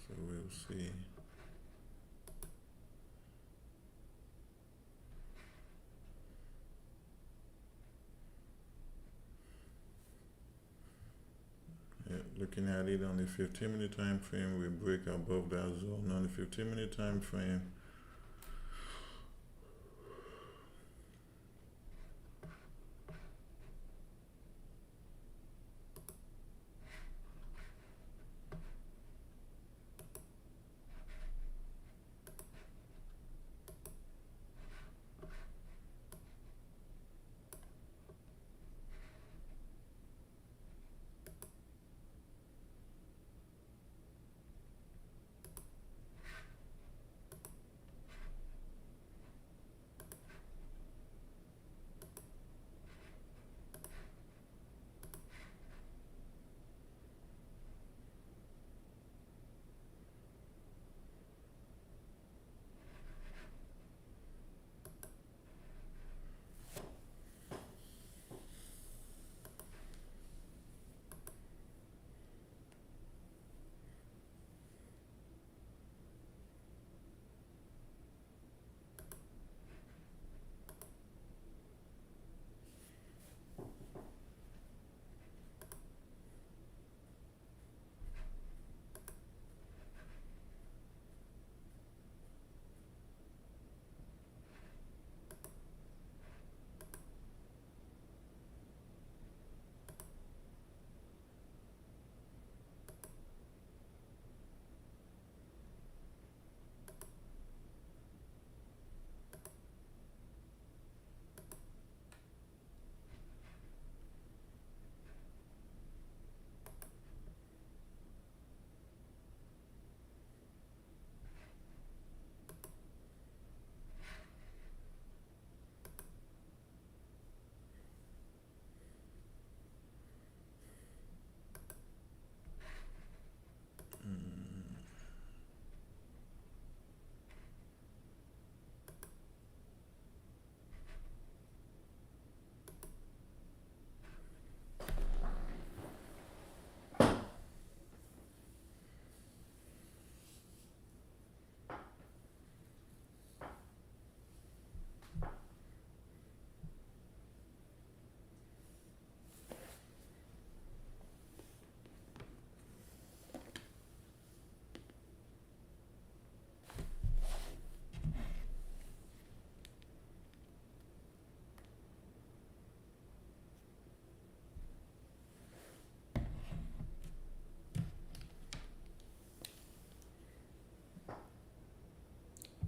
So we'll see. Yeah, looking at it on the 15-minute time frame, we break above that zone on the 15-minute time frame.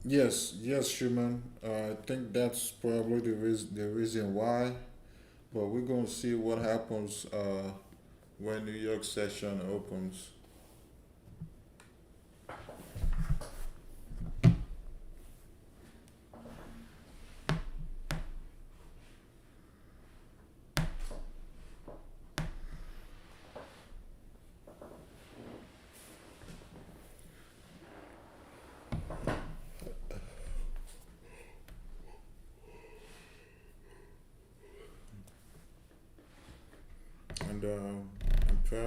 Yes, Schumann. I think that's probably the reason why. But we're gonna see what happens when New York session opens.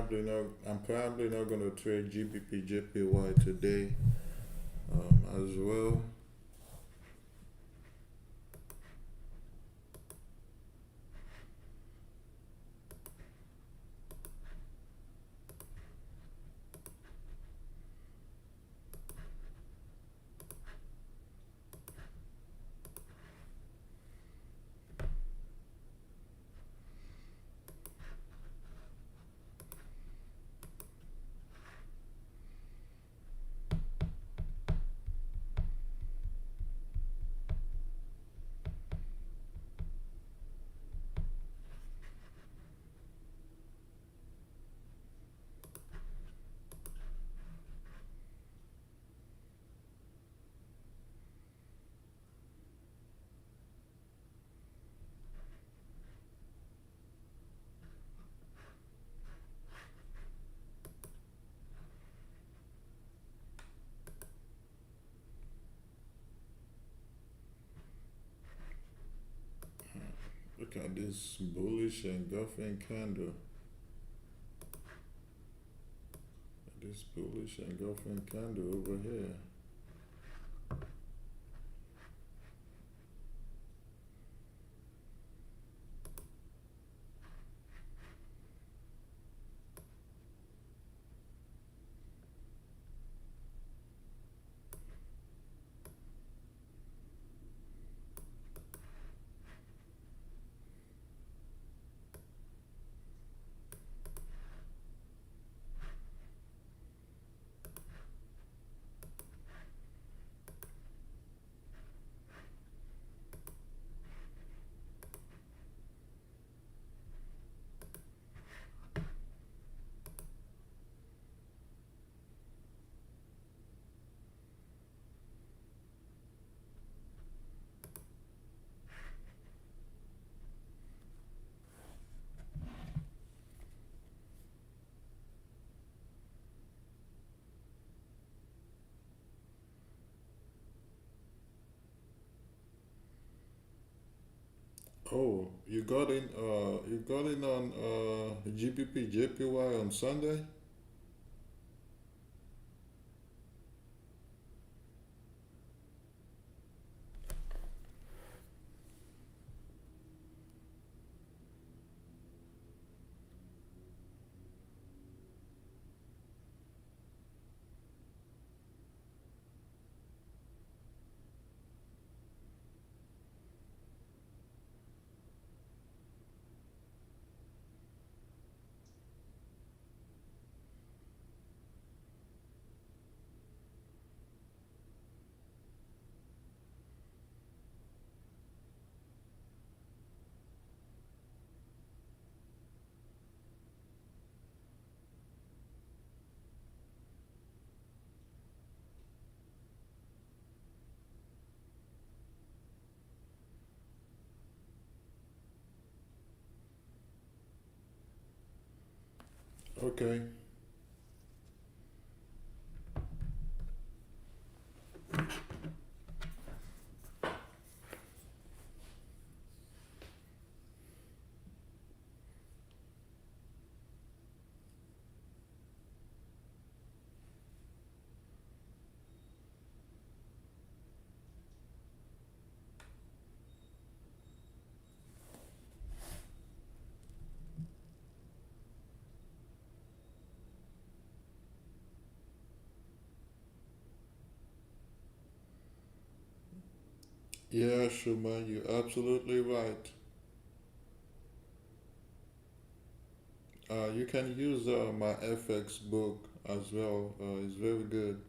And I'm probably not gonna trade GBP JPY today as well. Look at this bullish engulfing candle. This bullish engulfing candle over here. Oh, you got in on GBP JPY on Sunday? Okay. Yeah, Shuma, you're absolutely right. You can use my FX book as well. It's very good.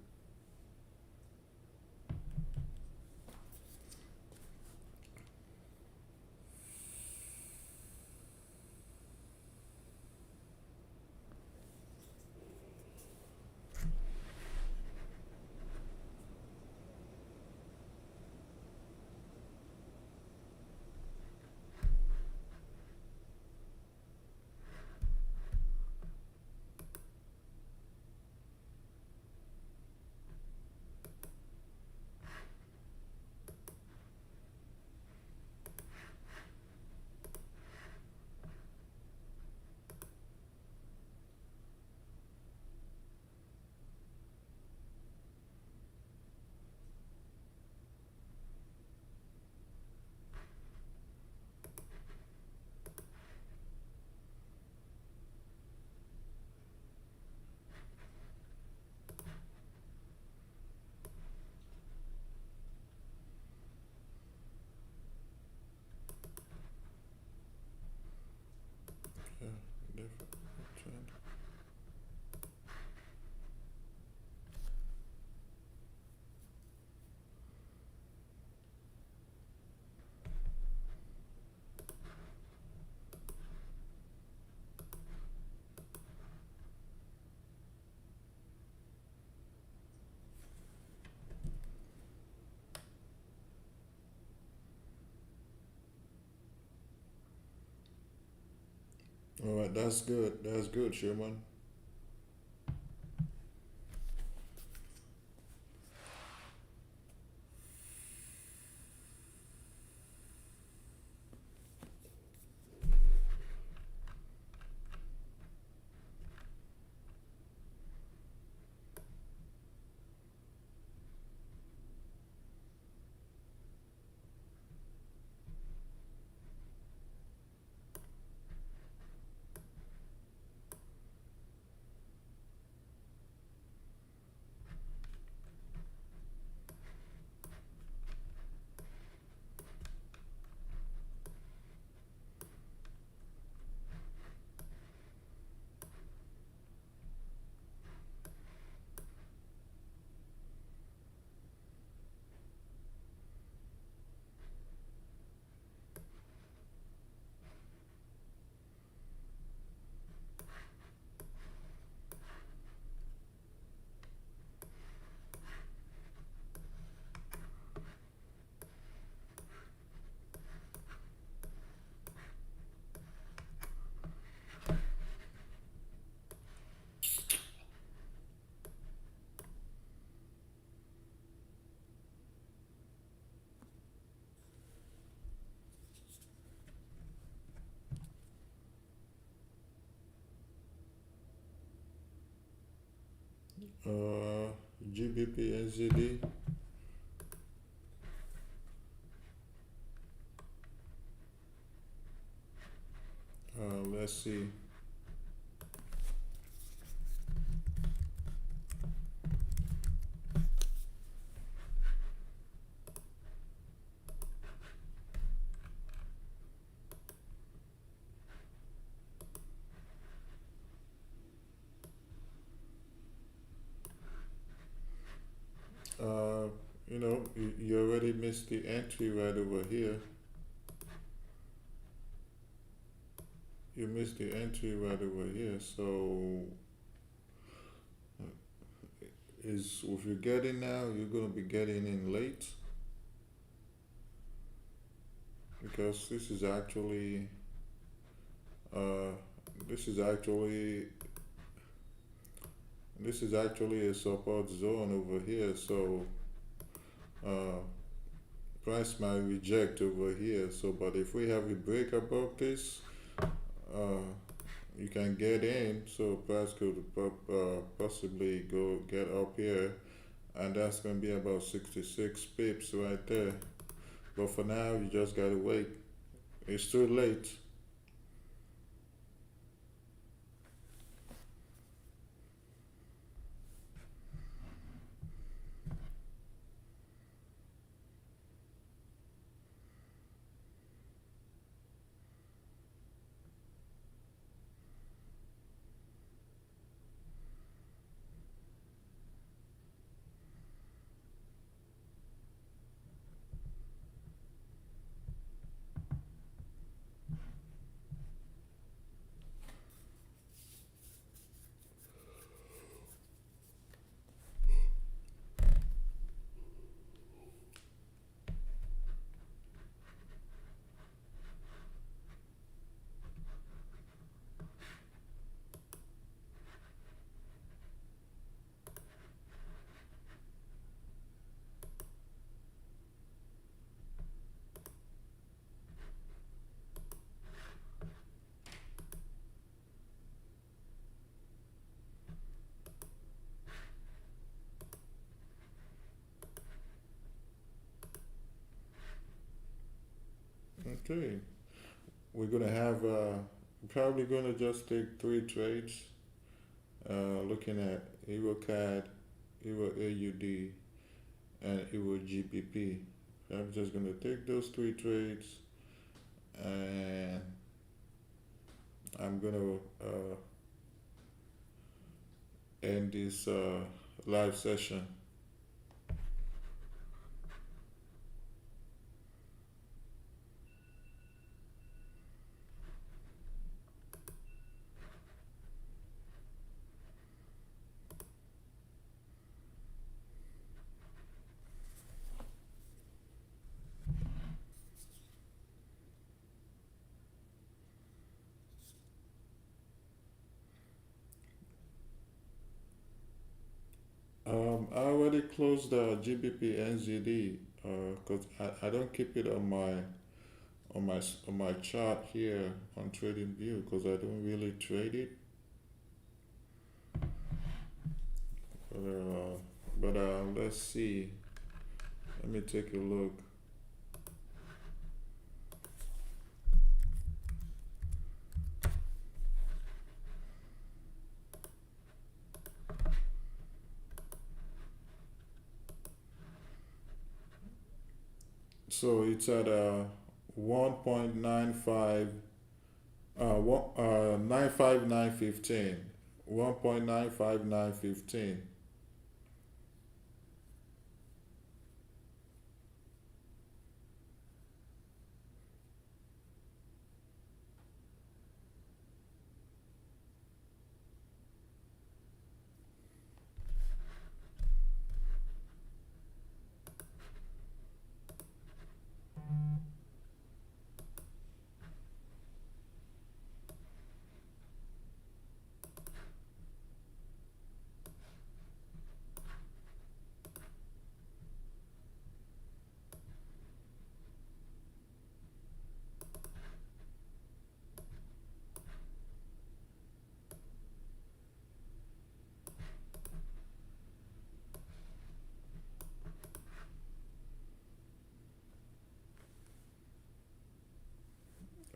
Yeah, different trend. All right, that's good. That's good, Sherman. uh, GBP NZD. Let's see. Uh, you already missed the entry right over here. You missed the entry right over here. So, is if you're getting now, you're gonna be getting in late because uh, this is actually this is actually a support zone over here. So, uh, price might reject over here. So, but if we have a break above this, uh, you can get in. So price could possibly go get up here, and that's gonna be about 66 pips right there. But for now, you just gotta wait. It's too late. Okay, we're gonna have probably gonna just take 3 trades. Looking at Euro CAD, Euro AUD, and Euro GBP. I'm just gonna take those 3 trades, and I'm gonna end this live session. I already closed the GBP NZD because I don't keep it on my chart here on TradingView because I don't really trade it. But let's see. Let me take a look. So it's at 1.95 95915 1.95915.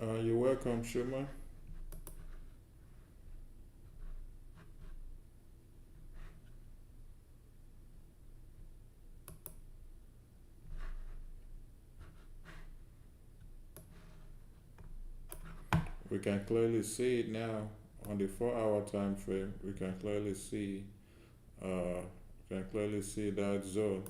You're welcome, Shuma. We can clearly see it now on the 4 hour time frame. We can clearly see that zone.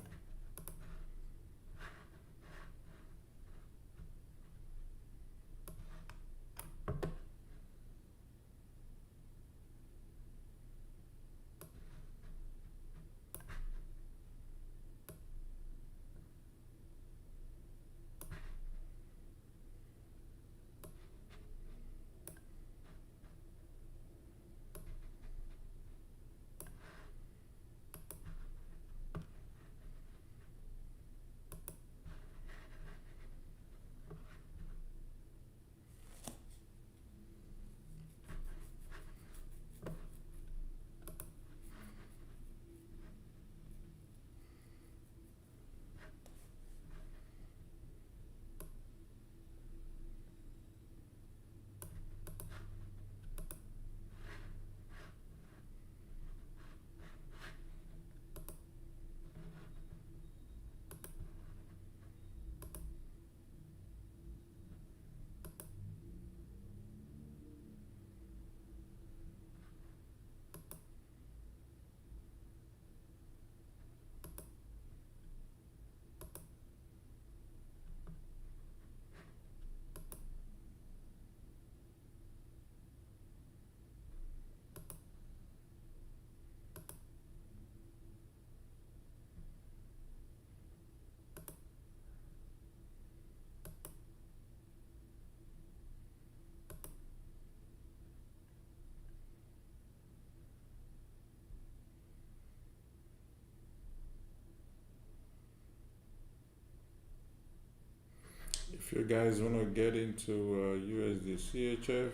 If you guys want to get into USD CHF,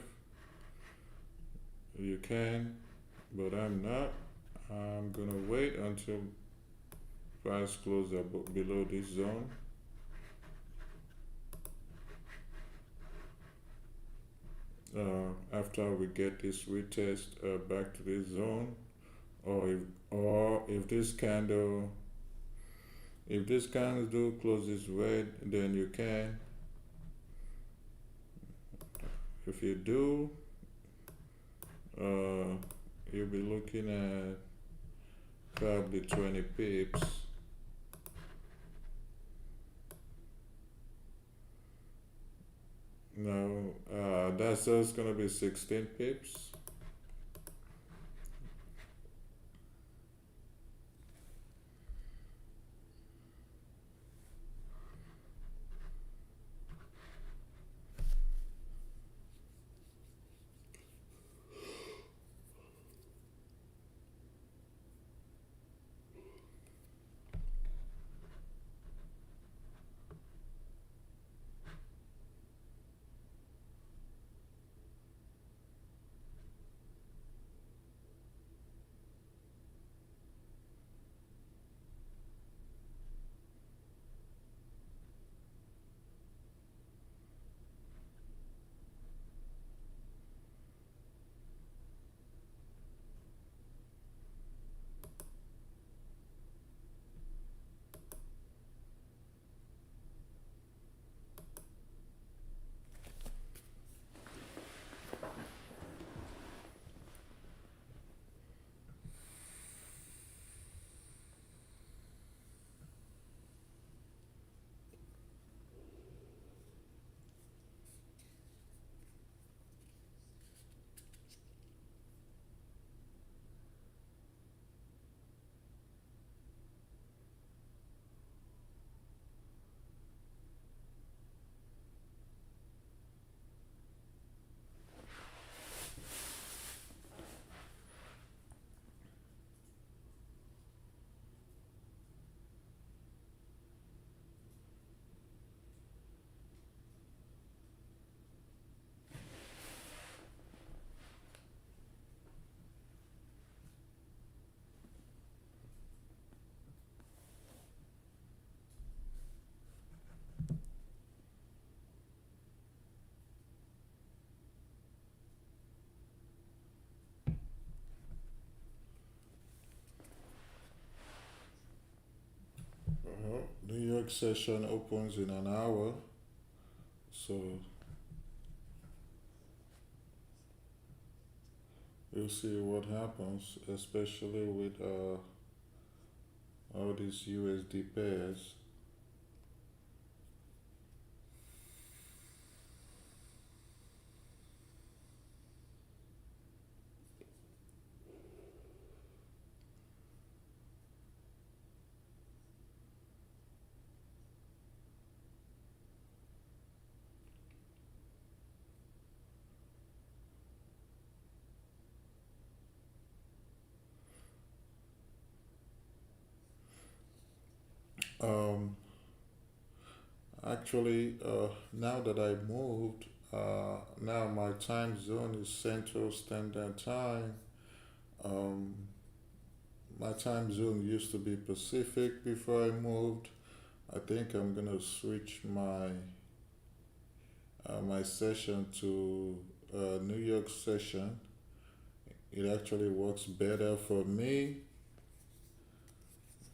you can, but I'm not. I'm gonna wait until price close below this zone. After we get this retest back to this zone, or if this candle do closes red, then you can. If you do, you'll be looking at probably 20 pips. No, that's just gonna be 16 pips. next session opens in an hour, so we'll see what happens, especially with all these USD pairs. Um, Actually, now that I moved, now my time zone is Central Standard Time. Um, my time zone used to be Pacific before I moved. I think I'm gonna switch my session to New York session. It actually works better for me.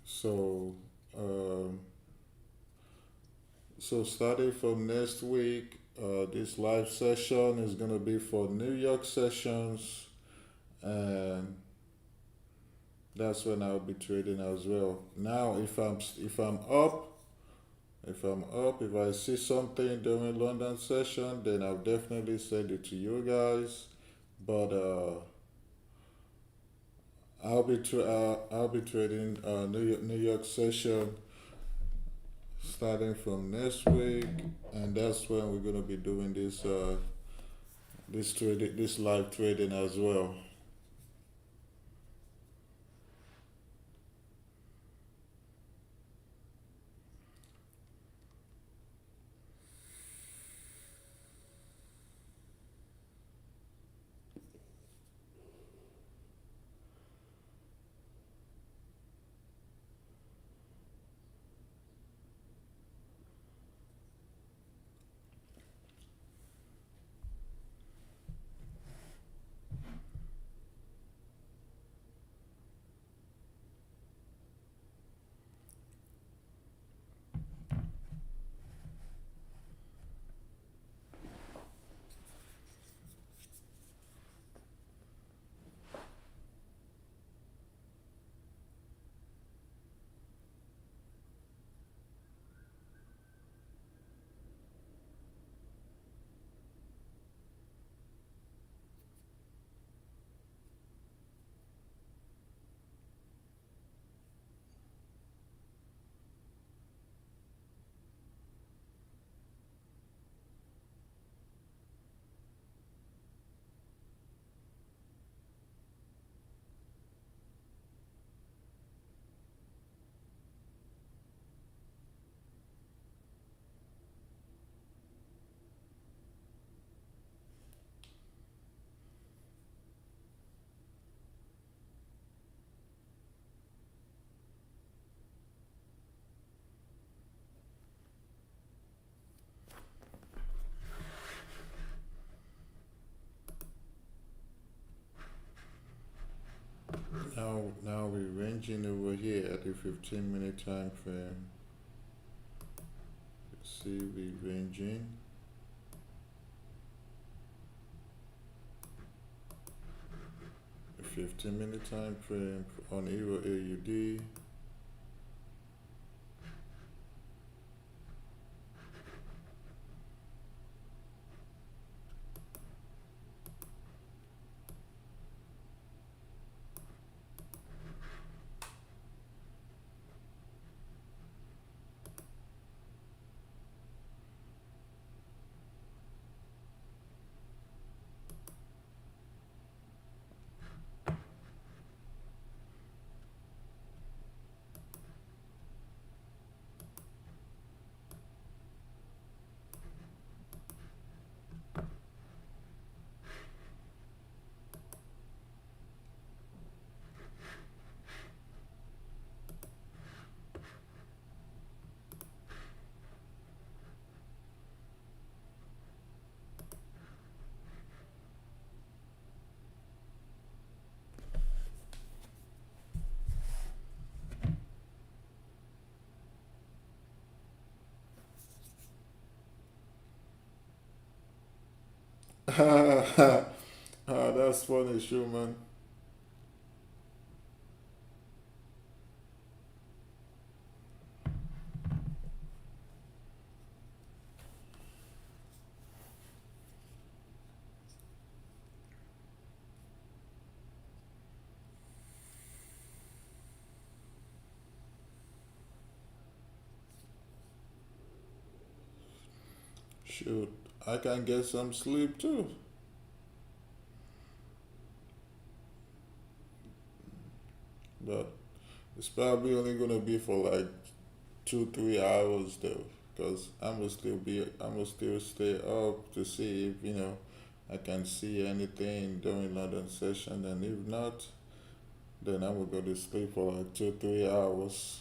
So, um, so starting from next week, this live session is gonna be for New York sessions, and that's when I'll be trading as well. Now, if I see something during London session, then I'll definitely send it to you guys. But I'll be trading New York session starting from next week, and that's when we're gonna be doing this live trading as well. Now we're ranging over here at the 15-minute time frame. See, we're ranging. A 15-minute time frame on Euro AUD. That's funny, sure, man. Shoot, I can get some sleep too. But it's probably only gonna be for like 2 3 hours though, because I'm gonna still stay up to see if I can see anything during London session, and if not, then I'm gonna go to sleep for like 2 3 hours.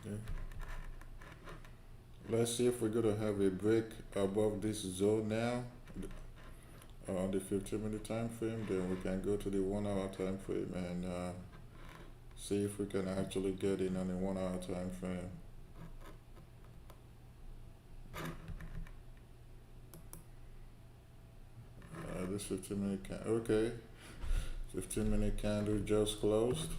Okay. Let's see if we're gonna have a break above this zone now, on the 15-minute time frame. Then we can go to the 1 hour time frame and see if we can actually get in on the 1 hour time frame. This 15-minute can okay. 15-minute candle just closed.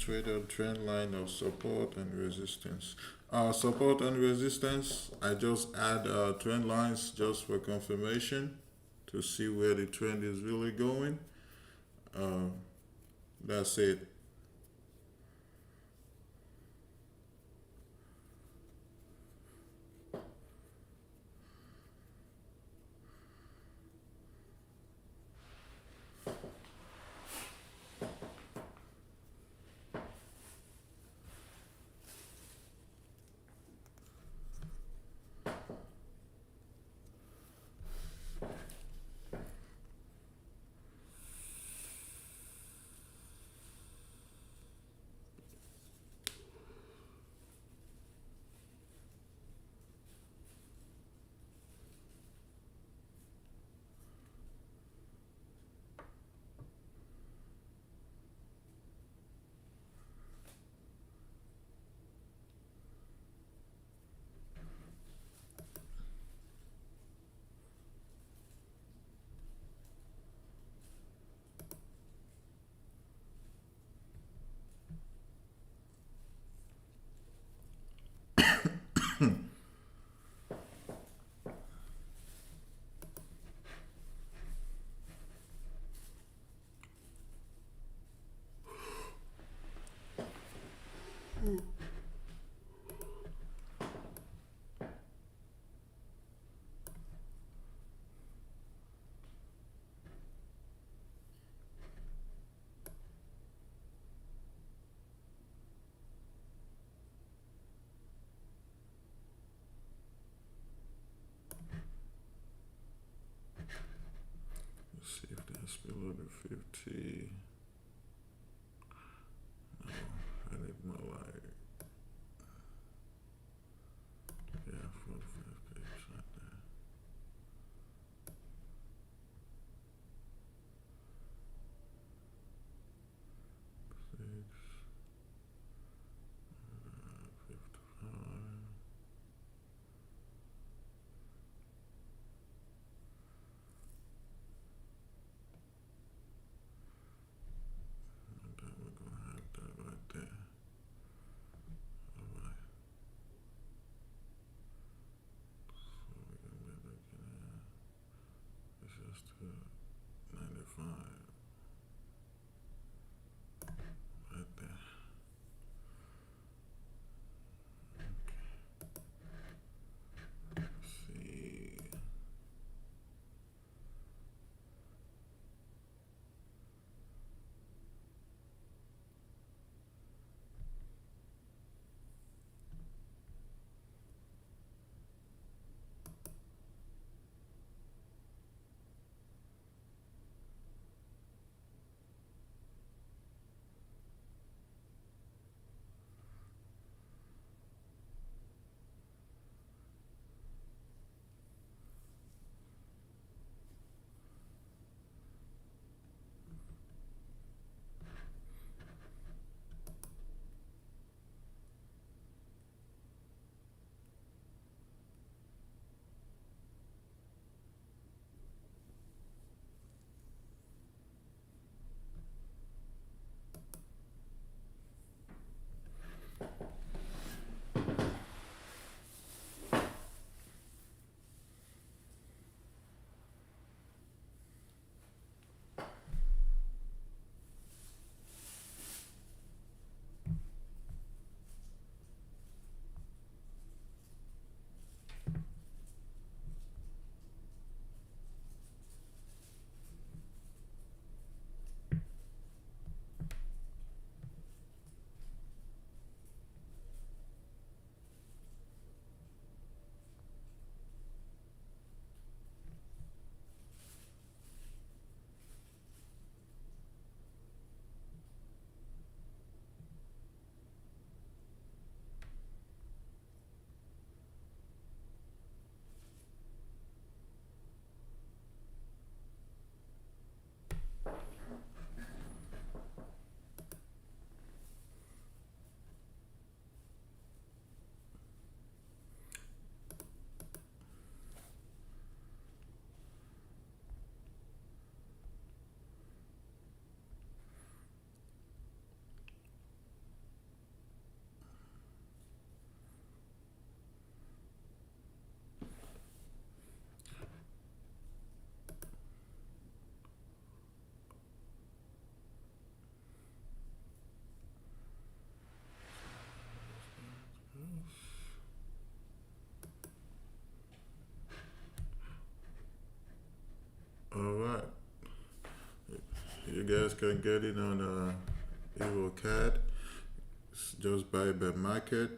traded trend line of support and resistance. Support and resistance, I just add trend lines just for confirmation to see where the trend is really going. Uh, that's it. Let's see if that's below the 50. No, I need more like, yeah, 45 pips right there. Six, 55. you guys can get it on EvoCAD. Just buy by market.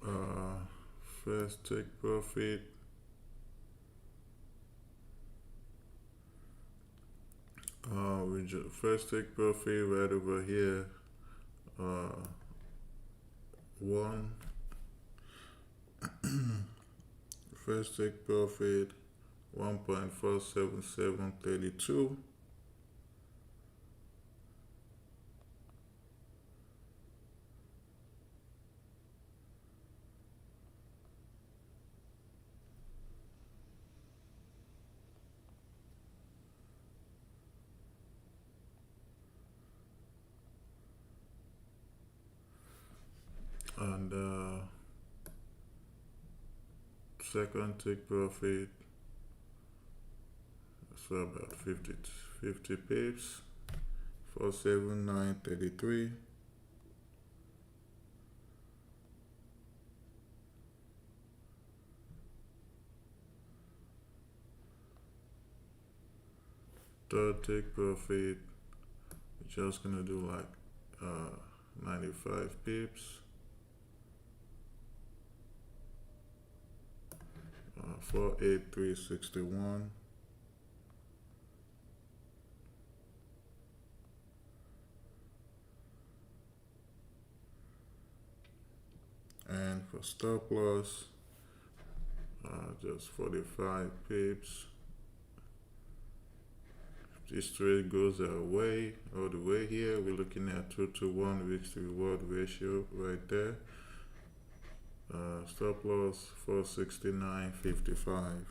Uh, First take profit. First take profit right over here. One. First take profit 1.47732. And second take profit, so about 50 pips, 47933. Third take profit, we're just gonna do like 95 pips. 48361. And for stop loss, just 45 pips. If this trade goes our way, all the way here, we're looking at 2-to-1 risk to reward ratio right there. Stop loss 469.55.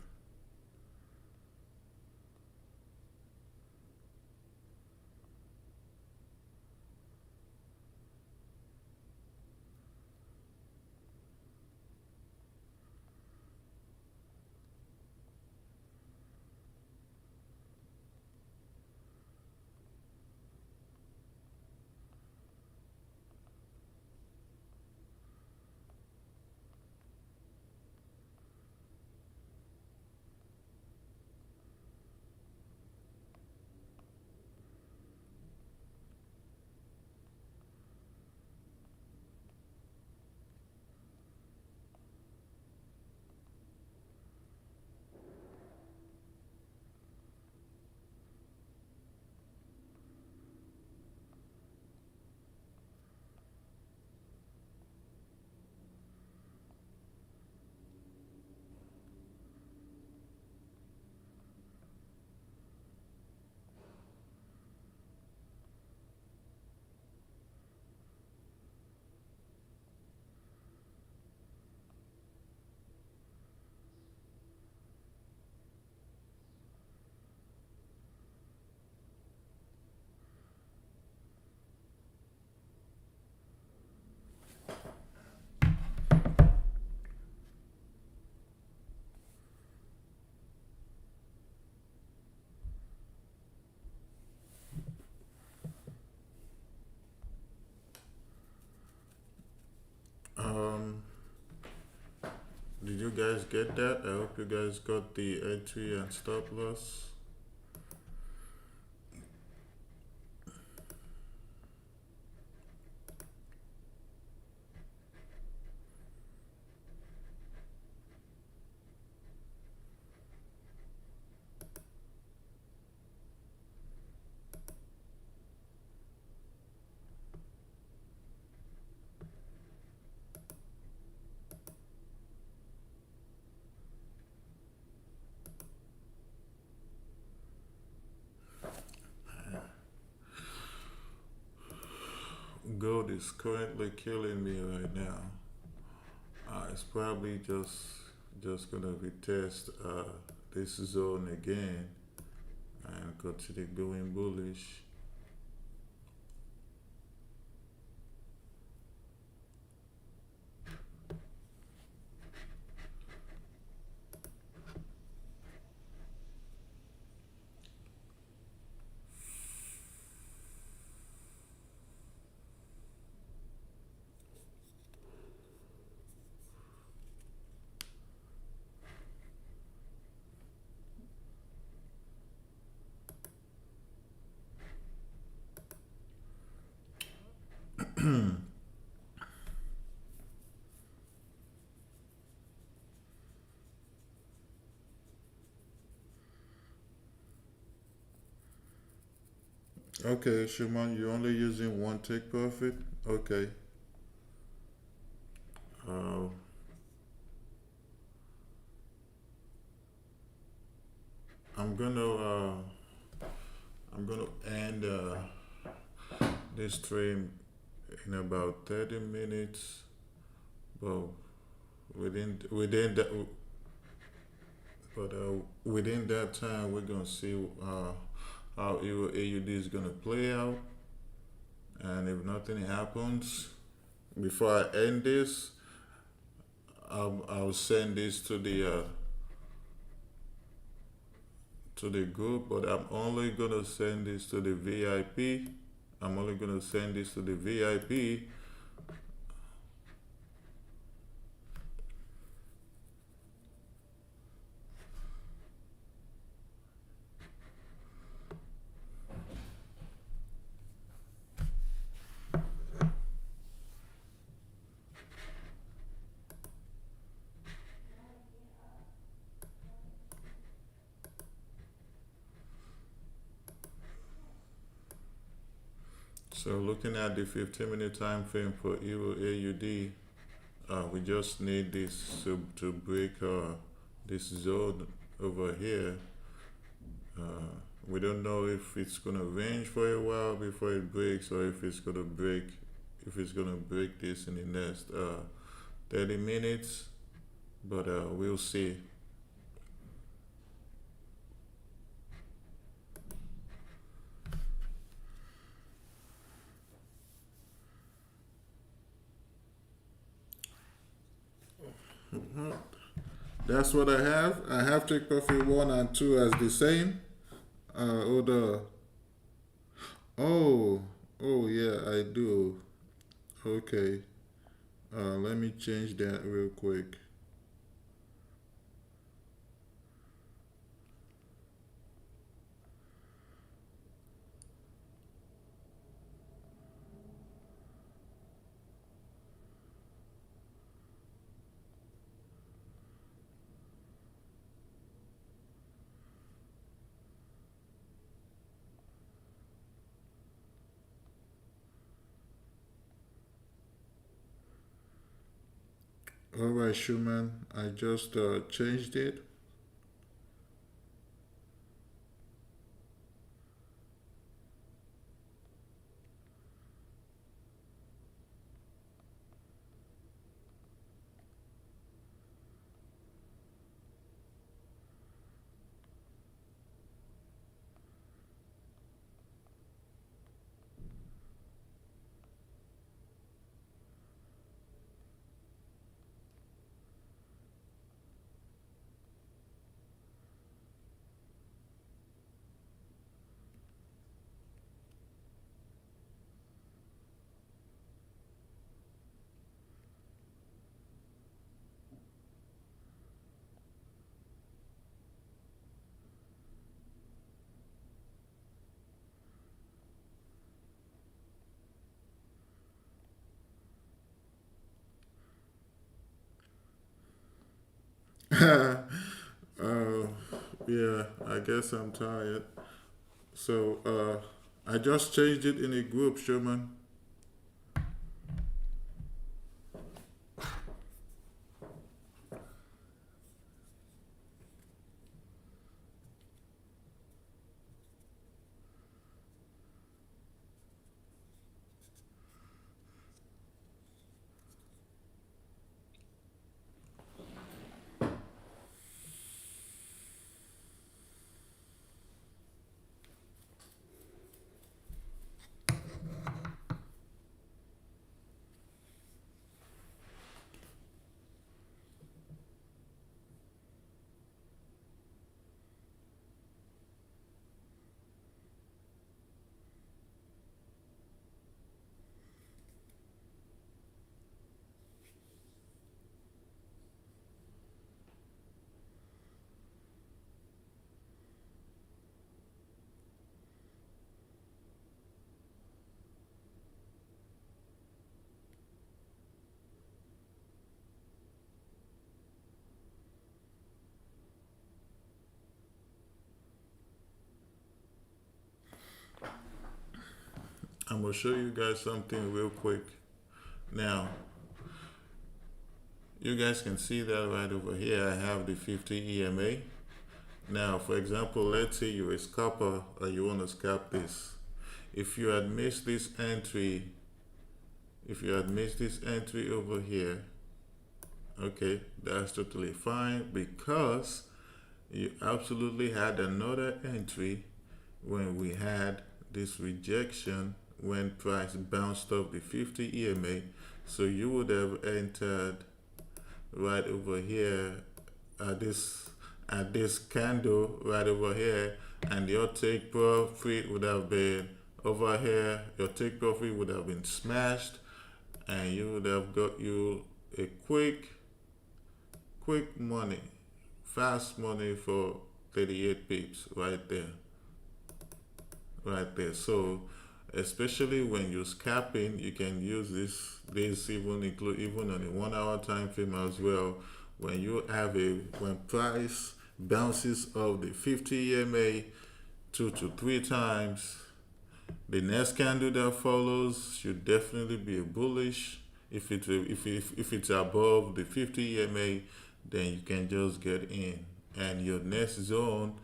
Did you guys get that? I hope you guys got the entry and stop loss. gold is currently killing me right now. It's probably just gonna retest this zone again and continue going bullish. Okay, Shimon, you're only using one take profit? Okay. Uh, I'm gonna I'm gonna end this stream in about 30 minutes. Well, within that, but within that time, we're gonna see how Euro AUD is gonna play out, and if nothing happens before I end this, I'll send this to the group. But I'm only gonna send this to the VIP. I'm only gonna send this to the VIP. So looking at the 15-minute time frame for Euro AUD, we just need this to break this zone over here. We don't know if it's gonna range for a while before it breaks, or if it's gonna break this in the next 30 minutes. But we'll see. That's what I have. I have take profit 1 and 2 as the same. Order. Oh, oh yeah, I do. Okay. Let me change that real quick. Alright, Schumann, I just changed it. uh, yeah, I guess I'm tired. So I just changed it in a group, Sherman. I'm gonna show you guys something real quick. Now, you guys can see that right over here. I have the 50 EMA. Now, for example, let's say you're a scalper or you want to scalp this. If you had missed this entry, over here, okay, that's totally fine because you absolutely had another entry when we had this rejection when price bounced off the 50 EMA. So you would have entered right over here at this candle right over here, and your take profit would have been over here. Your take profit would have been smashed, and you would have got you a quick money, fast money for 38 pips right there. So especially when you're scalping, you can use this even on a 1 hour time frame as well. When you have when price bounces off the 50 EMA 2 to 3 times, the next candle that follows should definitely be a bullish. If it's above the 50 EMA, then you can just get in, and your next zone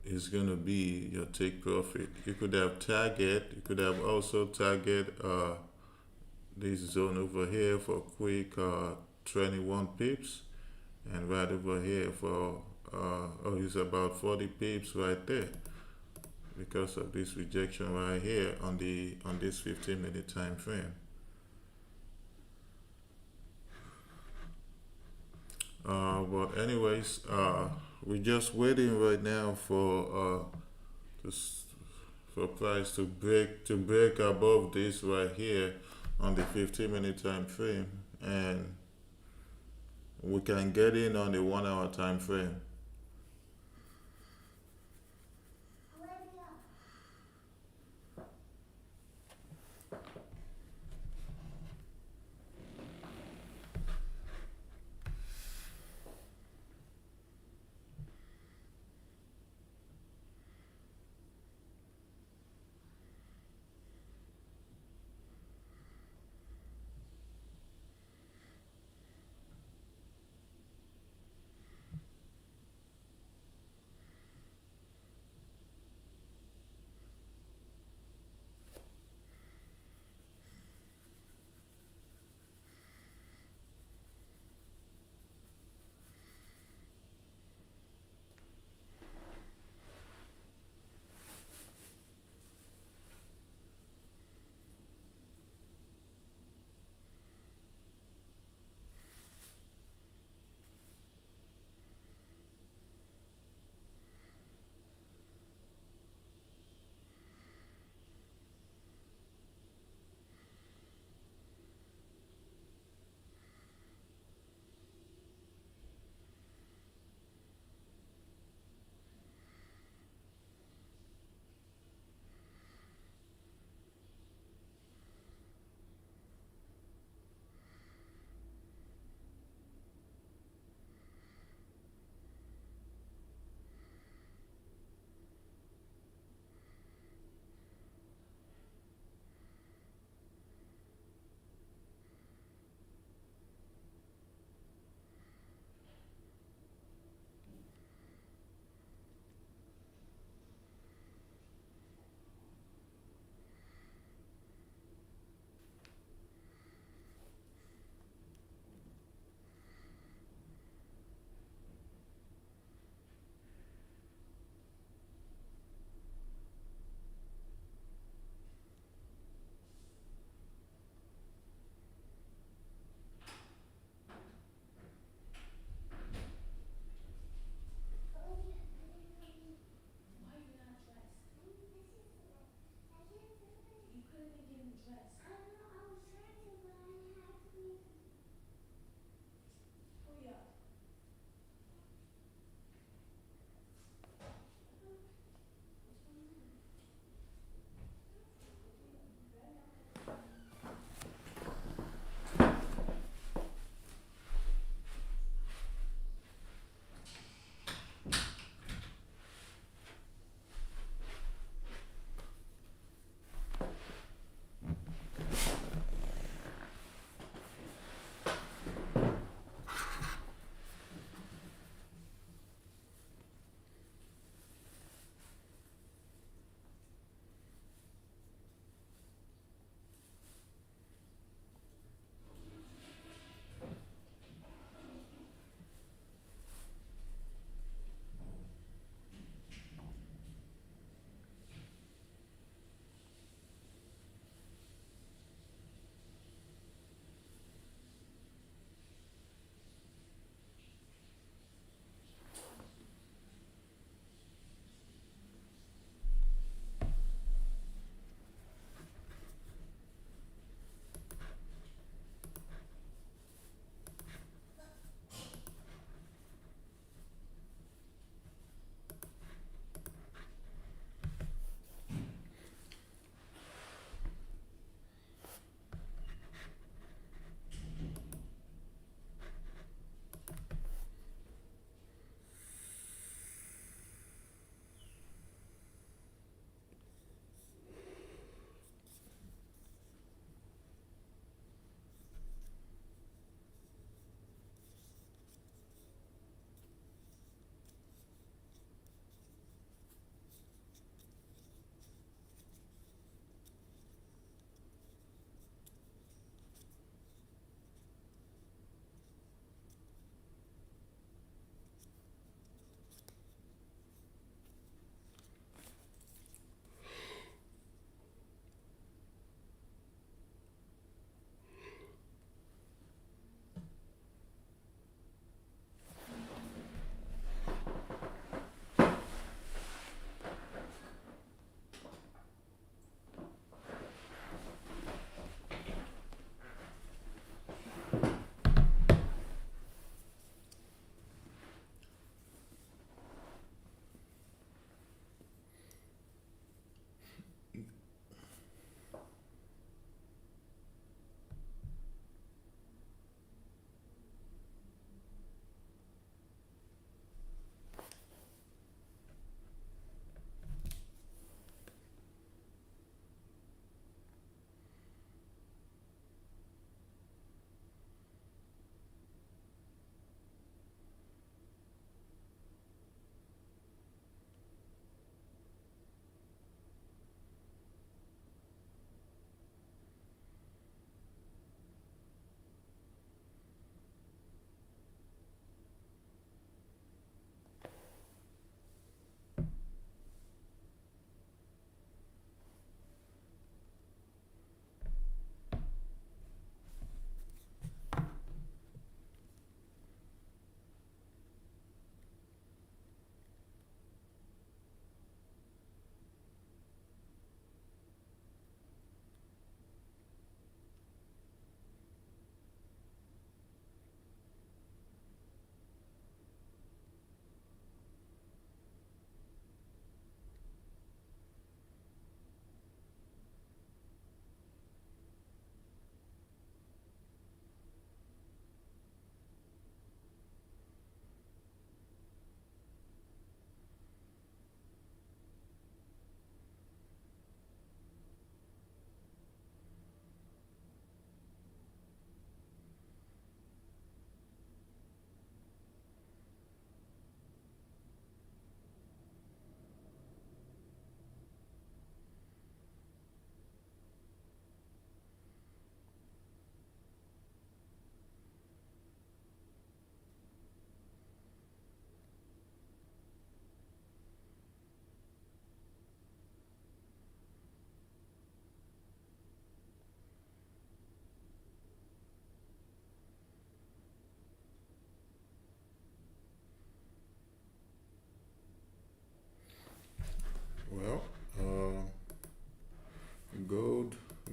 is gonna be your take profit. You could have target. You could have also target this zone over here for quick 21 pips, and right over here for it's about 40 pips right there because of this rejection right here on this 15-minute time frame. But anyways, we're just waiting right now for price to break above this right here on the 15-minute time frame, and we can get in on the 1 hour time frame.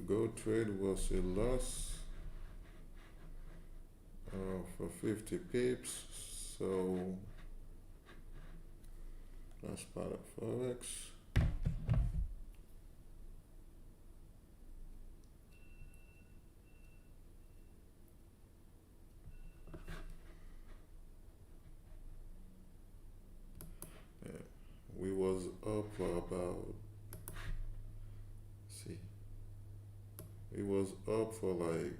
gold trade was a loss for 50 pips. So that's part of Forex. We was up for about, see, we was up for like,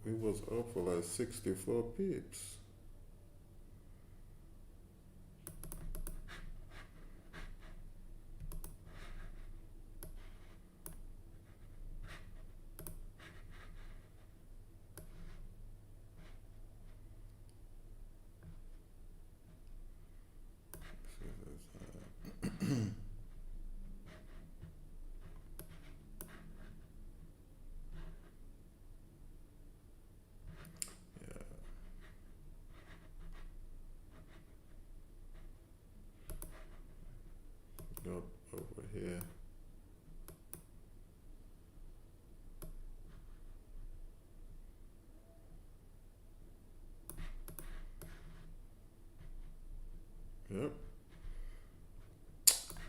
we was up for like 64 pips. Got over here. Yep.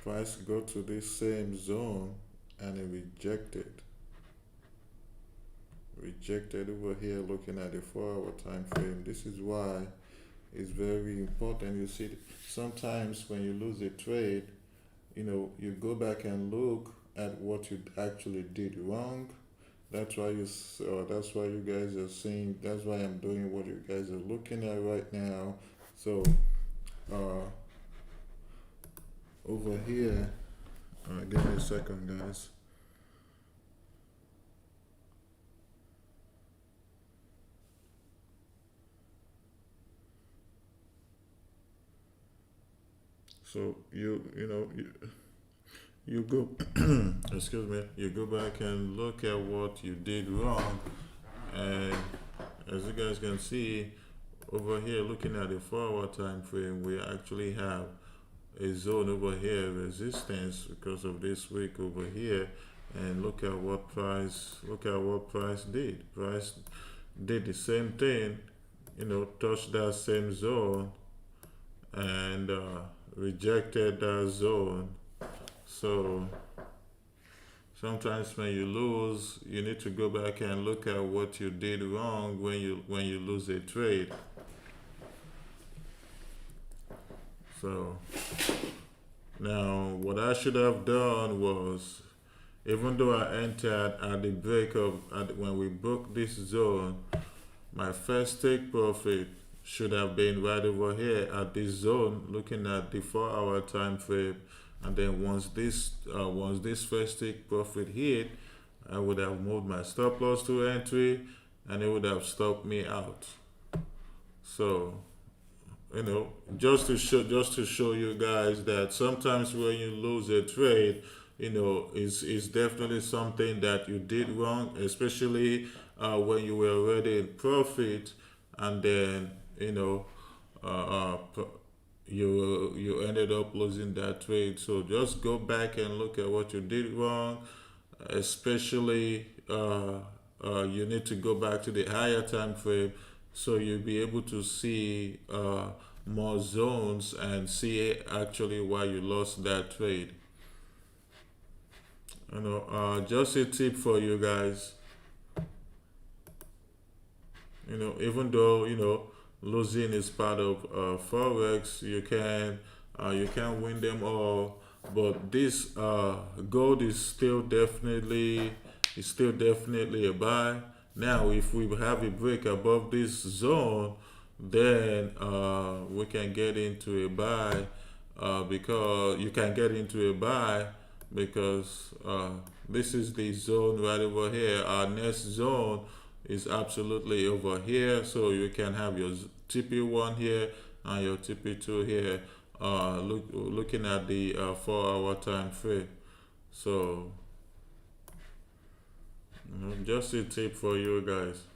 Price go to this same zone and it rejected. Rejected over here looking at the 4 hour time frame. This is why it's very important. You see, sometimes when you lose a trade, you go back and look at what you actually did wrong. That's why that's why you guys are seeing. That's why I'm doing what you guys are looking at right now. So over here, give me a second, guys. So you go excuse me, you go back and look at what you did wrong, and as you guys can see over here, looking at the 4 hour time frame, we actually have a zone over here, resistance, because of this week over here. And look at what price did. Price did the same thing, touched that same zone and rejected that zone. So sometimes when you lose, you need to go back and look at what you did wrong when you lose a trade. So now what I should have done was, even though I entered at the when we broke this zone, my first take profit should have been right over here at this zone, looking at the 4 hour time frame. And then once this first take profit hit, I would have moved my stop loss to entry, and it would have stopped me out. So just to show you guys that sometimes when you lose a trade, it's definitely something that you did wrong, especially when you were already in profit, and then you ended up losing that trade. So just go back and look at what you did wrong, especially you need to go back to the higher time frame, so you'll be able to see more zones and see actually why you lost that trade. Just a tip for you guys. Even though losing is part of Forex, you can win them all, but this gold is still definitely a buy. Now if we have a break above this zone, then we can get into a buy, because you can get into a buy because this is the zone right over here. Our next zone is absolutely over here, so you can have your TP1 here and your TP2 here, looking at the 4 hour time frame. So just a tip for you guys.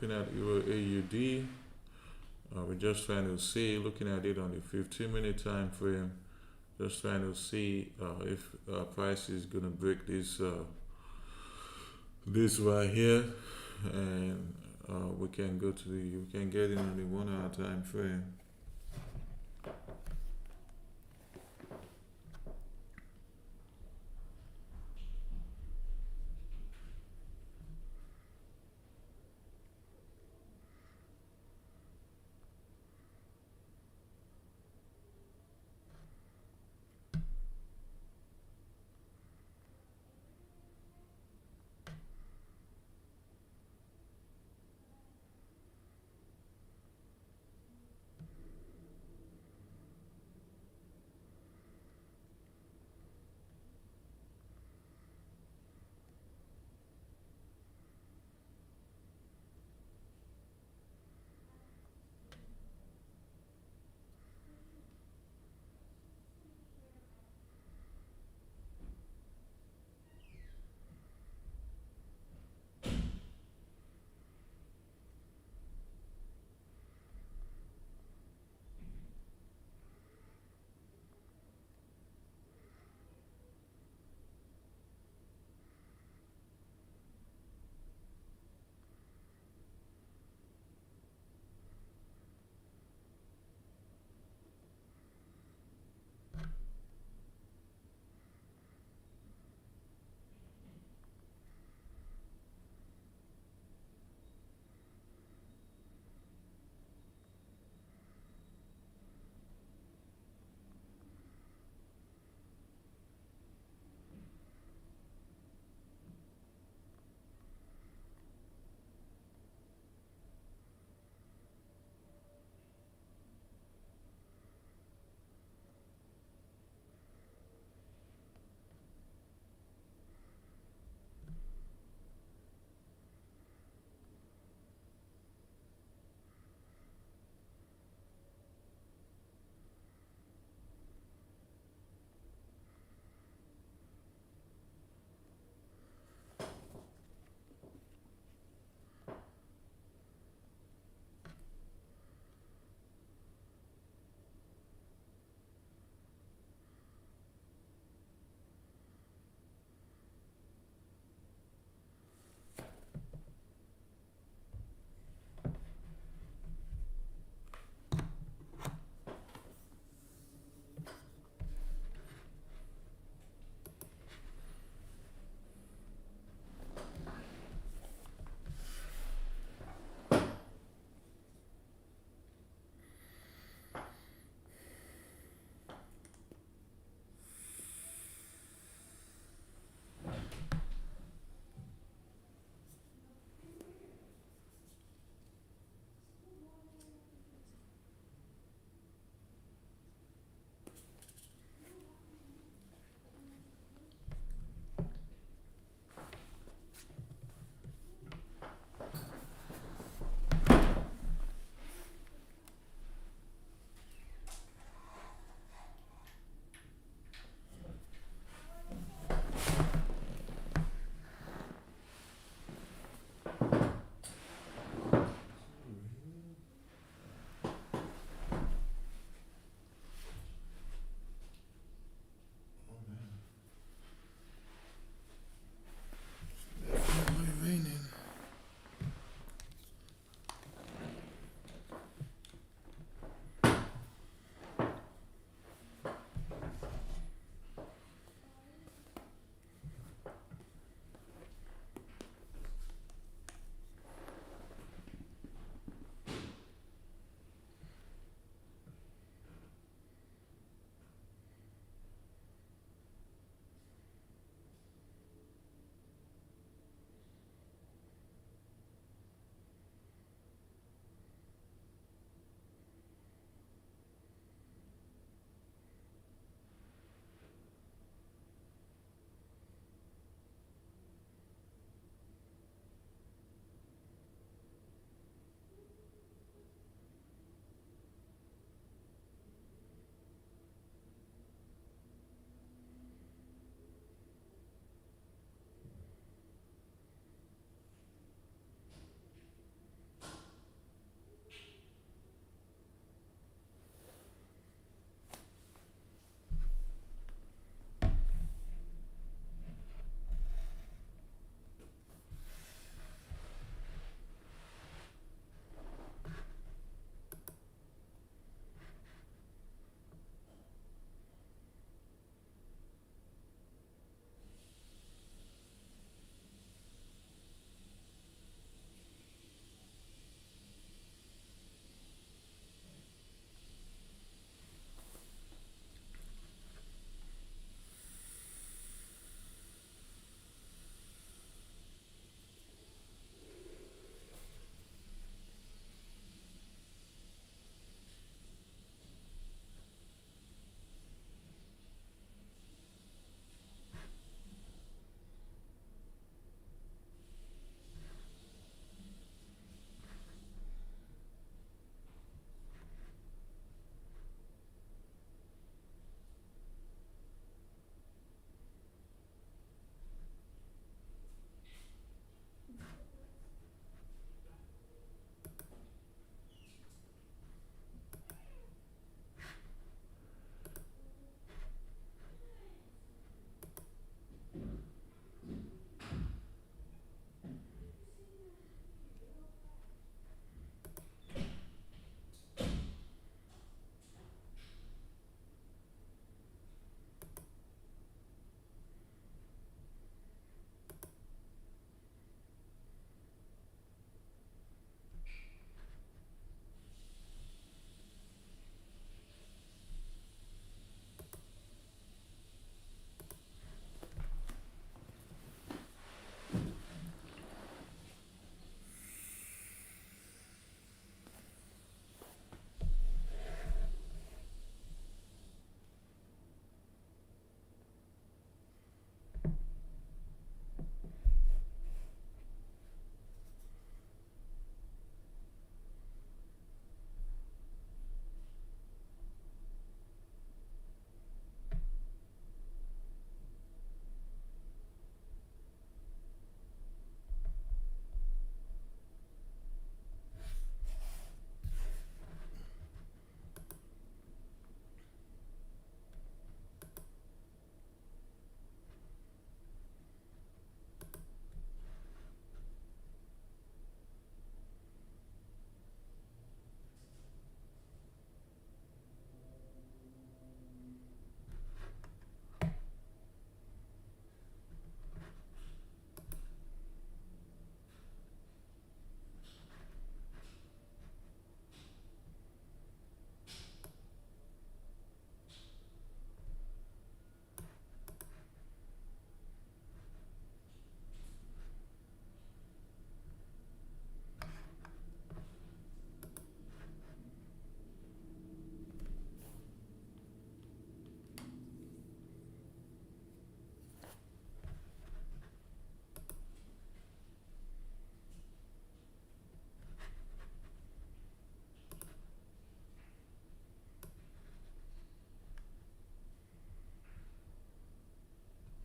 looking at Euro AUD. We're just trying to see, looking at it on the 15-minute time frame, just trying to see if price is gonna break this right here, and we can get in on the 1 hour time frame.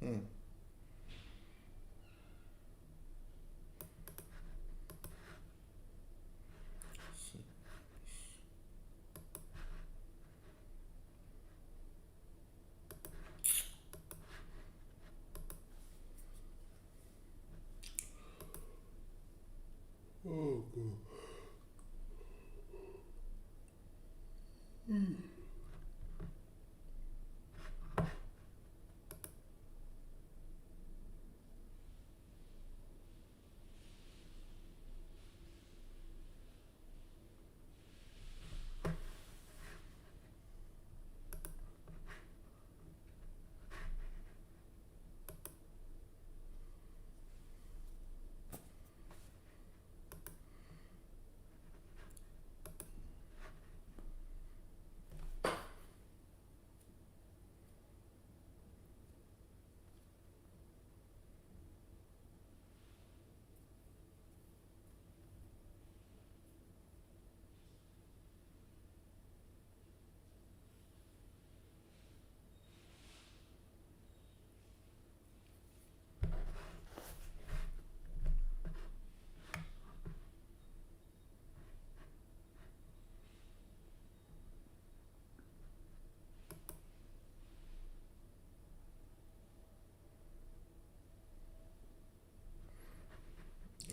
Hmm. Oh, God.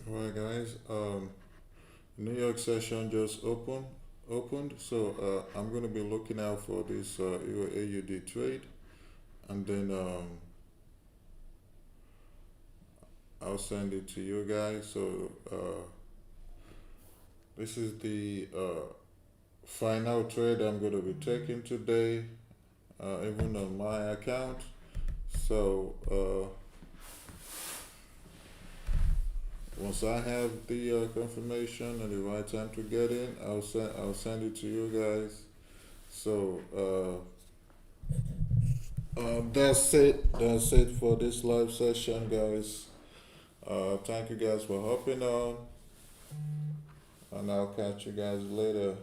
Alright, guys. New York session just opened, so I'm gonna be looking out for this AUD trade, and then I'll send it to you guys. So this is the final trade I'm gonna be taking today, even on my account. So once I have the confirmation and the right time to get in, I'll send it to you guys. So that's it. That's it for this live session, guys. Thank you guys for hopping on, and I'll catch you guys later.